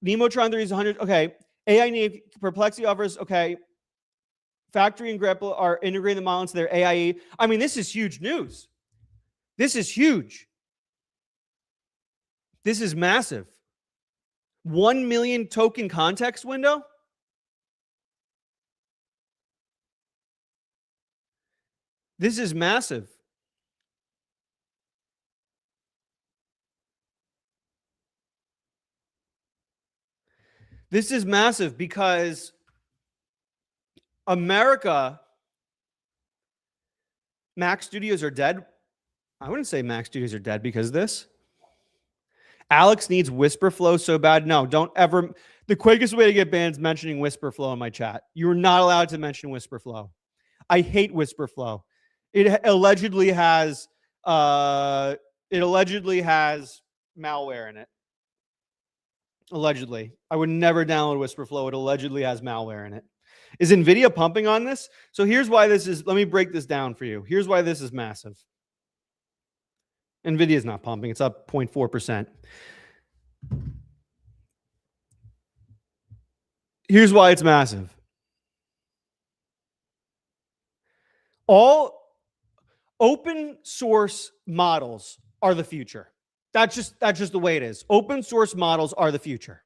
Neotron 3 is 100. Okay. AI native Perplexity offers, okay. Factory and grepl are integrating the model into their AI. I mean, this is huge news. This is huge. This is massive. 1 million token context window. This is massive. This is massive because America, Mac Studios are dead. I wouldn't say Mac Studios are dead because of this. Alex needs WhisperFlow so bad. No, don't ever. The quickest way to get banned is mentioning WhisperFlow in my chat. You're not allowed to mention WhisperFlow. I hate WhisperFlow. It allegedly has malware in it. Allegedly. I would never download WhisperFlow. It allegedly has malware in it. Is NVIDIA pumping on this? So here's why this is, let me break this down for you. Here's why this is massive. NVIDIA is not pumping. It's up 0.4%. Here's why it's massive. Open source models are the future. That's just the way it is. Open source models are the future.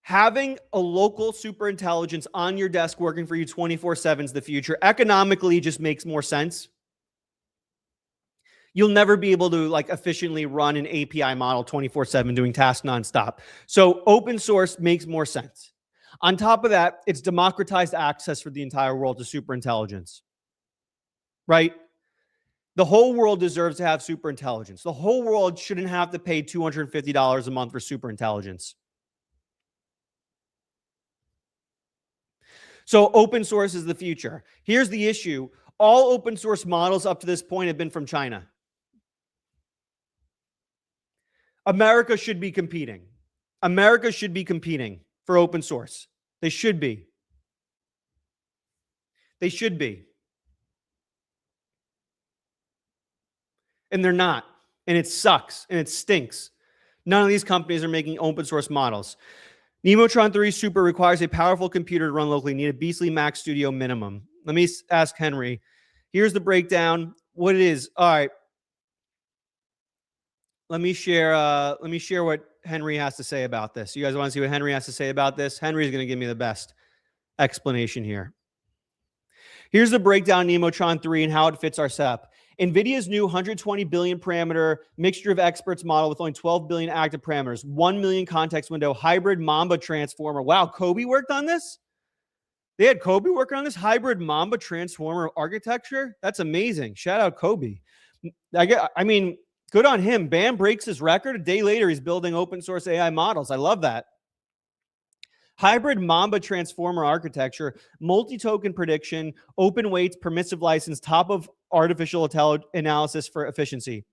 Having a local superintelligence on your desk working for you 24/7 is the future. Economically, just makes more sense. You'll never be able to like efficiently run an API model 24/7 doing tasks nonstop. So open source makes more sense. On top of that, it's democratized access for the entire world to superintelligence, right? The whole world deserves to have superintelligence. The whole world shouldn't have to pay $250 a month for superintelligence. So open source is the future. Here's the issue. All open source models up to this point have been from China. America should be competing. America should be competing for open source. They should be. They should be. And they're not. And it sucks. And it stinks. None of these companies are making open source models. Neotron 3 Super requires a powerful computer to run locally. Need a beastly Mac Studio minimum. Let me ask Henry. Here's the breakdown. What it is. All right. Let me share what Henry has to say about this. You guys want to see what Henry has to say about this? Henry's going to give me the best explanation here. Here's the breakdown of Neotron 3 and how it fits our setup. Nvidia's new 120 billion parameter mixture of experts model with only 12 billion active parameters, 1 million context window, hybrid Mamba transformer. Wow, Kobe worked on this? They had Kobe working on this hybrid Mamba transformer architecture? That's amazing. Shout out Kobe. I mean, good on him. Bam breaks his record. A day later, he's building open source AI models. I love that. Hybrid Mamba transformer architecture, multi-token prediction, open weights, permissive license, top of artificial analysis for efficiency.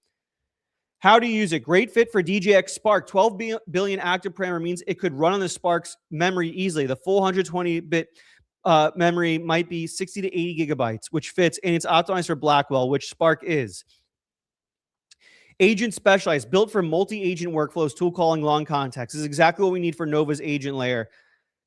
How to use it? Great fit for DJX Spark. 12 billion active parameter means it could run on the Spark's memory easily. The full 120-bit memory might be 60 to 80 gigabytes, which fits, and it's optimized for Blackwell, which Spark is. Agent specialized, built for multi-agent workflows, tool calling, long context. This is exactly what we need for Nova's agent layer.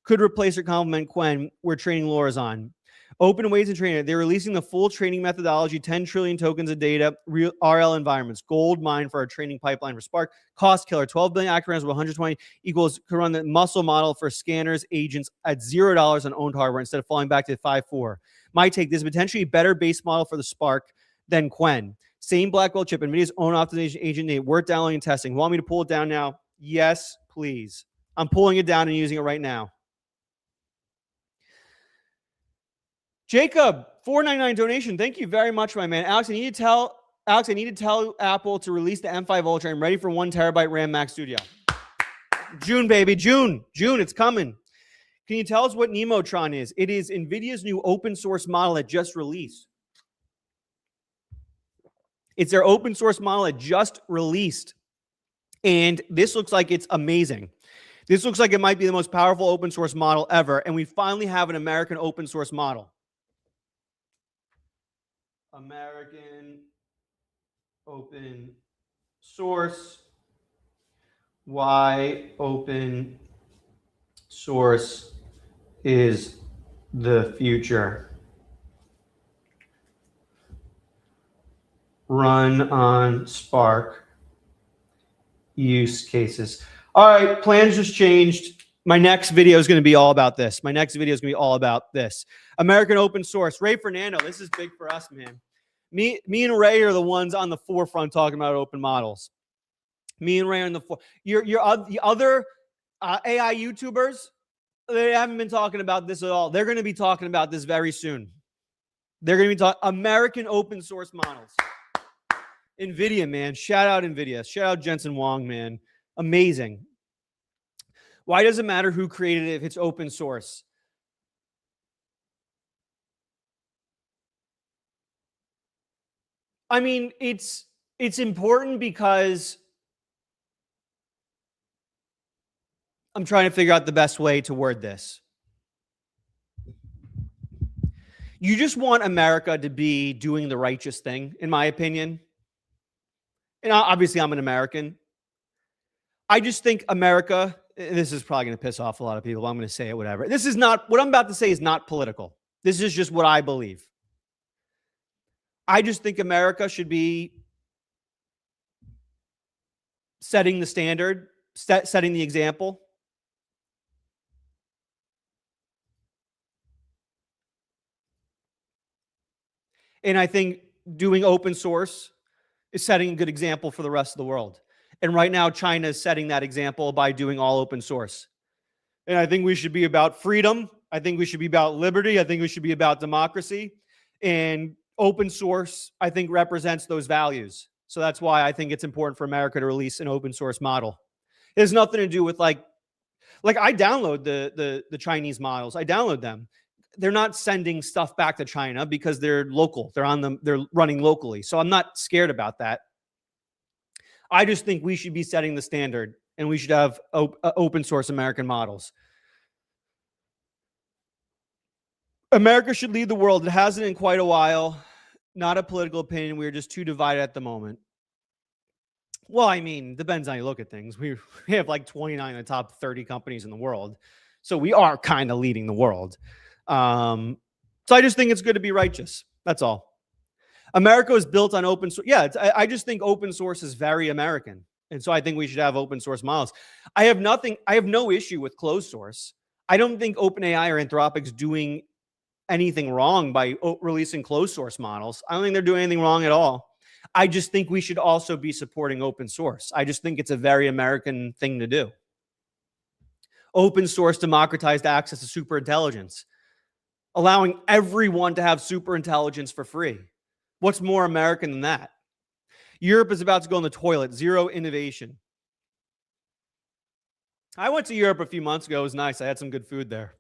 Could replace or complement Quen, where training lore is on. Open weights and training. They're releasing the full training methodology, 10 trillion tokens of data, real RL environments, gold mine for our training pipeline for Spark. Cost killer, 12 billion active parameters with 120 equals could run the muscle model for scanners, agents at $0 on owned hardware instead of falling back to 5.4. My take, this is potentially a better base model for the Spark than Quen. Same Blackwell chip, NVIDIA's own optimization agent name. Worth downloading and testing. Want me to pull it down now? Yes, please. I'm pulling it down and using it right now. Jacob, $4.99 donation. Thank you very much, my man. Alex, I need to tell Apple to release the M5 Ultra. I'm ready for 1 terabyte RAM Mac Studio. June, baby. June, it's coming. Can you tell us what Neotron is? It is NVIDIA's new open source model that just released. It's their open source model that just released. And this looks like it's amazing. This looks like it might be the most powerful open source model ever. And we finally have an American open source model. American open source. Why open source is the future. Run on Spark. Use cases. All right, plans just changed. My next video is going to be all about this. American open source. Ray Fernando, this is big for us, man. Me and Ray are the ones on the forefront talking about open models. Me and Ray are in the the other AI YouTubers, they haven't been talking about this at all. They're going to be talking about this very soon. They're going to be talking American open source models. Nvidia, man. Shout out Nvidia. Shout out Jensen Huang, man. Amazing. Why does it matter who created it if it's open source? I mean, it's important because I'm trying to figure out the best way to word this. You just want America to be doing the righteous thing, in my opinion. And obviously, I'm an American. I just think America, this is probably going to piss off a lot of people. I'm going to say it, whatever. This is not, what I'm about to say is not political. This is just what I believe. I just think America should be setting the standard, setting the example. And I think doing open source is setting a good example for the rest of the world. And right now, China is setting that example by doing all open source. And I think we should be about freedom. I think we should be about liberty. I think we should be about democracy. And open source, I think, represents those values. So that's why I think it's important for America to release an open source model. It has nothing to do with like I download the Chinese models. I download them. They're not sending stuff back to China because they're local. They're running locally. So I'm not scared about that. I just think we should be setting the standard and we should have open source American models. America should lead the world. It hasn't in quite a while. Not a political opinion. We're just too divided at the moment. Well, I mean, depends on how you look at things. We have like 29 of the top 30 companies in the world. So we are kind of leading the world. So I just think it's good to be righteous. That's all. America is built on open source. Yeah, I just think open source is very American. And so I think we should have open source models. I have no issue with closed source. I don't think OpenAI or Anthropic's doing anything wrong by releasing closed source models. I don't think they're doing anything wrong at all. I just think we should also be supporting open source. I just think it's a very American thing to do. Open source democratized access to superintelligence, allowing everyone to have superintelligence for free. What's more American than that? Europe is about to go in the toilet. Zero innovation. I went to Europe a few months ago. It was nice. I had some good food there.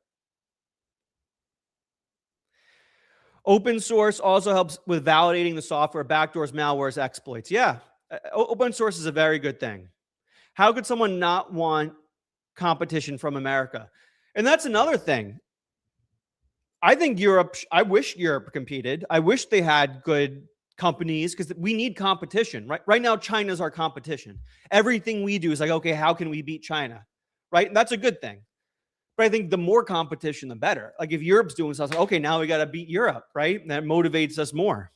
Open source also helps with validating the software, backdoors, malwares, exploits. Yeah, open source is a very good thing. How could someone not want competition from America? And that's another thing. I think I wish Europe competed. I wish they had good companies because we need competition. Right now, China's our competition. Everything we do is like, okay, how can we beat China? Right? And that's a good thing. But I think the more competition, the better. Like if Europe's doing something, okay, now we got to beat Europe, right? And that motivates us more.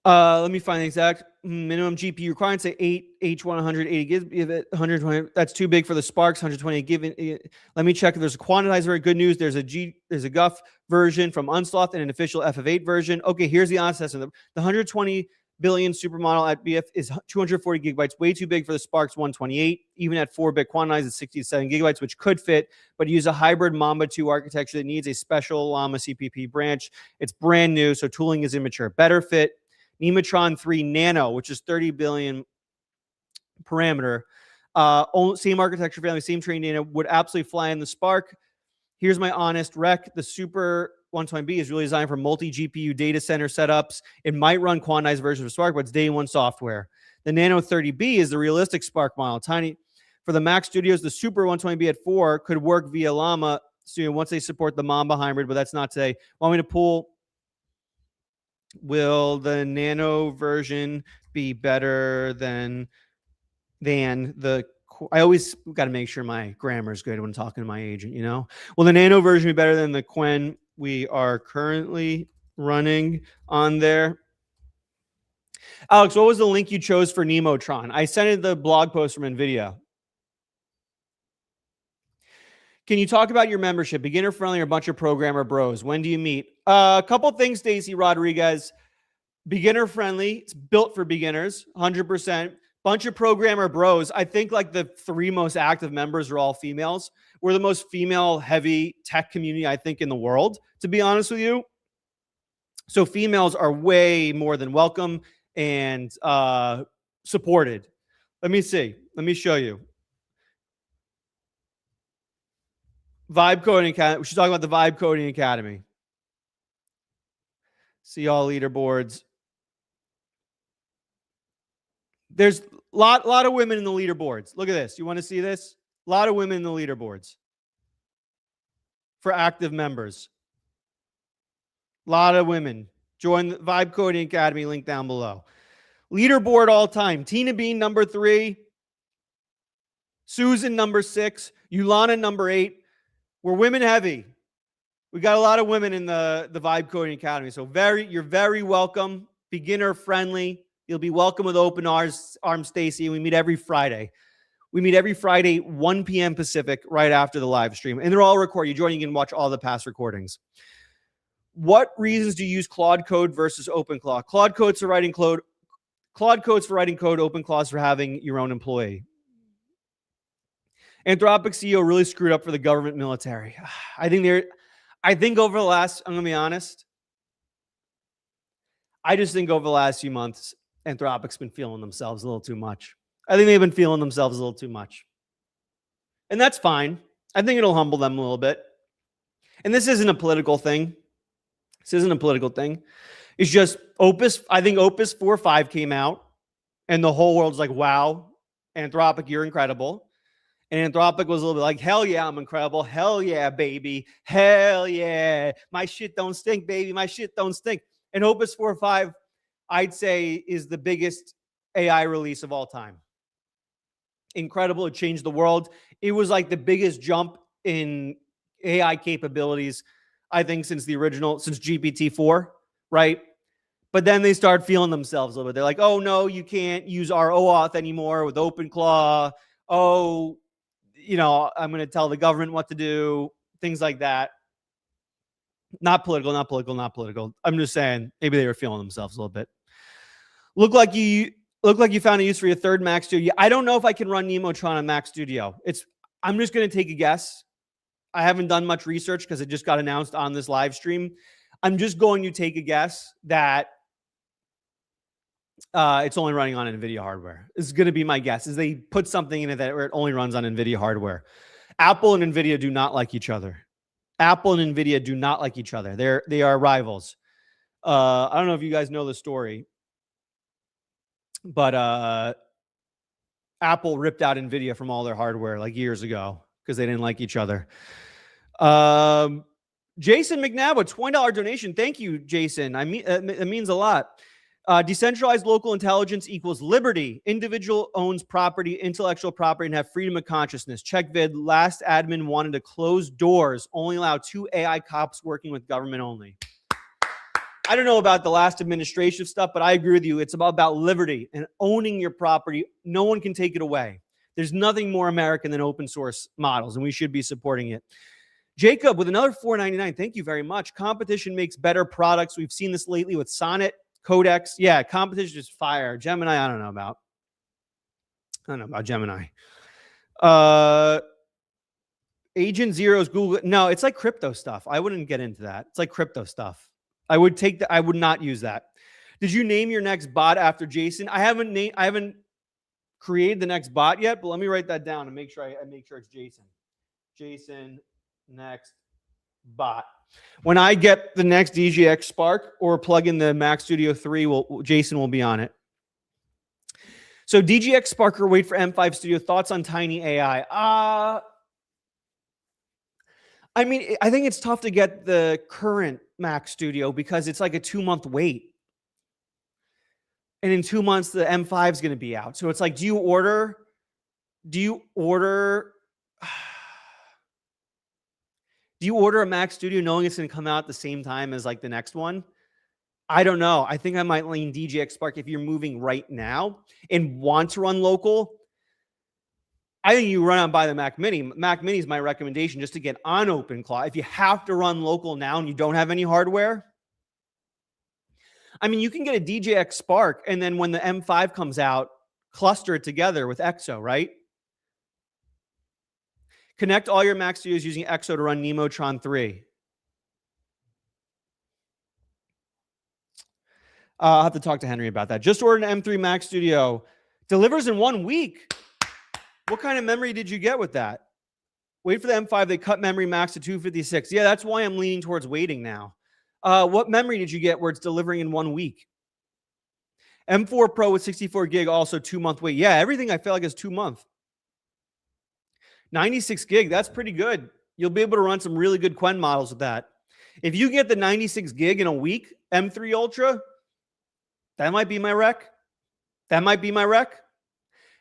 Let me find the exact minimum GPU requirements. Say 8 H1 180 gigs, 120. That's too big for the Sparks. 120 given. Let me check if there's a quantizer. Good news. There's a GUF version from Unsloth and an official FF8 version. Okay, here's the honest estimate. The 120 billion supermodel at BF is 240 gigabytes, way too big for the Sparks 128. Even at 4-bit quantized, it's 67 gigabytes, which could fit, but use a hybrid Mamba 2 architecture that needs a special Llama CPP branch. It's brand new, so tooling is immature. Better fit. Neotron 3 Nano, which is 30 billion parameter. Same architecture family, same training data, would absolutely fly in the Spark. Here's my honest rec. The Super 120B is really designed for multi-GPU data center setups. It might run quantized versions of Spark, but it's day one software. The Nano 30B is the realistic Spark model. Tiny. For the Mac Studios, the Super 120B at 4 could work via Llama Studio once they support the Mamba hybrid, but that's not today. Want me to pull? Will the Nano version be better than the... I always got to make sure my grammar is good when talking to my agent, you know? Will the Nano version be better than the Quen we are currently running on there? Alex, what was the link you chose for Neotron? I sent it the blog post from Nvidia. Can you talk about your membership? Beginner friendly or a bunch of programmer bros? When do you meet? A couple things, Stacy Rodriguez. Beginner friendly. It's built for beginners, 100%. Bunch of programmer bros. I think like the 3 most active members are all females. We're the most female heavy tech community, I think, in the world, to be honest with you. So females are way more than welcome and supported. Let me see. Let me show you. Vibe Coding Academy. We should talk about the Vibe Coding Academy. See all leaderboards. There's a lot of women in the leaderboards. Look at this. You want to see this? A lot of women in the leaderboards for active members. A lot of women. Join the Vibe Coding Academy, link down below. Leaderboard all time. Tina Bean, number 3. Susan, number 6. Yulana, number 8. We're women heavy. We got a lot of women in the Vibe Coding Academy. So you're very welcome. Beginner friendly. You'll be welcome with open arms, Stacy. We meet every Friday. 1 p.m. Pacific, right after the live stream. And they're all recorded. You join, you can watch all the past recordings. What reasons do you use Claude Code versus OpenClaw? Claude Code's for writing code. Claude Code's for writing code. OpenClaw's for having your own employee. Anthropic CEO really screwed up for the government military. I think over the last, I'm going to be honest, I just think over the last few months, Anthropic's been feeling themselves a little too much. I think they've been feeling themselves a little too much. And that's fine. I think it'll humble them a little bit. And this isn't a political thing. It's just I think Opus 4.5 came out, and the whole world's like, wow, Anthropic, you're incredible. And Anthropic was a little bit like, hell yeah, I'm incredible. Hell yeah, baby. Hell yeah. My shit don't stink, baby. My shit don't stink. And Opus 4.5, I'd say, is the biggest AI release of all time. Incredible. It changed the world. It was like the biggest jump in AI capabilities, I think, since GPT-4, right? But then they start feeling themselves a little bit. They're like, oh, no, you can't use our OAuth anymore with OpenClaw. Oh, I'm going to tell the government what to do, things like that. Not political. I'm just saying maybe they were feeling themselves a little bit. Look like you found a use for your third Mac Studio. I don't know if I can run Neotron on Mac Studio. I'm just going to take a guess. I haven't done much research because it just got announced on this live stream. I'm just going to take a guess that it's only running on Nvidia hardware. It's going to be my guess. Is they put something in it that where it only runs on Nvidia hardware. Apple and Nvidia do not like each other. They are rivals. I don't know if you guys know the story, but Apple ripped out Nvidia from all their hardware like years ago because they didn't like each other. Jason McNabb, a $20 donation. Thank you, Jason. It means a lot. Decentralized local intelligence equals liberty. Individual owns property, intellectual property, and have freedom of consciousness. Check vid. Last admin wanted to close doors, only allow 2 AI cops working with government only. I don't know about the last administration stuff, but I agree with you. It's about liberty and owning your property. No one can take it away. There's nothing more American than open source models, and we should be supporting it. Jacob with another $4.99. Thank you very much. Competition makes better products. We've seen this lately with Sonnet. Codex, yeah, competition is fire. Gemini, I don't know about Gemini. Agent Zero's Google. No, it's like crypto stuff. I wouldn't get into that. It's like crypto stuff. I would not use that. Did you name your next bot after Jason? I haven't created the next bot yet, but let me write that down and make sure it's Jason. Jason next bot. When I get the next DGX Spark or plug in the Mac Studio 3, Jason will be on it. So DGX Spark or wait for M5 Studio. Thoughts on Tiny AI? I think it's tough to get the current Mac Studio because it's like a 2-month wait. And in 2 months, the M5 is going to be out. So it's like, do you order a Mac Studio knowing it's going to come out at the same time as like the next one? I don't know. I think I might lean DGX Spark if you're moving right now and want to run local. I think you run out and buy the Mac Mini. Mac Mini is my recommendation just to get on OpenClaw. If you have to run local now and you don't have any hardware, you can get a DGX Spark and then when the M5 comes out, cluster it together with EXO, right? Connect all your Mac Studios using EXO to run Neotron 3. I'll have to talk to Henry about that. Just ordered an M3 Mac Studio. Delivers in 1 week. What kind of memory did you get with that? Wait for the M5. They cut memory max to 256. Yeah, that's why I'm leaning towards waiting now. What memory did you get where it's delivering in 1 week? M4 Pro with 64 gig, also 2-month wait. Yeah, everything I feel like is 2 month. 96 gig, that's pretty good. You'll be able to run some really good Quen models with that. If you get the 96 gig in a week, M3 Ultra, that might be my rec.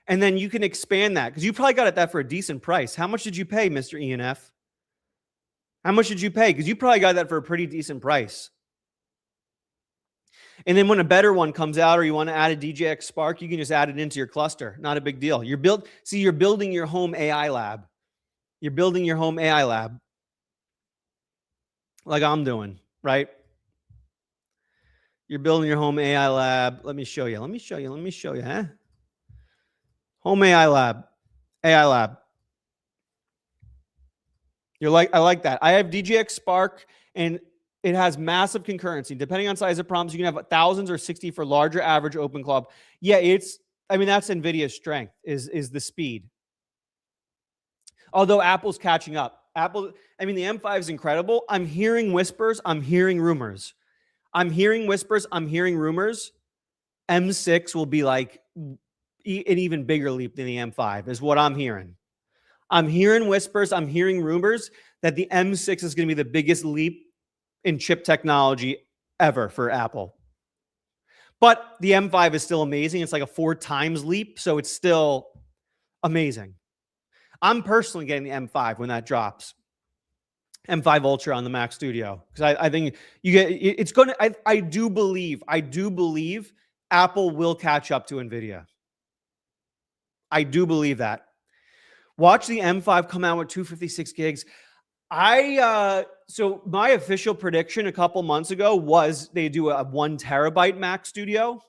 And then you can expand that because you probably got that for a decent price. How much did you pay, Mr. ENF? How much did you pay? Because you probably got that for a pretty decent price. And then when a better one comes out, or you want to add a DJX Spark, you can just add it into your cluster. Not a big deal. You're building your home AI lab. You're building your home AI lab, like I'm doing, right? You're building your home AI lab. Let me show you. Huh? Home AI lab. AI lab. I like that. I have DJX Spark, and it has massive concurrency. Depending on size of problems, you can have thousands or 60 for larger average OpenClaw. Yeah, that's Nvidia's strength is the speed. Although Apple's catching up. The M5 is incredible. I'm hearing whispers. I'm hearing rumors. M6 will be like an even bigger leap than the M5 is what I'm hearing. I'm hearing whispers. I'm hearing rumors that the M6 is going to be the biggest leap in chip technology ever for Apple. But the M5 is still amazing. It's like a 4 times leap, so it's still amazing. I'm personally getting the M5 when that drops. M5 Ultra on the Mac Studio, because I think it's going to. I do believe Apple will catch up to Nvidia. I do believe that. Watch the M5 come out with 256 gigs. So my official prediction a couple months ago was they do a 1 terabyte Mac Studio.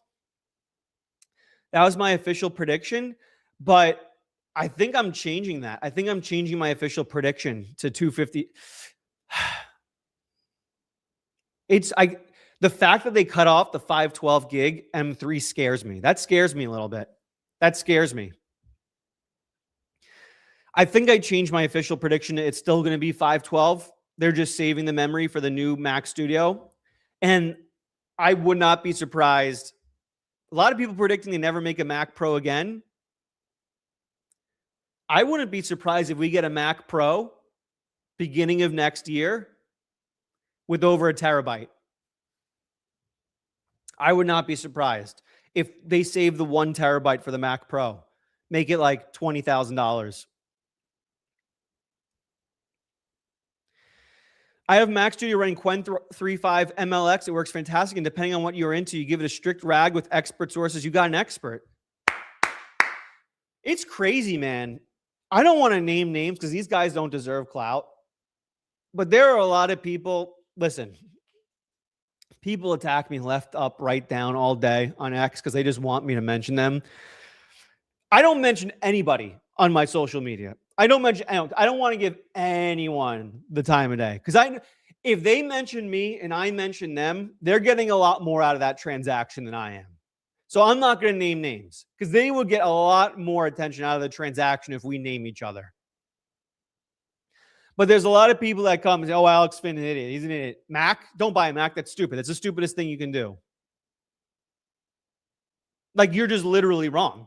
That was my official prediction, but I think I'm changing that. I think I'm changing my official prediction to 250. The fact that they cut off the 512 gig M3 scares me. That scares me a little bit. That scares me. I think I changed my official prediction. It's still going to be 512. They're just saving the memory for the new Mac Studio. And I would not be surprised. A lot of people predicting they never make a Mac Pro again. I wouldn't be surprised if we get a Mac Pro beginning of next year with over a terabyte. I would not be surprised if they save the 1 terabyte for the Mac Pro. Make it like $20,000. I have Mac Studio running Qwen 3.5 MLX. It works fantastic. And depending on what you're into, you give it a strict RAG with expert sources. You got an expert. It's crazy, man. I don't want to name names because these guys don't deserve clout. But there are a lot of people. Listen, people attack me left, up, right, down all day on X because they just want me to mention them. I don't mention anybody on my social media. I don't want to give anyone the time of day because if they mention me and I mention them, they're getting a lot more out of that transaction than I am. So I'm not going to name names because they will get a lot more attention out of the transaction if we name each other. But there's a lot of people that come and say, oh, Alex Finn, an idiot. He's an idiot. Mac, don't buy a Mac. That's stupid. That's the stupidest thing you can do. Like, you're just literally wrong.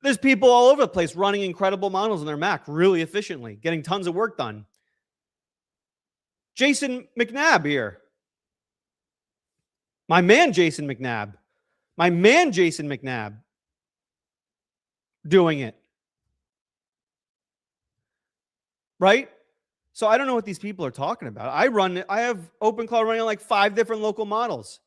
There's people all over the place running incredible models on their Mac really efficiently, getting tons of work done. Jason McNabb here. My man, Jason McNabb. Doing it. Right? So I don't know what these people are talking about. I have OpenClaw running on like 5 different local models.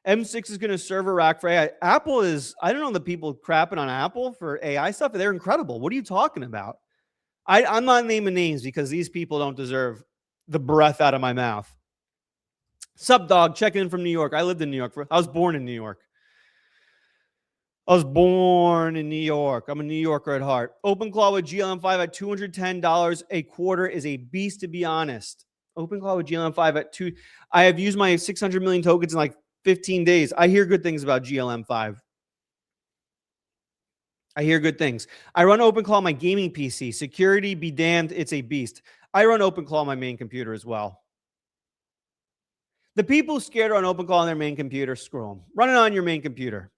M6 is going to serve a rack for AI. Apple is, I don't know the people crapping on Apple for AI stuff. They're incredible. What are you talking about? I'm not naming names because these people don't deserve the breath out of my mouth. Sup, dog? Checking in from New York. I lived in New York. I was born in New York. I'm a New Yorker at heart. OpenClaw with GLM5 at $210 a quarter is a beast, to be honest. OpenClaw with GLM5 at $2. I have used my 600 million tokens in like 15 days. I hear good things about GLM5. I hear good things. I run OpenClaw on my gaming PC. Security be damned, it's a beast. I run OpenClaw on my main computer as well. The people scared to run OpenClaw on their main computer, screw them. Run it on your main computer.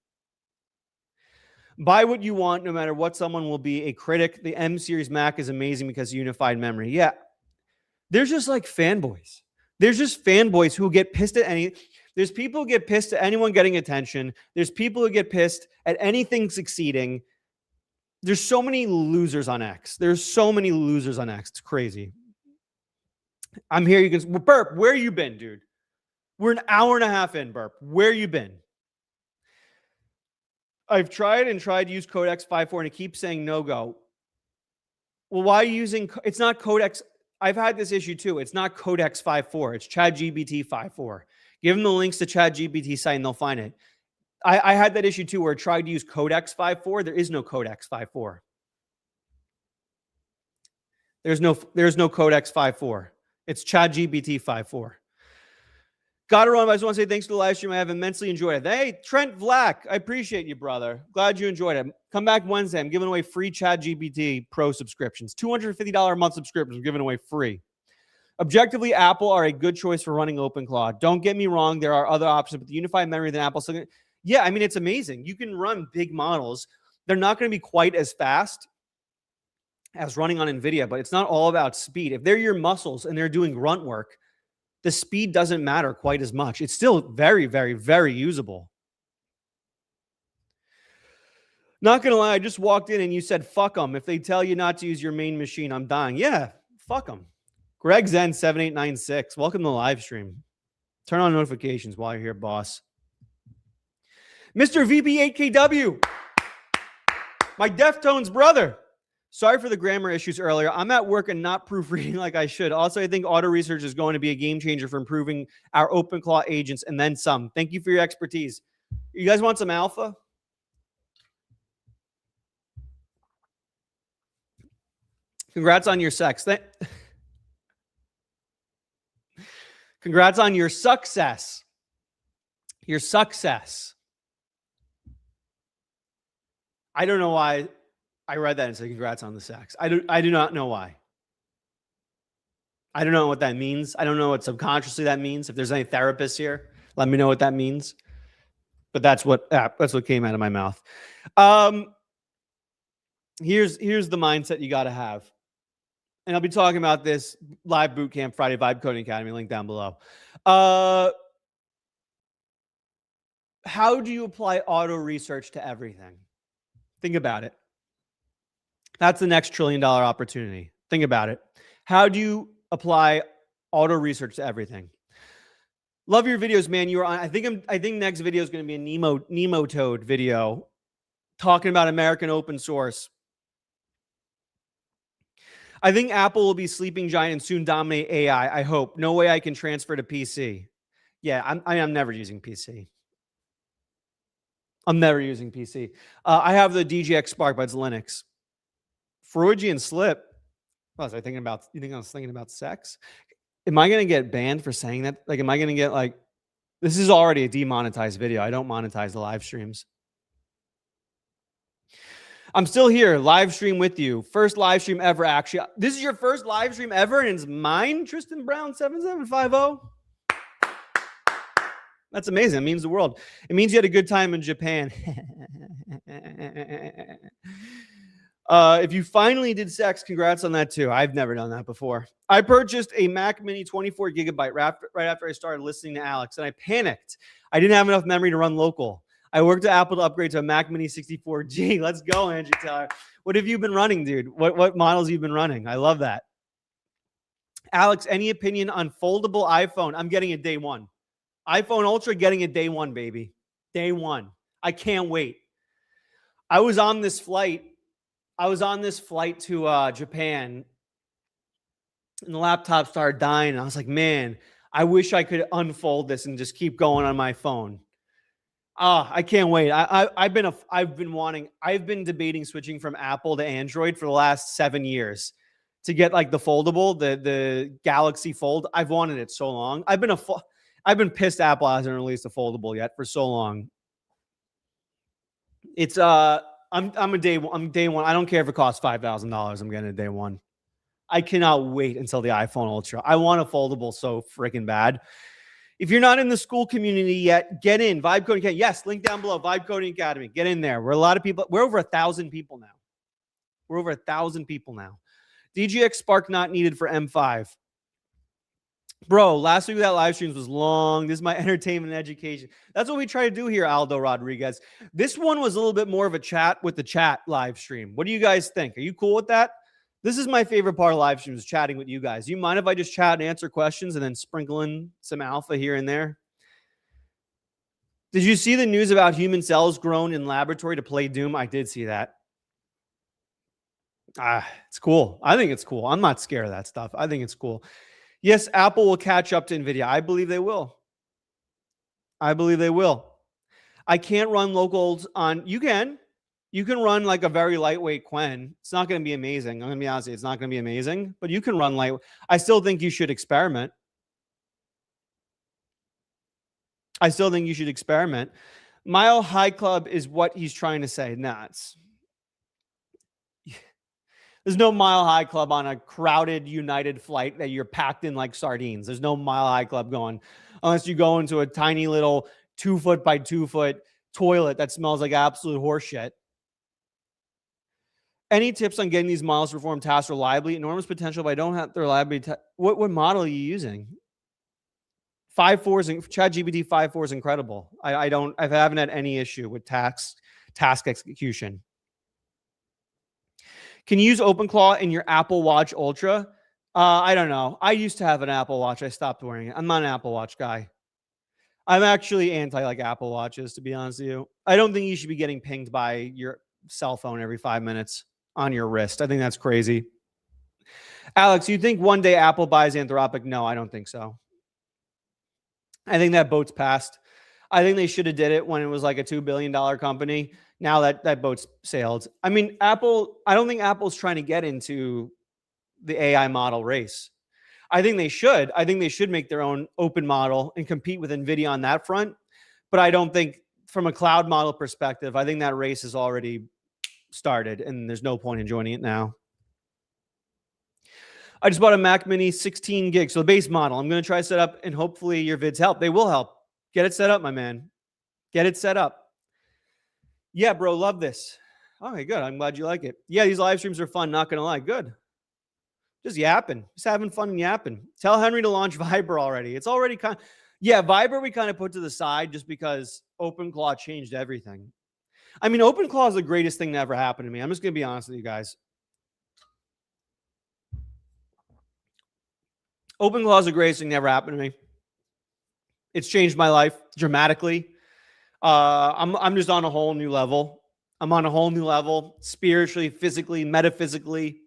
Buy what you want, no matter what someone will be a critic. The M series Mac is amazing because of unified memory. Yeah. There's just like fanboys. There's just fanboys who get pissed at there's people who get pissed at anyone getting attention. There's people who get pissed at anything succeeding. There's so many losers on X. It's crazy. I'm here. You can Burp. Where you been, dude? We're an hour and a half in, Burp. Where you been? I've tried to use Codex 5.4 and it keeps saying no go. Well, why are you using? It's not Codex. I've had this issue too. It's not Codex 5.4. It's ChatGPT 5.4. Give them the links to ChatGPT site and they'll find it. I had that issue too where I tried to use Codex 5.4. There is no Codex 5.4. There's no Codex 5.4. It's ChatGPT 5.4. Got to run. I just want to say thanks for the live stream. I have immensely enjoyed it. Hey, Trent Vlack, I appreciate you, brother. Glad you enjoyed it. Come back Wednesday. I'm giving away free ChatGPT Pro subscriptions. $250 a month subscriptions. I'm giving away free. Objectively, Apple are a good choice for running OpenClaw. Don't get me wrong. There are other options, but the unified memory than Apple. So, yeah, I mean, it's amazing. You can run big models. They're not going to be quite as fast as running on Nvidia, but it's not all about speed. If they're your muscles and they're doing grunt work, the speed doesn't matter quite as much. It's still very, very, very usable. Not going to lie, I just walked in and you said, fuck them. If they tell you not to use your main machine, I'm dying. Yeah, fuck them. Greg Zen 7896. Welcome to the live stream. Turn on notifications while you're here, boss. Mr. VP8KW. My Deftones brother. Sorry for the grammar issues earlier. I'm at work and not proofreading like I should. Also, I think Autoresearch is going to be a game changer for improving our OpenClaw agents and then some. Thank you for your expertise. You guys want some alpha? Congrats on your sex. Congrats on your success. Your success. I don't know why I read that and said congrats on the sex. I do not know why. I don't know what that means. I don't know what subconsciously that means. If there's any therapists here, let me know what that means. But that's what came out of my mouth. Here's the mindset you got to have. And I'll be talking about this live bootcamp Friday, Vibe Coding Academy, link down below. How do you apply auto research to everything? Think about it. That's the next $1 trillion opportunity. Think about it. How do you apply auto research to everything? Love your videos, man. You are on. I think next video is going to be a Nemotoad video talking about American open source. I think Apple will be sleeping giant and soon dominate AI. I hope. No way I can transfer to PC. Yeah, I'm never using PC. I'm never using PC. I have the DGX Spark, but it's Linux. Freudian slip. What was I thinking about? You think I was thinking about sex? Am I going to get banned for saying that? Like, am I going to get like, this is already a demonetized video. I don't monetize the live streams. I'm still here, live stream with you. First live stream ever, actually. This is your first live stream ever, and it's mine, Tristan Brown 7750. That's amazing. It means the world. It means you had a good time in Japan. If you finally did sex, congrats on that too. I've never done that before. I purchased a Mac Mini 24 gigabyte right after I started listening to Alex, and I panicked. I didn't have enough memory to run local. I worked at Apple to upgrade to a Mac Mini 64G. Let's go, Andrew Taylor. What have you been running, dude? What models have you been running? I love that. Alex, any opinion on foldable iPhone? I'm getting it day one. iPhone Ultra getting it day one, baby. Day one. I can't wait. I was on this flight to Japan, and the laptop started dying. And I was like, man, I wish I could unfold this and just keep going on my phone. I can't wait. I've been debating switching from Apple to Android for the last 7 years to get like the foldable, the Galaxy Fold. I've wanted it so long. I've been pissed Apple hasn't released a foldable yet for so long. It's I'm day one. I don't care if it costs $5,000. I'm getting it day one. I cannot wait until the iPhone Ultra. I want a foldable so freaking bad. If you're not in the school community yet, get in. Vibe Coding Academy. Yes, link down below. Vibe Coding Academy. Get in there. We're a lot of people. We're over 1,000 people now. We're over 1,000 people now. DGX Spark not needed for M5. Bro, last week that live streams was long. This is my entertainment and education. That's what we try to do here, Aldo Rodriguez. This one was a little bit more of a chat with the chat live stream. What do you guys think? Are you cool with that? This is my favorite part of live streams, chatting with you guys. Do you mind if I just chat and answer questions and then sprinkle in some alpha here and there? Did you see the news about human cells grown in laboratory to play Doom? I did see that. It's cool. I think it's cool. I'm not scared of that stuff. I think it's cool. Yes, Apple will catch up to Nvidia. I believe they will. I believe they will. I can't run locals on. You can run like a very lightweight Quen. It's not going to be amazing. I'm going to be honest with you, it's not going to be amazing, but you can run light. I still think you should experiment. Mile High Club is what he's trying to say. Nah, there's no Mile High Club on a crowded United flight that you're packed in like sardines. There's no Mile High Club going unless you go into a tiny little 2 foot by 2 foot toilet that smells like absolute horseshit. Any tips on getting these models to perform tasks reliably? Enormous potential, but I don't have the reliability. What model are you using? 5.4 ChatGPT 5.4 is incredible. I haven't had any issue with task execution. Can you use OpenClaw in your Apple Watch Ultra? I don't know. I used to have an Apple Watch. I stopped wearing it. I'm not an Apple Watch guy. I'm actually anti like Apple Watches, to be honest with you. I don't think you should be getting pinged by your cell phone every 5 minutes on your wrist. I think that's crazy. Alex, you think one day Apple buys Anthropic? No, I don't think so. I think that boat's passed. I think they should have did it when it was like a $2 billion company. Now that boat's sailed. I mean, I don't think Apple's trying to get into the AI model race. I think they should. I think they should make their own open model and compete with Nvidia on that front. But I don't think from a cloud model perspective, I think that race has already started and there's no point in joining it now. I just bought a Mac Mini 16 gigs. So the base model, I'm going to try to set up and hopefully your vids help. They will help. Get it set up, my man. Get it set up. Yeah, bro, love this. Okay, good. I'm glad you like it. Yeah, these live streams are fun. Not going to lie. Good. Just yapping. Just having fun and yapping. Tell Henry to launch Viber already. It's already kind of, yeah, Viber we kind of put to the side just because OpenClaw changed everything. I mean, OpenClaw is the greatest thing that ever happened to me. I'm just going to be honest with you guys. OpenClaw is the greatest thing that ever happened to me. It's changed my life dramatically. I'm just on a whole new level. I'm on a whole new level, spiritually, physically, metaphysically.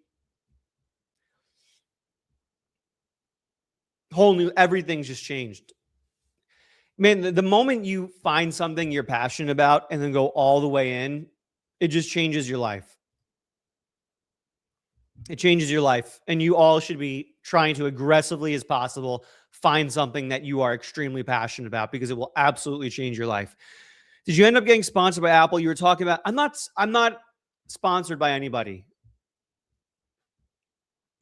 Whole new, everything's just changed. Man, the moment you find something you're passionate about and then go all the way in, it just changes your life. It changes your life. And you all should be trying to aggressively as possible find something that you are extremely passionate about because it will absolutely change your life. Did you end up getting sponsored by Apple? You were talking about, I'm not sponsored by anybody.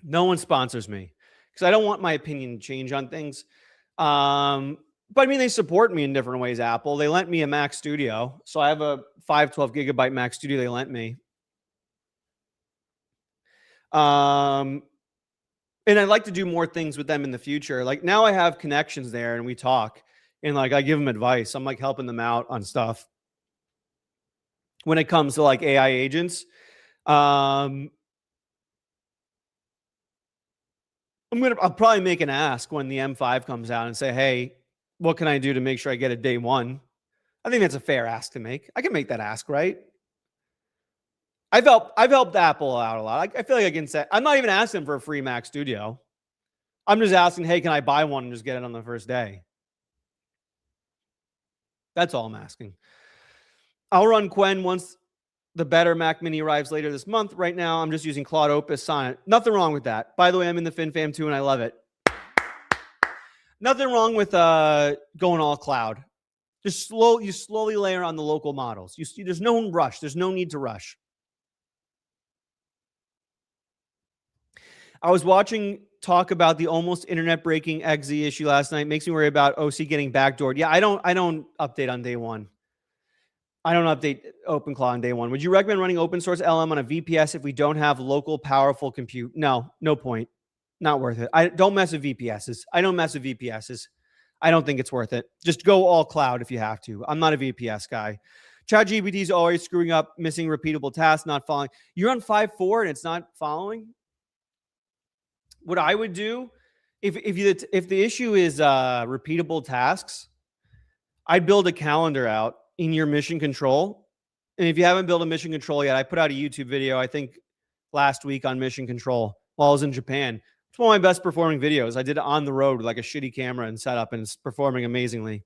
No one sponsors me because I don't want my opinion to change on things. But I mean, they support me in different ways, Apple. They lent me a Mac Studio. So I have a 512 gigabyte Mac Studio they lent me. And I'd like to do more things with them in the future. Like now I have connections there and we talk and like I give them advice. I'm like helping them out on stuff when it comes to like AI agents. I'll probably make an ask when the M5 comes out and say, hey, what can I do to make sure I get it day one? I think that's a fair ask to make. I can make that ask, right? I've helped Apple out a lot. I feel like I can say, I'm not even asking for a free Mac Studio. I'm just asking, hey, can I buy one and just get it on the first day? That's all I'm asking. I'll run Quen once the better Mac Mini arrives later this month. Right now, I'm just using Claude Opus Sonnet. Nothing wrong with that. By the way, I'm in the FinFam too, and I love it. Nothing wrong with going all cloud. Just you slowly layer on the local models. There's no rush. There's no need to rush. I was watching talk about the almost internet breaking XZ issue last night. Makes me worry about OC getting backdoored. Yeah, I don't update on day one. I don't update OpenClaw on day one. Would you recommend running open source LM on a VPS if we don't have local powerful compute? No point. Not worth it. I don't mess with VPSs. I don't mess with VPSs. I don't think it's worth it. Just go all cloud if you have to. I'm not a VPS guy. ChatGPT is always screwing up, missing repeatable tasks, not following. You're on 5.4 and it's not following? What I would do if the issue is repeatable tasks, I'd build a calendar out in your mission control. And if you haven't built a mission control yet, I put out a YouTube video, I think last week, on mission control while I was in Japan. It's one of my best performing videos. I did it on the road with like a shitty camera and setup, and it's performing amazingly.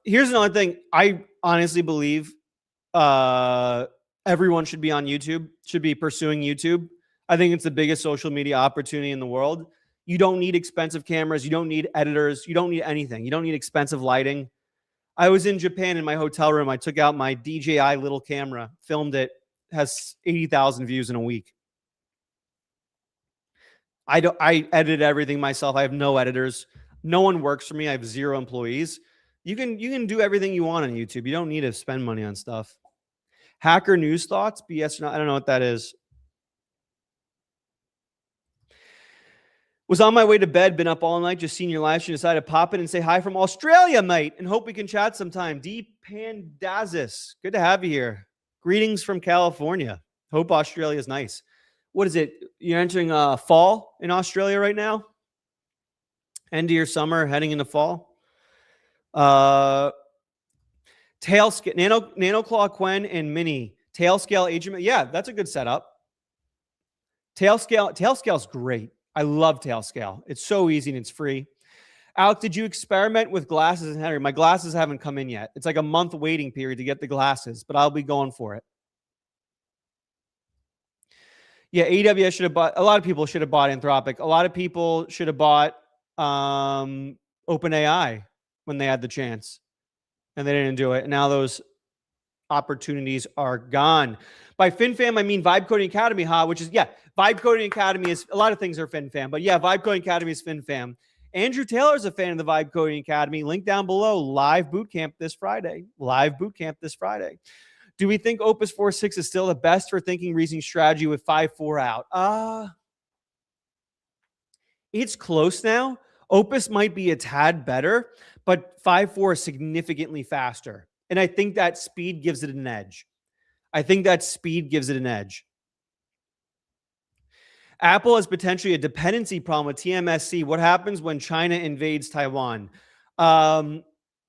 Here's another thing. I honestly believe everyone should be on YouTube, should be pursuing YouTube. I think it's the biggest social media opportunity in the world. You don't need expensive cameras. You don't need editors. You don't need anything. You don't need expensive lighting. I was in Japan in my hotel room. I took out my DJI little camera, filmed it, has 80,000 views in a week. I edit everything myself. I have no editors. No one works for me. I have 0 employees. You can do everything you want on YouTube. You don't need to spend money on stuff. Hacker news thoughts, BS or not, I don't know what that is. Was on my way to bed, been up all night, just seen your live stream, decided to pop in and say hi from Australia, mate, and hope we can chat sometime. D. Pandazis, good to have you here. Greetings from California. Hope Australia is nice. What is it? You're entering fall in Australia right now? End of your summer, heading into fall. Tail scale, NanoClaw Quen and Mini. Tail scale agent. Yeah, that's a good setup. Tail scale is great. I love tail scale. It's so easy and it's free. Alec, did you experiment with glasses in Henry? My glasses haven't come in yet. It's like a month waiting period to get the glasses, but I'll be going for it. Yeah, AWS should have bought, a lot of people should have bought Anthropic. A lot of people should have bought OpenAI when they had the chance, and they didn't do it. And now those opportunities are gone. By FinFam, I mean Vibe Coding Academy, which is, yeah, Vibe Coding Academy is, a lot of things are FinFam, but yeah, Vibe Coding Academy is FinFam. Andrew Taylor is a fan of the Vibe Coding Academy. Link down below. Live bootcamp this Friday. Do we think Opus 4.6 is still the best for thinking, reasoning strategy with 5.4 out? It's close now. Opus might be a tad better, but 5.4 is significantly faster. And I think that speed gives it an edge. Apple has potentially a dependency problem with TMSC. What happens when China invades Taiwan?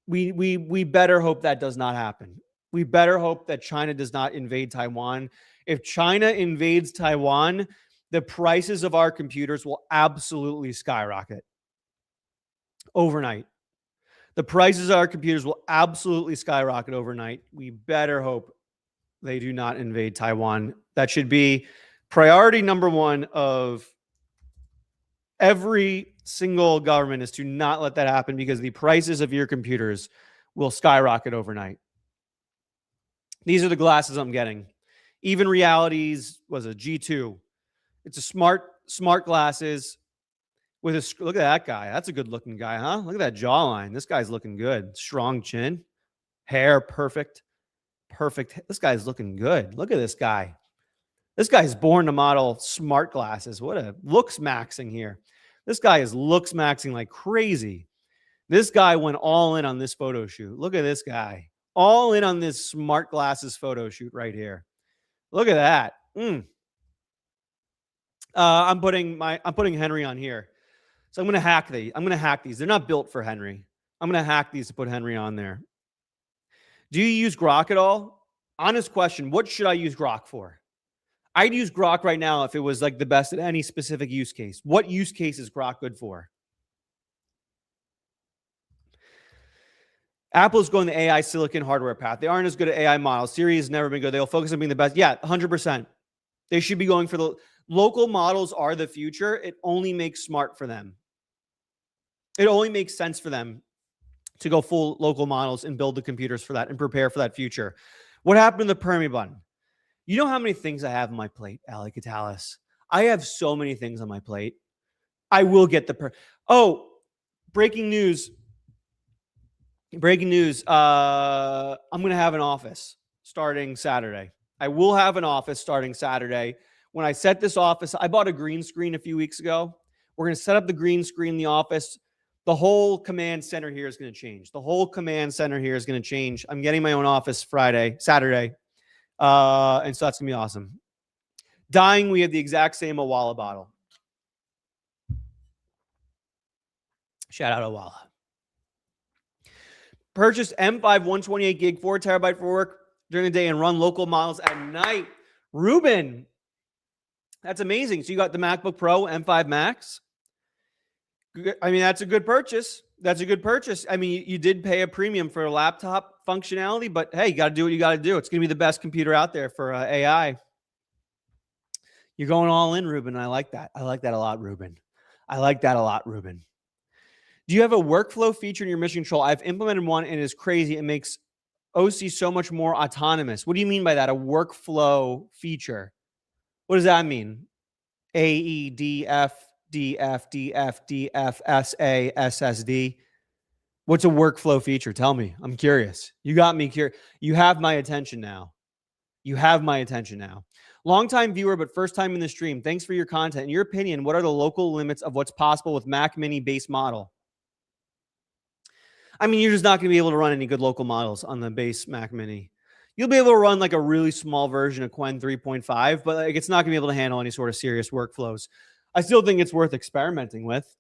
We better hope that does not happen. We better hope that China does not invade Taiwan. If China invades Taiwan, the prices of our computers will absolutely skyrocket overnight. The prices of our computers will absolutely skyrocket overnight. We better hope they do not invade Taiwan. That should be priority number one of every single government, is to not let that happen, because the prices of your computers will skyrocket overnight. These are the glasses I'm getting. Even Realities was a G2. It's a smart glasses with a, look at that guy. That's a good looking guy, huh? Look at that jawline. This guy's looking good. Strong chin, hair, perfect. This guy's looking good. Look at this guy. This guy's born to model smart glasses. What a looks maxing here. This guy is looks maxing like crazy. This guy went all in on this photo shoot. Look at this guy. All in on this smart glasses photo shoot right here. Look at that. I'm putting Henry on here. So I'm going to hack these. They're not built for Henry. I'm going to hack these to put Henry on there. Do you use Grok at all? Honest question. What should I use Grok for? I'd use Grok right now if it was like the best at any specific use case. What use case is Grok good for? Apple's going the AI silicon hardware path. They aren't as good at AI models. Siri has never been good. They'll focus on being the best. Yeah, 100%. They should be going for the local models are the future. It only makes smart for them. It only makes sense for them to go full local models and build the computers for that and prepare for that future. What happened to the Permi button? You know how many things I have on my plate, Alec Catalyst? I have so many things on my plate. I will get the breaking news. I'm going to have an office starting Saturday. I will have an office starting Saturday. When I set this office, I bought a green screen a few weeks ago. We're going to set up the green screen in the office. The whole command center here is going to change. I'm getting my own office Saturday. And so that's going to be awesome. Dying, we have the exact same Awala bottle. Shout out Awala. Purchase M5 128 gig, 4 terabyte for work during the day and run local models at night. Ruben, that's amazing. So you got the MacBook Pro M5 Max. I mean, that's a good purchase. That's a good purchase. I mean, you did pay a premium for a laptop functionality, but hey, you got to do what you got to do. It's going to be the best computer out there for AI. You're going all in, Ruben. I like that. I like that a lot, Ruben. I like that a lot, Ruben. Do you have a workflow feature in your mission control? I've implemented one and it's crazy. It makes OC so much more autonomous. What do you mean by that? A workflow feature? What does that mean? A, E, D, F, D, F, D, F, D, F, S, A, S, S, D. What's a workflow feature? Tell me. I'm curious. You got me curious. You have my attention now. You have my attention now. Longtime viewer, but first time in the stream. Thanks for your content. In your opinion, what are the local limits of what's possible with Mac Mini base model? I mean, you're just not going to be able to run any good local models on the base Mac Mini. You'll be able to run like a really small version of Qwen 3.5, but like it's not going to be able to handle any sort of serious workflows. I still think it's worth experimenting with.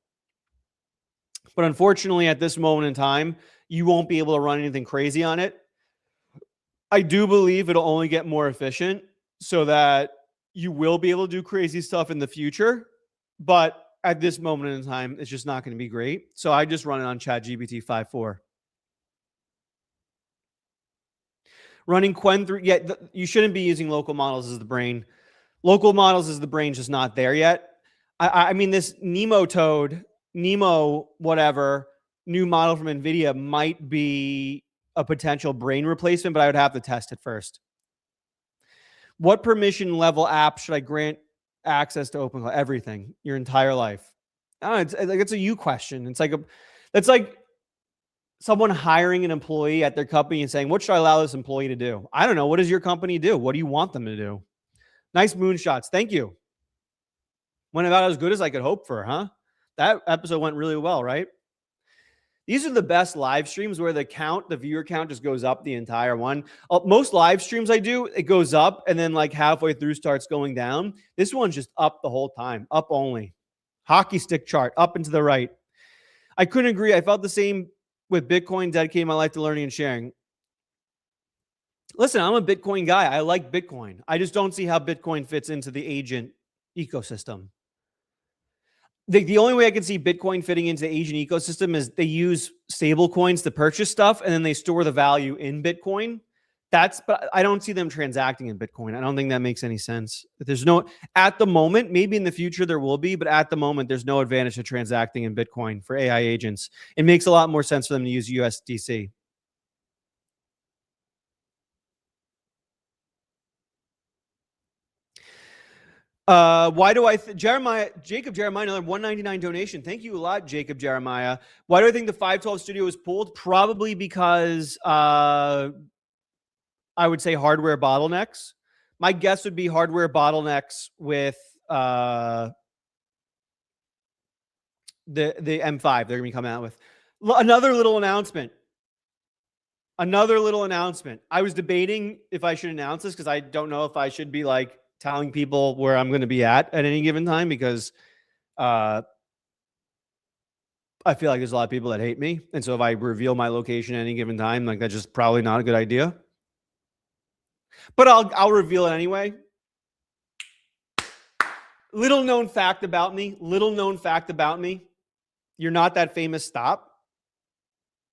But unfortunately, at this moment in time, you won't be able to run anything crazy on it. I do believe it'll only get more efficient so that you will be able to do crazy stuff in the future. But at this moment in time, it's just not going to be great. So I just run it on ChatGPT 5.4. Running Qwen 3, yeah, you shouldn't be using local models as the brain. Local models as the brain just not there yet. I mean, this Nemo, whatever, new model from Nvidia might be a potential brain replacement, but I would have to test it first. What permission level app should I grant access to OpenClaw? Everything, your entire life. I don't know, it's a you question. It's like someone hiring an employee at their company and saying, what should I allow this employee to do? I don't know. What does your company do? What do you want them to do? Nice moonshots. Thank you. Went about as good as I could hope for, huh? That episode went really well, right? These are the best live streams where the viewer count just goes up the entire one. Most live streams I do, it goes up and then like halfway through starts going down. This one's just up the whole time, up only. Hockey stick chart, up and to the right. I couldn't agree. I felt the same with Bitcoin, dedicating my life to learning and sharing. Listen, I'm a Bitcoin guy. I like Bitcoin. I just don't see how Bitcoin fits into the agent ecosystem. The only way I can see Bitcoin fitting into the agent ecosystem is they use stable coins to purchase stuff and then they store the value in Bitcoin. But I don't see them transacting in Bitcoin. I don't think that makes any sense. There's no, at the moment, maybe in the future there will be, but at the moment, there's no advantage to transacting in Bitcoin for AI agents. It makes a lot more sense for them to use USDC. Why do I Jacob Jeremiah, another $1.99 donation. Thank you a lot, Jacob Jeremiah. Why do I think the 512 studio was pulled? Probably because I would say hardware bottlenecks. My guess would be hardware bottlenecks with the M5 they're going to be coming out with. Another little announcement. I was debating if I should announce this because I don't know if I should be like telling people where I'm going to be at any given time because I feel like there's a lot of people that hate me. And so if I reveal my location at any given time, like that's just probably not a good idea. But I'll reveal it anyway. Little known fact about me. You're not that famous. Stop.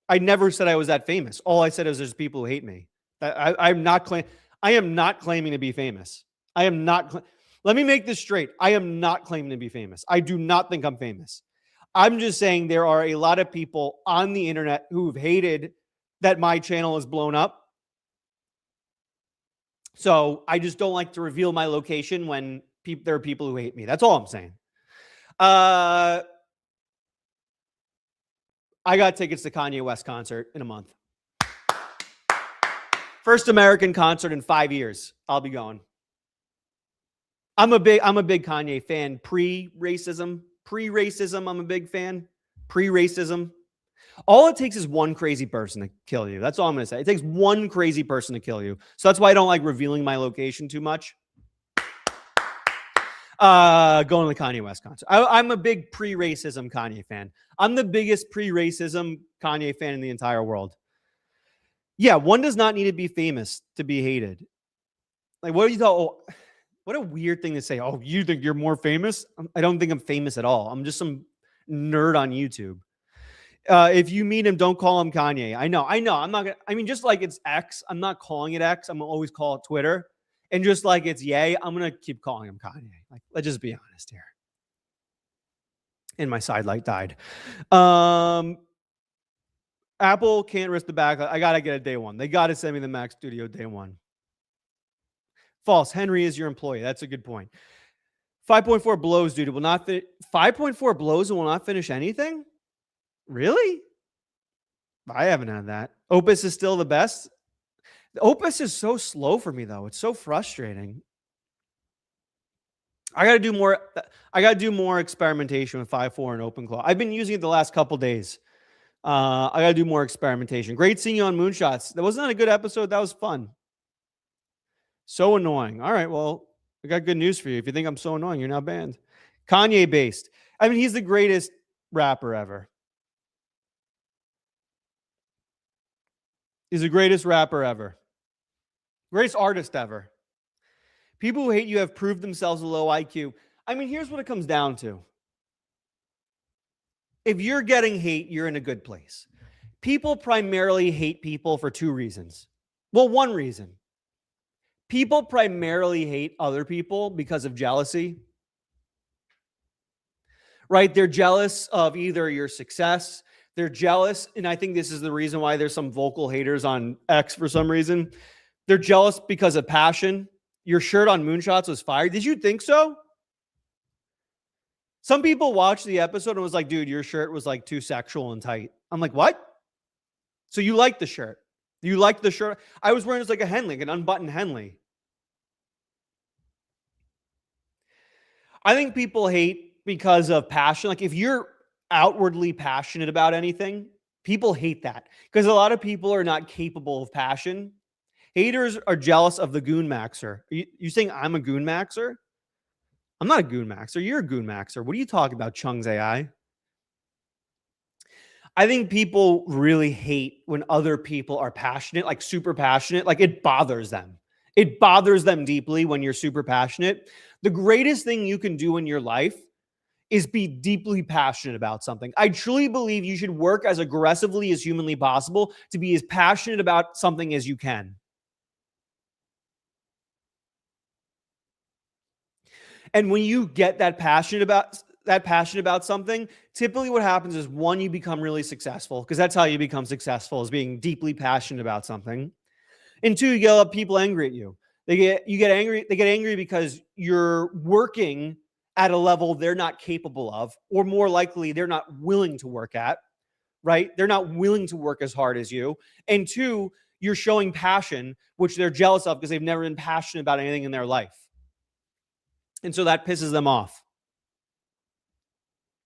I never said I was that famous. All I said is there's people who hate me. I am not claiming to be famous. Let me make this straight. I am not claiming to be famous. I do not think I'm famous. I'm just saying there are a lot of people on the internet who've hated that my channel is blown up. So I just don't like to reveal my location when there are people who hate me. That's all I'm saying. I got tickets to Kanye West concert in a month. First American concert in 5 years. I'll be going. I'm a big Kanye fan. Pre-racism, I'm a big fan. Pre-racism. All it takes is one crazy person to kill you. That's all I'm going to say. It takes one crazy person to kill you. So that's why I don't like revealing my location too much. Going to the Kanye West concert. I'm a big pre-racism Kanye fan. I'm the biggest pre-racism Kanye fan in the entire world. Yeah, one does not need to be famous to be hated. Like, what do you thought? Oh, what a weird thing to say. Oh, you think you're more famous? I don't think I'm famous at all. I'm just some nerd on YouTube. If you meet him, don't call him Kanye. I know. I'm not gonna. I mean, just like it's X, I'm not calling it X. I'm gonna always call it Twitter. And just like it's Ye, I'm gonna keep calling him Kanye. Like, let's just be honest here. And my side light died. Apple can't risk the backlash. I gotta get a day one. They gotta send me the Mac Studio day one. False. Henry is your employee. That's a good point. 5.4 blows, dude. It will not fit. 5.4 blows and will not finish anything? Really? I haven't had that. Opus is still the best. Opus is so slow for me, though. It's so frustrating. I got to do more. I got to do more experimentation with 5.4 and OpenClaw. I've been using it the last couple days. I got to do more experimentation. Great seeing you on Moonshots. That wasn't a good episode. That was fun. So annoying. All right, well, I got good news for you. If you think I'm so annoying, you're now banned. Kanye based. I mean, he's the greatest rapper ever. He's the greatest rapper ever. Greatest artist ever. People who hate you have proved themselves a low IQ. I mean, here's what it comes down to. If you're getting hate, you're in a good place. People primarily hate people for two reasons. Well, one reason. People primarily hate other people because of jealousy. Right? They're jealous of either your success. They're jealous, and I think this is the reason why there's some vocal haters on X for some reason. They're jealous because of passion. Your shirt on Moonshots was fire. Did you think so? Some people watched the episode and was like, dude, your shirt was like too sexual and tight. I'm like, what? So you like the shirt? You like the shirt? I was wearing just like a Henley, like an unbuttoned Henley. I think people hate because of passion. Like if you're outwardly passionate about anything, people hate that because a lot of people are not capable of passion. Haters are jealous of the goon maxer. You saying I'm a goon maxer? I'm not a goon maxer. You're a goon maxer. What are you talking about, Chung's AI? I think people really hate when other people are passionate, like super passionate. Like it bothers them. It bothers them deeply when you're super passionate. The greatest thing you can do in your life is be deeply passionate about something. I truly believe you should work as aggressively as humanly possible to be as passionate about something as you can. And when you get that passionate about something, typically what happens is one, you become really successful because that's how you become successful, is being deeply passionate about something. And two, you get a lot of people angry at you. They get angry because you're working at a level they're not capable of, or more likely they're not willing to work at, right? They're not willing to work as hard as you. And two, you're showing passion, which they're jealous of because they've never been passionate about anything in their life. And so that pisses them off.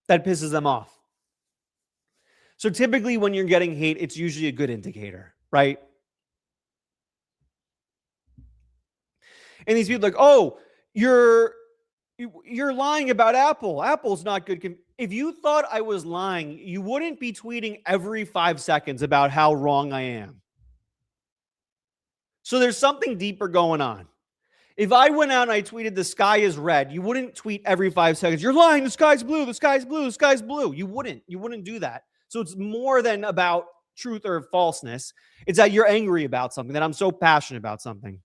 That pisses them off. So typically when you're getting hate, it's usually a good indicator, right? And these people are like, oh, you're lying about Apple. Apple's not good. If you thought I was lying, you wouldn't be tweeting every 5 seconds about how wrong I am. So there's something deeper going on. If I went out and I tweeted the sky is red, you wouldn't tweet every 5 seconds, you're lying, the sky's blue, the sky's blue, the sky's blue. You wouldn't do that. So it's more than about truth or falseness. It's that you're angry about something, that I'm so passionate about something.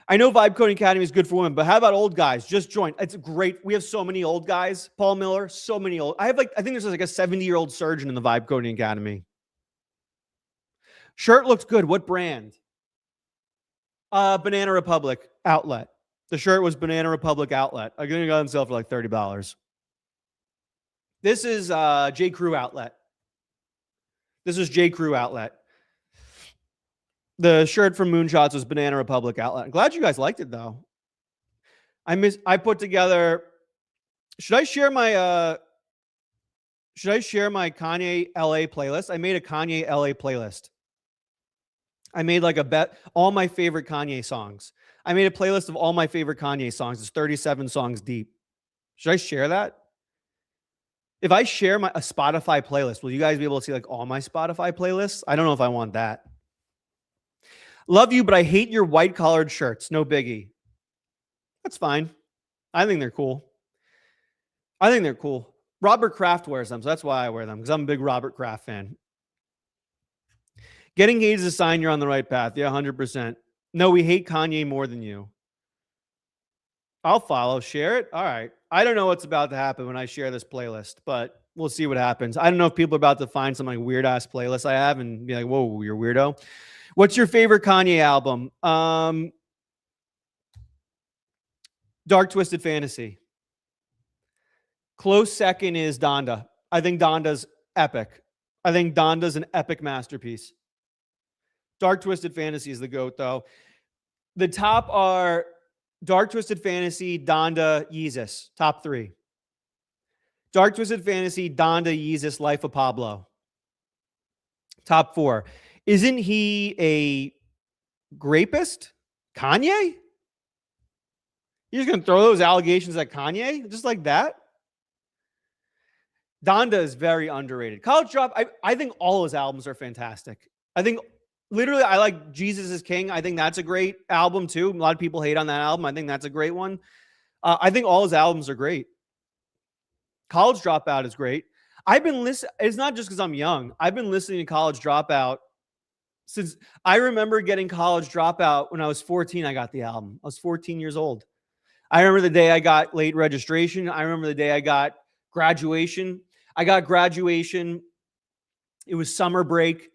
I know Vibe Coding Academy is good for women, but how about old guys? Just join. It's great. We have so many old guys. Paul Miller, so many old. I think there's like a 70-year-old surgeon in the Vibe Coding Academy. Shirt looks good. What brand? Banana Republic outlet. The shirt was Banana Republic outlet. I got it on sale for like $30. This is J. Crew outlet. This is J. Crew outlet. The shirt from Moonshots was Banana Republic outlet. I'm glad you guys liked it though. I put together. Should I share my Kanye LA playlist? I made a Kanye LA playlist. I made like all my favorite Kanye songs. I made a playlist of all my favorite Kanye songs. It's 37 songs deep. Should I share that? If I share a Spotify playlist, will you guys be able to see like all my Spotify playlists? I don't know if I want that. Love you, but I hate your white collared shirts. No biggie. That's fine. I think they're cool. Robert Kraft wears them, so that's why I wear them, because I'm a big Robert Kraft fan. Get engaged is a sign you're on the right path. Yeah, 100%. No, we hate Kanye more than you. I'll follow. Share it. All right. I don't know what's about to happen when I share this playlist, but we'll see what happens. I don't know if people are about to find some like weird ass playlist I have and be like, whoa, you're weirdo. What's your favorite Kanye album? Dark Twisted Fantasy. Close second is Donda. I think Donda's epic. I think Donda's an epic masterpiece. Dark Twisted Fantasy is the GOAT, though. The top are Dark Twisted Fantasy, Donda, Yeezus. Top 3. Dark Twisted Fantasy, Donda, Yeezus, Life of Pablo. Top 4. Isn't he a rapist? Kanye? You're just going to throw those allegations at Kanye? Just like that? Donda is very underrated. College Drop, I think all his albums are fantastic. I think literally I like Jesus is King. I think that's a great album too. A lot of people hate on that album. I think that's a great one. I think all his albums are great. College Dropout is great. I've been listening. It's not just because I'm young. I've been listening to College Dropout since I remember getting College Dropout when I was 14. I got the album. I was 14 years old. I remember the day I got late registration. I remember the day I got graduation. I got graduation. It was summer break.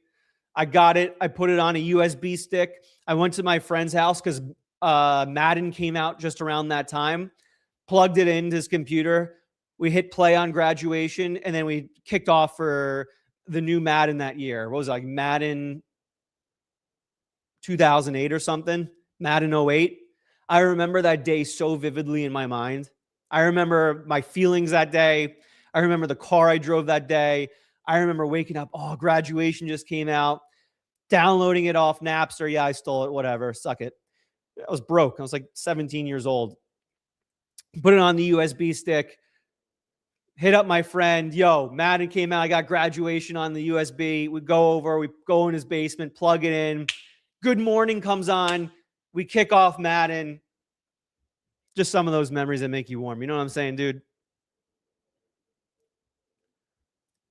I got it. I put it on a USB stick. I went to my friend's house because Madden came out just around that time. Plugged it into his computer. We hit play on graduation, and then we kicked off for the new Madden that year. What was it, like Madden 2008 or something? Madden 08. I remember that day so vividly in my mind. I remember my feelings that day. I remember the car I drove that day. I remember waking up, oh, graduation just came out, downloading it off Napster. Yeah, I stole it, whatever, suck it. I was broke. I was like 17 years old. Put it on the USB stick, hit up my friend. Yo, Madden came out. I got graduation on the USB. We go over, we go in his basement, plug it in. Good Morning comes on. We kick off Madden. Just some of those memories that make you warm. You know what I'm saying, dude?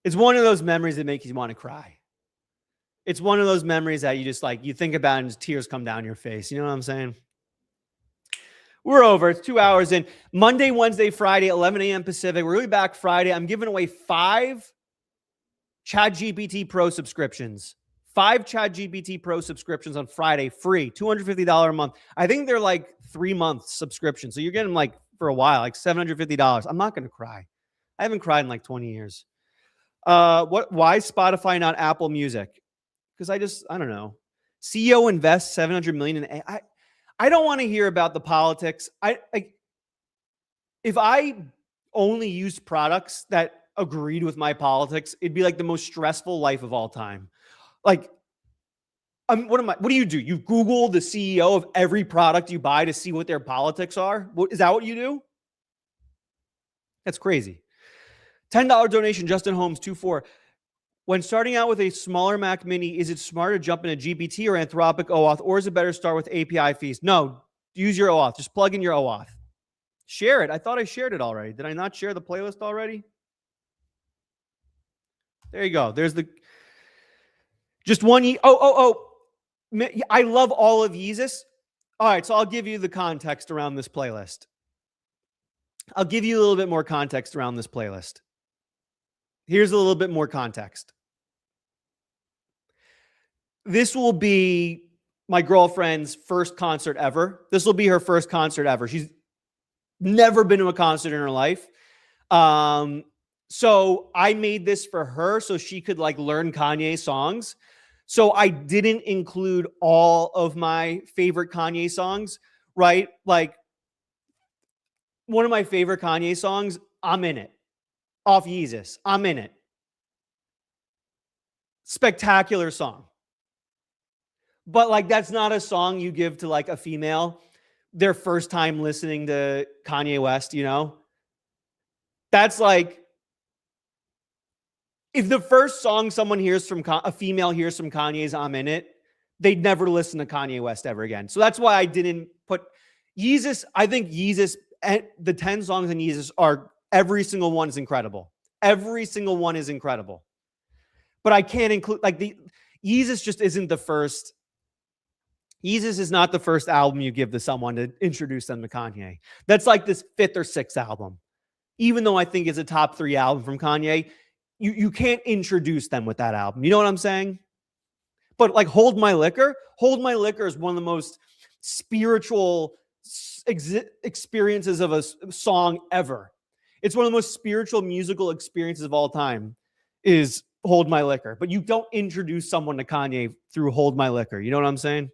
It's one of those memories that make you want to cry. It's one of those memories that you just like, you think about it and just tears come down your face. You know what I'm saying? We're over. It's 2 hours in. Monday, Wednesday, Friday, 11 a.m. Pacific. We're really back Friday. I'm giving away 5 ChatGPT Pro subscriptions. 5 ChatGPT Pro subscriptions on Friday, free, $250 a month. I think they're like 3-month subscriptions. So you're getting them like for a while, like $750. I'm not going to cry. I haven't cried in like 20 years. Why Spotify, not Apple Music? Because I don't know. CEO invests $700 million in AI. I don't want to hear about the politics. If I only used products that agreed with my politics, it'd be like the most stressful life of all time. Like, what do you do? You Google the CEO of every product you buy to see what their politics are? Is that what you do? That's crazy. $10 donation, Justin Holmes, 24. When starting out with a smaller Mac Mini, is it smart to jump into GPT or Anthropic OAuth, or is it better to start with API fees? No, use your OAuth. Just plug in your OAuth. Share it. I thought I shared it already. Did I not share the playlist already? There you go. There's the just one. I love all of Yeezus. All right, so I'll give you the context around this playlist. I'll give you a little bit more context around this playlist. Here's a little bit more context. This will be my girlfriend's first concert ever. This will be her first concert ever. She's never been to a concert in her life. So I made this for her so she could like learn Kanye songs. So I didn't include all of my favorite Kanye songs, right? Like one of my favorite Kanye songs, I'm in it. Off Yeezus. I'm in it. Spectacular song. But like that's not a song you give to like a female their first time listening to Kanye West, you know? That's like, if the first song someone hears from a female hears from Kanye's I'm In It, they'd never listen to Kanye West ever again. So that's why I didn't put Yeezus. I think Yeezus, the 10 songs in Yeezus are, every single one is incredible. Every single one is incredible. But I can't include, like, the Yeezus just isn't the first. Yeezus is not the first album you give to someone to introduce them to Kanye. That's like this 5th or 6th album. Even though I think it's a top 3 album from Kanye, you can't introduce them with that album. You know what I'm saying? But like Hold My Liquor is one of the most spiritual experiences of a song ever. It's one of the most spiritual musical experiences of all time, is Hold My Liquor. But you don't introduce someone to Kanye through Hold My Liquor. You know what I'm saying?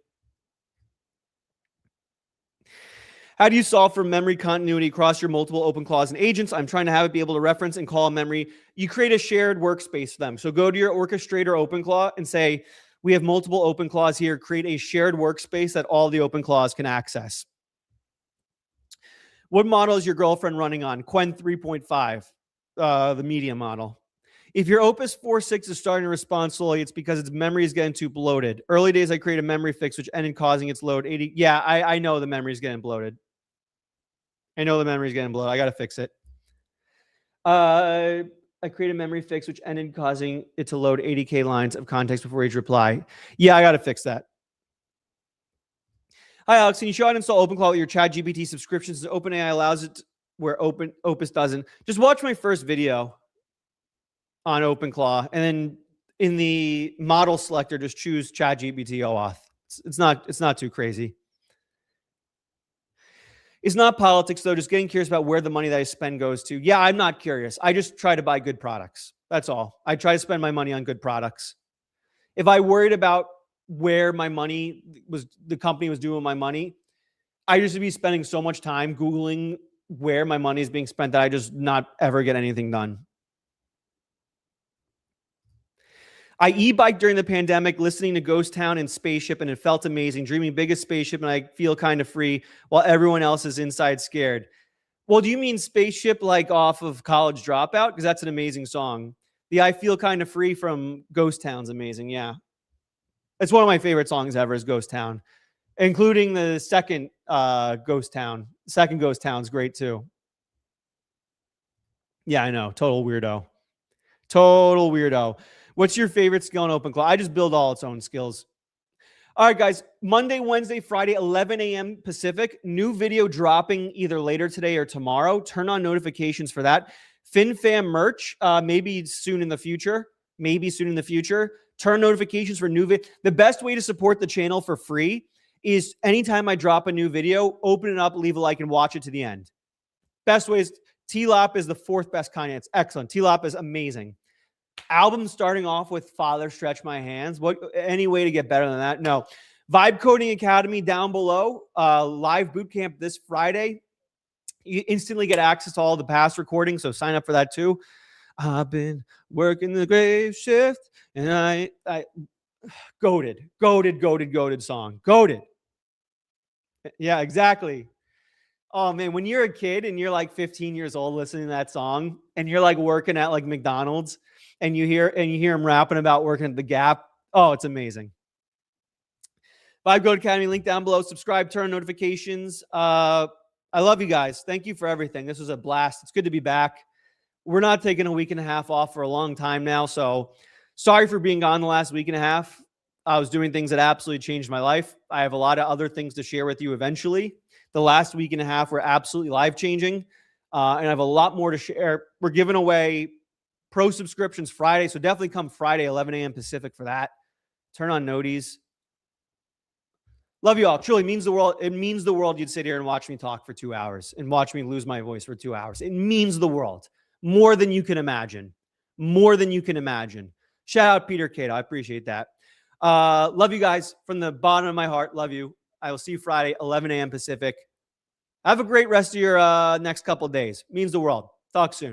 How do you solve for memory continuity across your multiple OpenClaws and agents? I'm trying to have it be able to reference and call a memory. You create a shared workspace for them. So go to your orchestrator OpenClaw and say, we have multiple OpenClaws here. Create a shared workspace that all the OpenClaws can access. What model is your girlfriend running on? Qwen 3.5, the medium model. If your Opus 4.6 is starting to respond slowly, it's because its memory is getting too bloated. Early days, I created a memory fix, which ended causing its load 80. Yeah, I know the memory is getting bloated. I know the memory is getting bloated. I got to fix it. I created a memory fix, which ended causing it to load 80K lines of context before each reply. Yeah, I got to fix that. Hi, Alex. Can you show how to install OpenClaw with your ChatGPT subscriptions? OpenAI allows it where Opus doesn't. Just watch my first video on OpenClaw, and then in the model selector, just choose ChatGPT OAuth. It's not too crazy. It's not politics, though. Just getting curious about where the money that I spend goes to. Yeah, I'm not curious. I just try to buy good products. That's all. I try to spend my money on good products. If I worried about where my money was, the company was doing my money, I used to be spending so much time Googling where my money is being spent that I just not ever get anything done. I e-biked during the pandemic, listening to Ghost Town and Spaceship, and it felt amazing. Dreaming big as Spaceship, and I feel kind of free while everyone else is inside scared. Well, do you mean Spaceship like off of College Dropout? Because that's an amazing song. The I Feel Kind of Free from Ghost Town's amazing, yeah. It's one of my favorite songs ever is Ghost Town, including the second Ghost Town. Second Ghost Town's great too. Yeah, I know. Total weirdo. Total weirdo. What's your favorite skill in OpenClaw? I just build all its own skills. All right, guys. Monday, Wednesday, Friday, 11 a.m. Pacific. New video dropping either later today or tomorrow. Turn on notifications for that. FinFam merch, maybe soon in the future. Maybe soon in the future. Turn notifications for new video. The best way to support the channel for free is anytime I drop a new video, open it up, leave a like, and watch it to the end. Best way is T-Lop is the 4th best Kanye. It's excellent. T-Lop is amazing. Album starting off with Father Stretch My Hands. What, any way to get better than that? No. Vibe Coding Academy down below. Live bootcamp this Friday. You instantly get access to all the past recordings, so sign up for that too. I've been working the grave shift, and I goated song. Goated. Yeah, exactly. Oh man, when you're a kid and you're like 15 years old listening to that song, and you're like working at like McDonald's, and you hear him rapping about working at the Gap. Oh, it's amazing. Vibe Code Academy, link down below. Subscribe, turn notifications. I love you guys. Thank you for everything. This was a blast. It's good to be back. We're not taking a week and a half off for a long time now, so sorry for being gone the last week and a half. I was doing things that absolutely changed my life. I have a lot of other things to share with you eventually. The last week and a half were absolutely life-changing, and I have a lot more to share. We're giving away pro subscriptions Friday, so definitely come Friday, 11 a.m. Pacific for that. Turn on noties. Love you all. Truly means the world. It means the world you'd sit here and watch me talk for 2 hours and watch me lose my voice for 2 hours. It means the world. More than you can imagine. More than you can imagine. Shout out Peter Cato. I appreciate that. Love you guys from the bottom of my heart. Love you. I will see you Friday, 11 a.m. Pacific. Have a great rest of your next couple of days. Means the world. Talk soon.